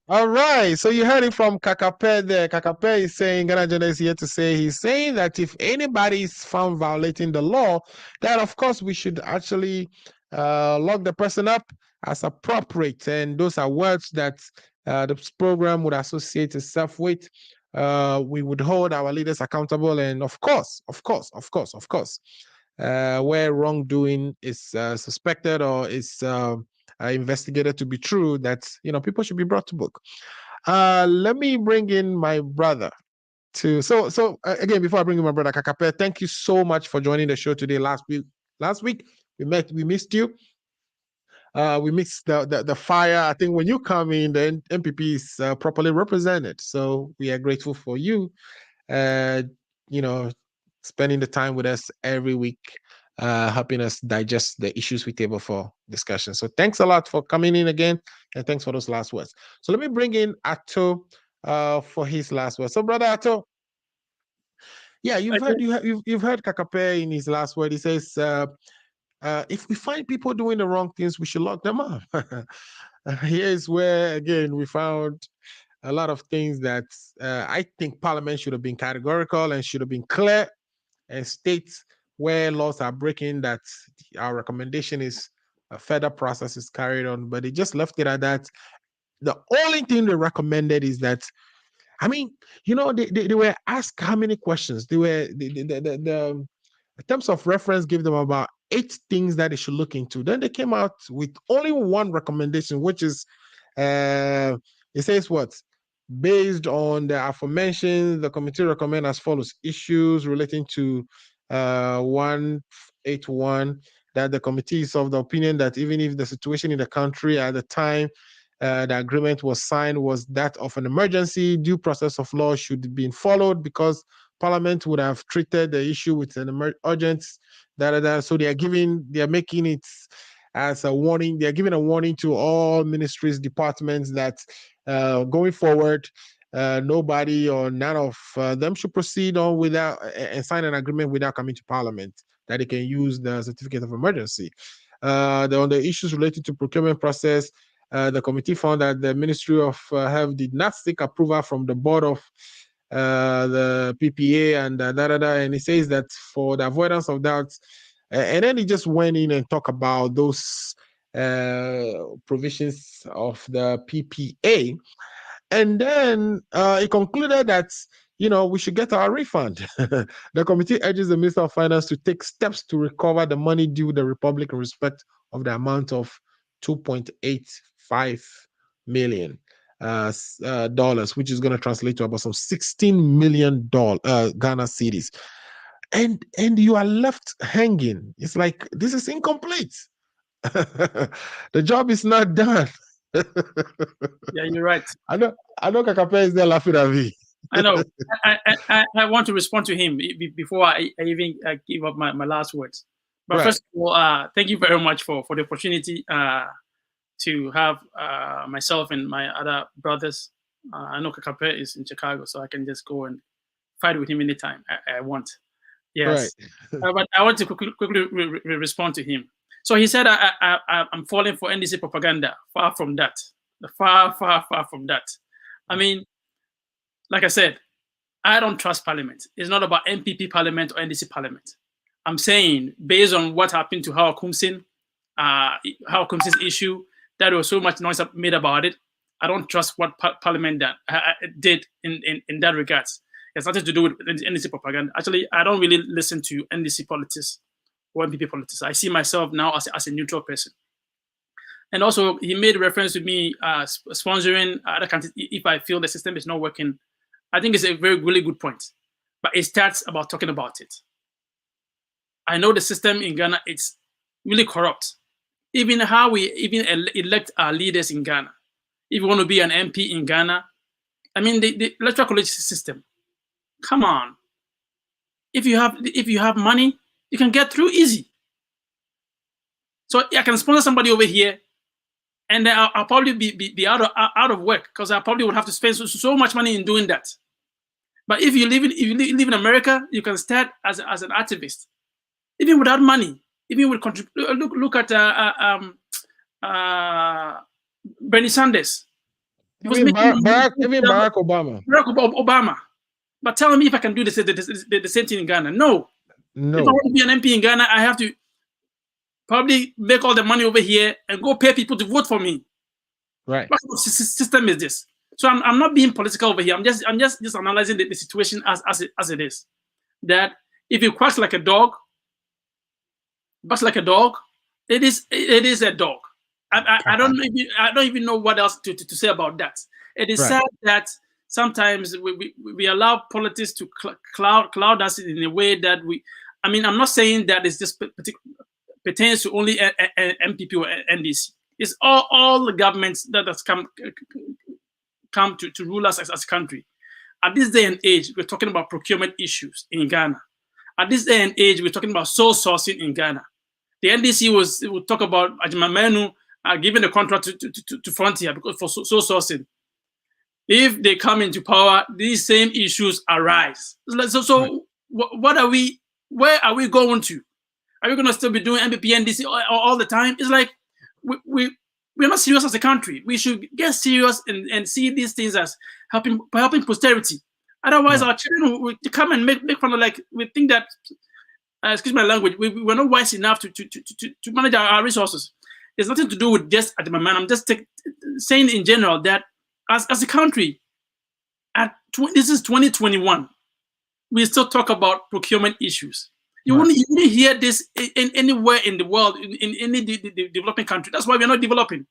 Speaker 2: All right. So you heard it from Kakape there. Kakape is saying, Ghana Agenda is here to say, he's saying that if anybody is found violating the law, that of course we should actually lock the person up as appropriate. And those are words that this program would associate itself with. We would hold our leaders accountable. And of course, where wrongdoing is suspected or is investigated to be true, that people should be brought to book. Let me bring in my brother to again, before I bring in my brother Kakape, thank you so much for joining the show today. Last week we missed you. We missed the fire. I think when you come in, the MPP is properly represented. So we are grateful for you, spending the time with us every week, helping us digest the issues we table for discussion. So thanks a lot for coming in again, and thanks for those last words. So let me bring in Ato for his last words. So brother Ato, yeah, you've heard Kakape in his last word. He says, if we find people doing the wrong things, we should lock them up. Here's where, again, we found a lot of things that I think Parliament should have been categorical and should have been clear and state where laws are breaking, that our recommendation is a further process is carried on, but they just left it at that. The only thing they recommended is that, they were asked how many questions. They were, the terms of reference give them about 8 things that they should look into. Then they came out with only one recommendation, which is, it says what? Based on the aforementioned, the committee recommend as follows: issues relating to 181, that the committee is of the opinion that even if the situation in the country at the time the agreement was signed was that of an emergency, due process of law should be followed because Parliament would have treated the issue with an urgent. So they are making it as a warning. They are giving a warning to all ministries, departments that going forward, nobody or none of them should proceed on without and sign an agreement without coming to Parliament, that they can use the certificate of emergency. On the issues related to procurement process, the committee found that the Ministry of Health did not seek approval from the board of the PPA and and it says that for the avoidance of doubt, and then he just went in and talked about those provisions of the PPA, and then he concluded that we should get our refund. The committee urges the Minister of Finance to take steps to recover the money due the Republic in respect of the amount of $2.85 million dollars, which is going to translate to about some $16 million Ghana cedis. And you are left hanging. It's like, this is incomplete. The job is not done.
Speaker 8: Yeah, you're right.
Speaker 2: I know Kakape is there laughing at me.
Speaker 8: I know. I want to respond to him before I even give up my last words. But first of all, thank you very much for the opportunity to have myself and my other brothers. I know Kakape is in Chicago, so I can just go and fight with him anytime I want. Yes. Right. But I want to quickly respond to him. So he said, I'm falling for NDC propaganda. Far from that. Far from that. I mean, like I said, I don't trust Parliament. It's not about MPP Parliament or NDC Parliament. I'm saying, based on what happened to Howard Kumsin, Kumsin's issue, that there was so much noise made about it, I don't trust what Parliament did in that regards. It's nothing to do with NDC propaganda. Actually, I don't really listen to NDC politics or MPP politics. I see myself now as a neutral person. And also, he made reference to me sponsoring other countries if I feel the system is not working. I think it's a really good point. But it starts about talking about it. I know the system in Ghana, it's really corrupt. Even how we elect our leaders in Ghana. If you want to be an MP in Ghana, I mean, the electoral college system, come on. If you have money, you can get through easy. So I can sponsor somebody over here, and then I'll probably be out of work because I probably would have to spend so much money in doing that. But if you live in America, you can start as an activist, even without money. Even with look at Bernie Sanders.
Speaker 2: Even Barack Obama.
Speaker 8: Barack Obama. But tell me if I can do the same thing in Ghana. No. If I want to be an MP in Ghana, I have to probably make all the money over here and go pay people to vote for me.
Speaker 2: Right.
Speaker 8: What kind of system is this? So I'm not being political over here. I'm just analyzing the situation as it is. That if it quacks like a dog, barks like a dog, it is a dog. I don't even know what else to say about that. It is sad that sometimes we allow politics to cloud us in a way that I mean, I'm not saying that it's just pertains to only MPP or NDC. It's all the governments that has come to rule us as a country. At this day and age, we're talking about procurement issues in Ghana. At this day and age, we're talking about sole sourcing in Ghana. The NDC will talk about Ajimamenu giving the contract to Frontier because for sole sourcing. If they come into power, these same issues arise. So what are we? Where are we going to? Are we going to still be doing MPP NDC all the time? It's like we're not serious as a country. We should get serious and see these things as helping posterity. Otherwise, our children will come and make fun of, like, we think that, excuse my language, we're not wise enough to manage our resources. It's nothing to do with just at the moment. I'm just saying in general that as a country, this is 2021. We still talk about procurement issues. You wouldn't hear this in anywhere in the world, in any developing country. That's why we're not developing.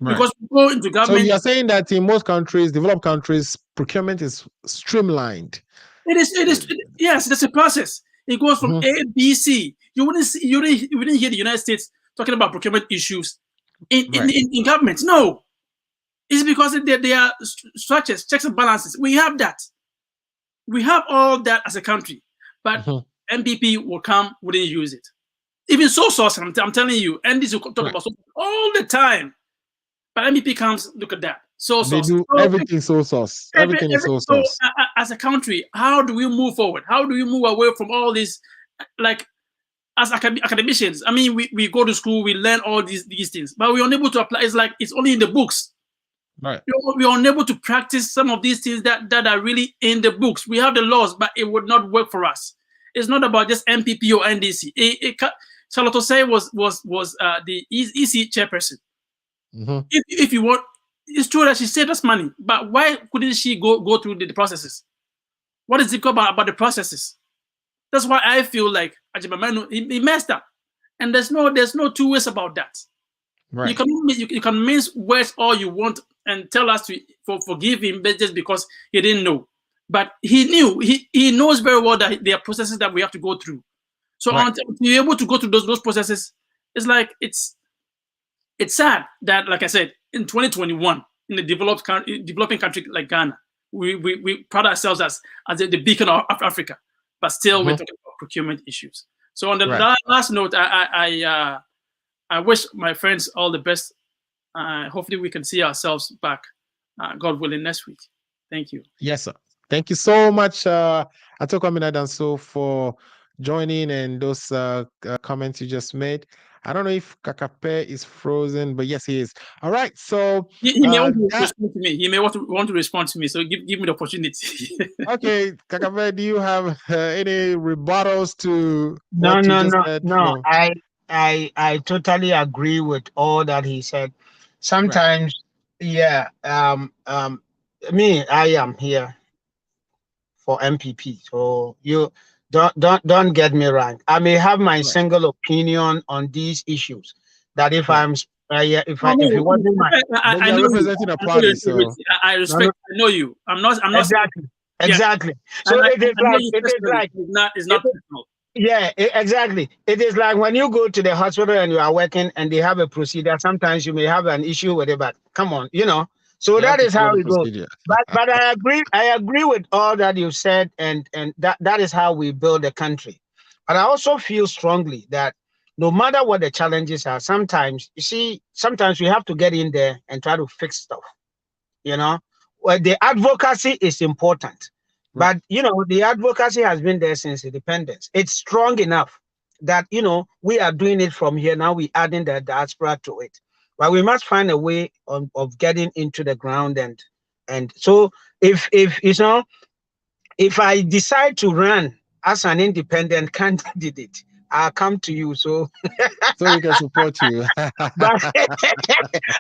Speaker 8: Because we go into government.
Speaker 2: So you're saying that in most countries, developed countries, procurement is streamlined.
Speaker 8: It is. Yes, that's a process. It goes from A, B, C. You wouldn't hear the United States talking about procurement issues in government. No, it's because there are structures, checks and balances. We have that. We have all that as a country, but MPP will come, wouldn't use it. Even source, I'm telling you, and this will talk about all the time. But MPP comes, look at that.
Speaker 2: They do everything source. Everything is source.
Speaker 8: So, as a country, how do we move forward? How do we move away from all this? Like, as academicians, I mean, we go to school, we learn all these things, but we're unable to apply. It's like it's only in the books.
Speaker 2: Right.
Speaker 8: We're unable to practice some of these things that are really in the books. We have the laws, but it would not work for us. It's not about just MPP or NDC. Charlotte Osei was the EC chairperson. If you want, it's true that she saved us money, but why couldn't she go through the processes? What is it about the processes? That's why I feel like Ajimamenu, he messed up, and there's no two ways about that. Right. You can mince words all you want and tell us to forgive him just because he didn't know, but he knew. He knows very well that there are processes that we have to go through. So until you're able to go through those processes, it's like it's sad that, like I said, in 2021, in a developing country like Ghana, we pride ourselves as the beacon of Africa, but still we're talking about procurement issues. So on the last note, I wish my friends all the best. Hopefully we can see ourselves back, God willing, next week. Thank you.
Speaker 2: Yes, sir. Thank you so much, Ato Kwamena Danso, for joining and those comments you just made. I don't know if Kakape is frozen, but yes, he is. All right, so
Speaker 8: he may want to respond to me. He may want to respond to me. So give me the opportunity.
Speaker 2: Okay, Kakape, do you have any rebuttals to?
Speaker 6: No. I totally agree with all that he said. Sometimes, I am here for MPP. So you don't get me wrong. I may have my single opinion on these issues. That if I'm if you want
Speaker 2: I know representing a party, so
Speaker 8: I respect. I know you. I'm not
Speaker 6: exactly. So it is like
Speaker 8: it's not personal.
Speaker 6: Yeah, exactly. It is like when you go to the hospital and you are working and they have a procedure. Sometimes you may have an issue with it, but come on, So that is how it goes. But I agree with all that you said, and that is how we build a country. But I also feel strongly that no matter what the challenges are, sometimes we have to get in there and try to fix stuff. Well, the advocacy is important. But, the advocacy has been there since independence. It's strong enough that, we are doing it from here. Now we're adding the diaspora to it. But we must find a way of getting into the ground. And so if I decide to run as an independent candidate, I'll come to you. So
Speaker 2: we can support you.
Speaker 6: But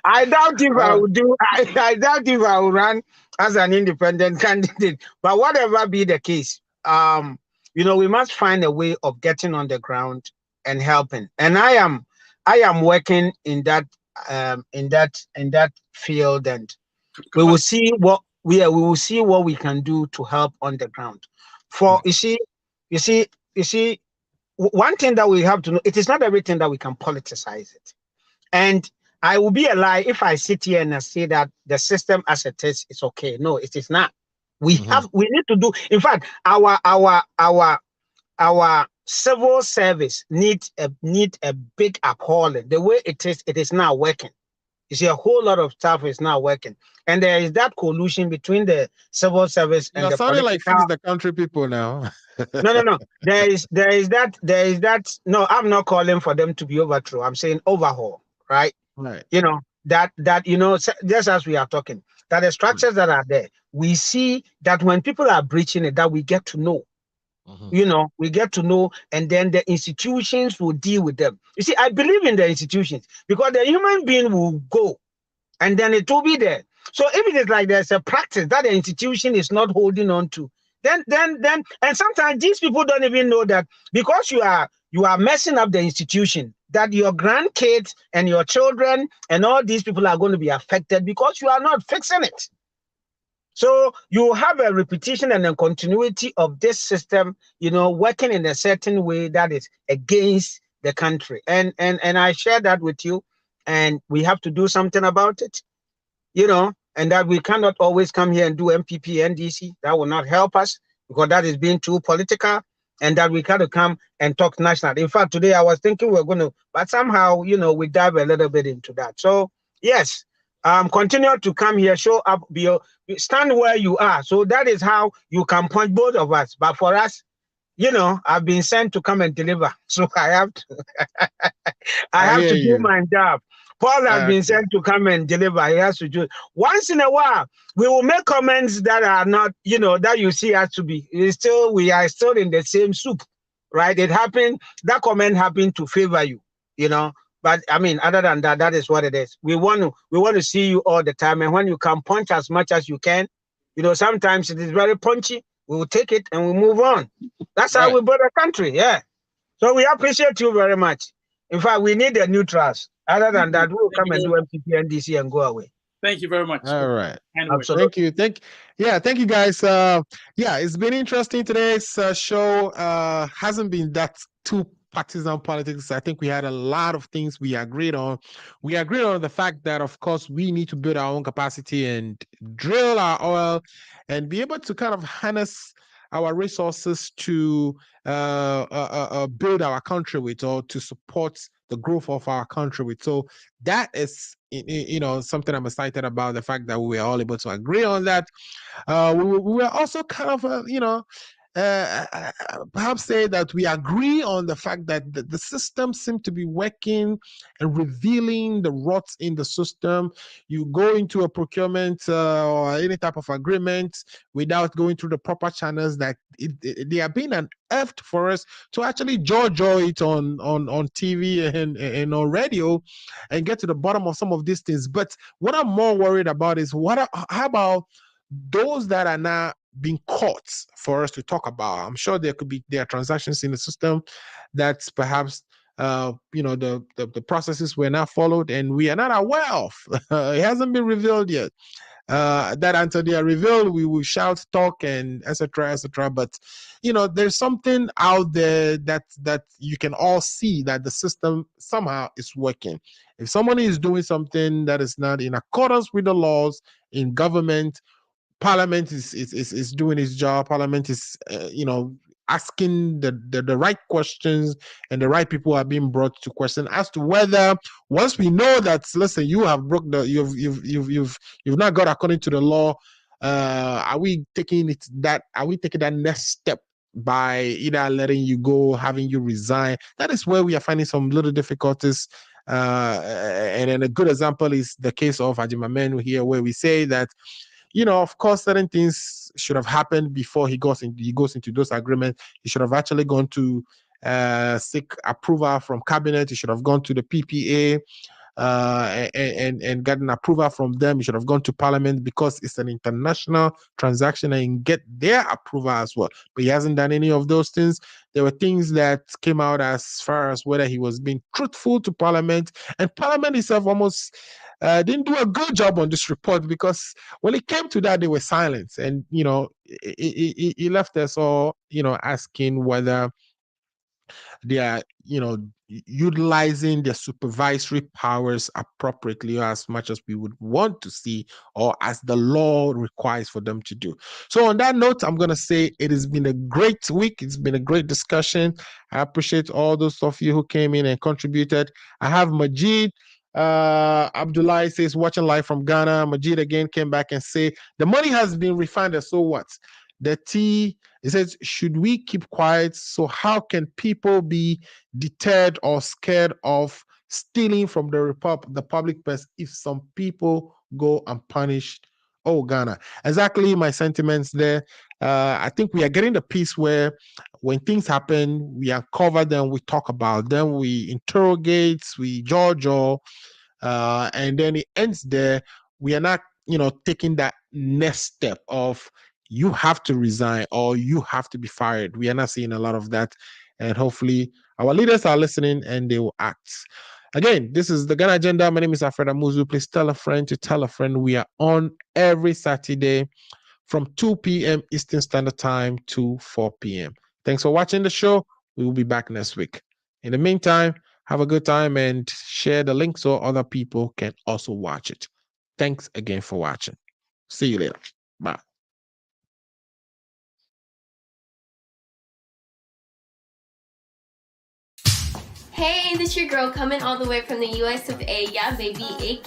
Speaker 6: I doubt if I would do. I doubt if I will run as an independent candidate. But whatever be the case, we must find a way of getting on the ground and helping. And I am working in that field, and we will see what we can do to help on the ground. For you see. One thing that we have to know, it is not everything that we can politicize it. And I will be a lie if I sit here and I say that the system as it is okay. No, it is not. We need to do, in fact, our civil service needs a big upholding. The way it is not working. You see, a whole lot of stuff is not working. And there is that collusion between the civil service and the
Speaker 2: sounding like fix the country people now.
Speaker 6: No. There is that. No, I'm not calling for them to be overthrown. I'm saying overhaul, right?
Speaker 2: Right.
Speaker 6: Just as we are talking, that the structures that are there, we see that when people are breaching it, that we get to know. We get to know, and then the institutions will deal with them. You see, I believe in the institutions because the human being will go and then it will be there. So if it is like there's a practice that the institution is not holding on to, then, and sometimes these people don't even know that because you are messing up the institution, that your grandkids and your children and all these people are going to be affected because you are not fixing it. So you have a repetition and a continuity of this system, working in a certain way that is against the country. And I share that with you, and we have to do something about it, and that we cannot always come here and do MPP, NDC. That will not help us because that is being too political, and that we got to come and talk national. In fact, today I was thinking we're going to, but somehow, we dive a little bit into that. So yes, continue to come here, show up, stand where you are. So that is how you can point both of us. But for us, I've been sent to come and deliver. So I have to, I have to do my job. Paul has been sent to come and deliver. He has to do it. Once in a while, we will make comments that are not, that you see us to be. We are still in the same soup, right? It happened, that comment happened to favor you, But I mean, other than that, that is what it is. We want to see you all the time. And when you can punch as much as you can, sometimes it is very punchy. We will take it and we move on. That's how we build a country. Yeah. So we appreciate you very much. In fact, we need the neutrals. Other than that, we'll come and do MPP and DC and go away.
Speaker 8: Thank you very much.
Speaker 2: All right.
Speaker 8: Absolutely.
Speaker 2: Thank you guys. It's been interesting. Today's show hasn't been that too partisan politics. I think we had a lot of things we agreed on. We agreed on the fact that, of course, we need to build our own capacity and drill our oil and be able to kind of harness our resources to build our country with, or to support the growth of our country with. So that is, something I'm excited about, the fact that we were all able to agree on that. We were also kind of, perhaps say that we agree on the fact that the system seems to be working and revealing the rots in the system. You go into a procurement or any type of agreement without going through the proper channels, that they are being unearthed for us to actually judge it on TV and on radio and get to the bottom of some of these things. But what I'm more worried about is how about those that are now being caught for us to talk about? I'm sure there are transactions in the system that perhaps the processes were not followed and we are not aware of. It hasn't been revealed yet. That until they are revealed, we will shout, talk, and etc. But there's something out there that you can all see that the system somehow is working. If somebody is doing something that is not in accordance with the laws in government, Parliament is doing its job. Parliament is, asking the right questions, and the right people are being brought to question as to whether, once we know that, listen, you have broke you've not got according to the law, are we taking that next step by either letting you go, having you resign? That is where we are finding some little difficulties. And then a good example is the case of Ajimamenu here, where we say that, of course, certain things should have happened before he goes into those agreements. He should have actually gone to seek approval from cabinet. He should have gone to the PPA and gotten approval from them. He should have gone to Parliament because it's an international transaction and get their approval as well. But he hasn't done any of those things. There were things that came out as far as whether he was being truthful to Parliament, and Parliament itself almost didn't do a good job on this report, because when it came to that, they were silent. And, he left us all, asking whether they are, utilizing their supervisory powers appropriately, or as much as we would want to see, or as the law requires for them to do. So on that note, I'm going to say it has been a great week. It's been a great discussion. I appreciate all those of you who came in and contributed. I have Majid. Abdullah says, watching live from Ghana. Majid again came back and say, the money has been refunded, so what? It says, should we keep quiet? So how can people be deterred or scared of stealing from the public purse if some people go unpunished? Oh, Ghana. Exactly my sentiments there. I think we are getting the piece where when things happen, we uncover them, we talk about them, we interrogate, we judge, and then it ends there. We are not, taking that next step of, you have to resign or you have to be fired. We are not seeing a lot of that. And hopefully our leaders are listening and they will act. Again, this is the Ghana Agenda. My name is Effah Ameyam. Please tell a friend to tell a friend. We are on every Saturday from 2 p.m. Eastern Standard Time to 4 p.m. Thanks for watching the show. We will be back next week. In the meantime, have a good time and share the link so other people can also watch it. Thanks again for watching. See you later. Bye.
Speaker 1: Hey, this your girl coming all the way from the US of A. Yeah, baby.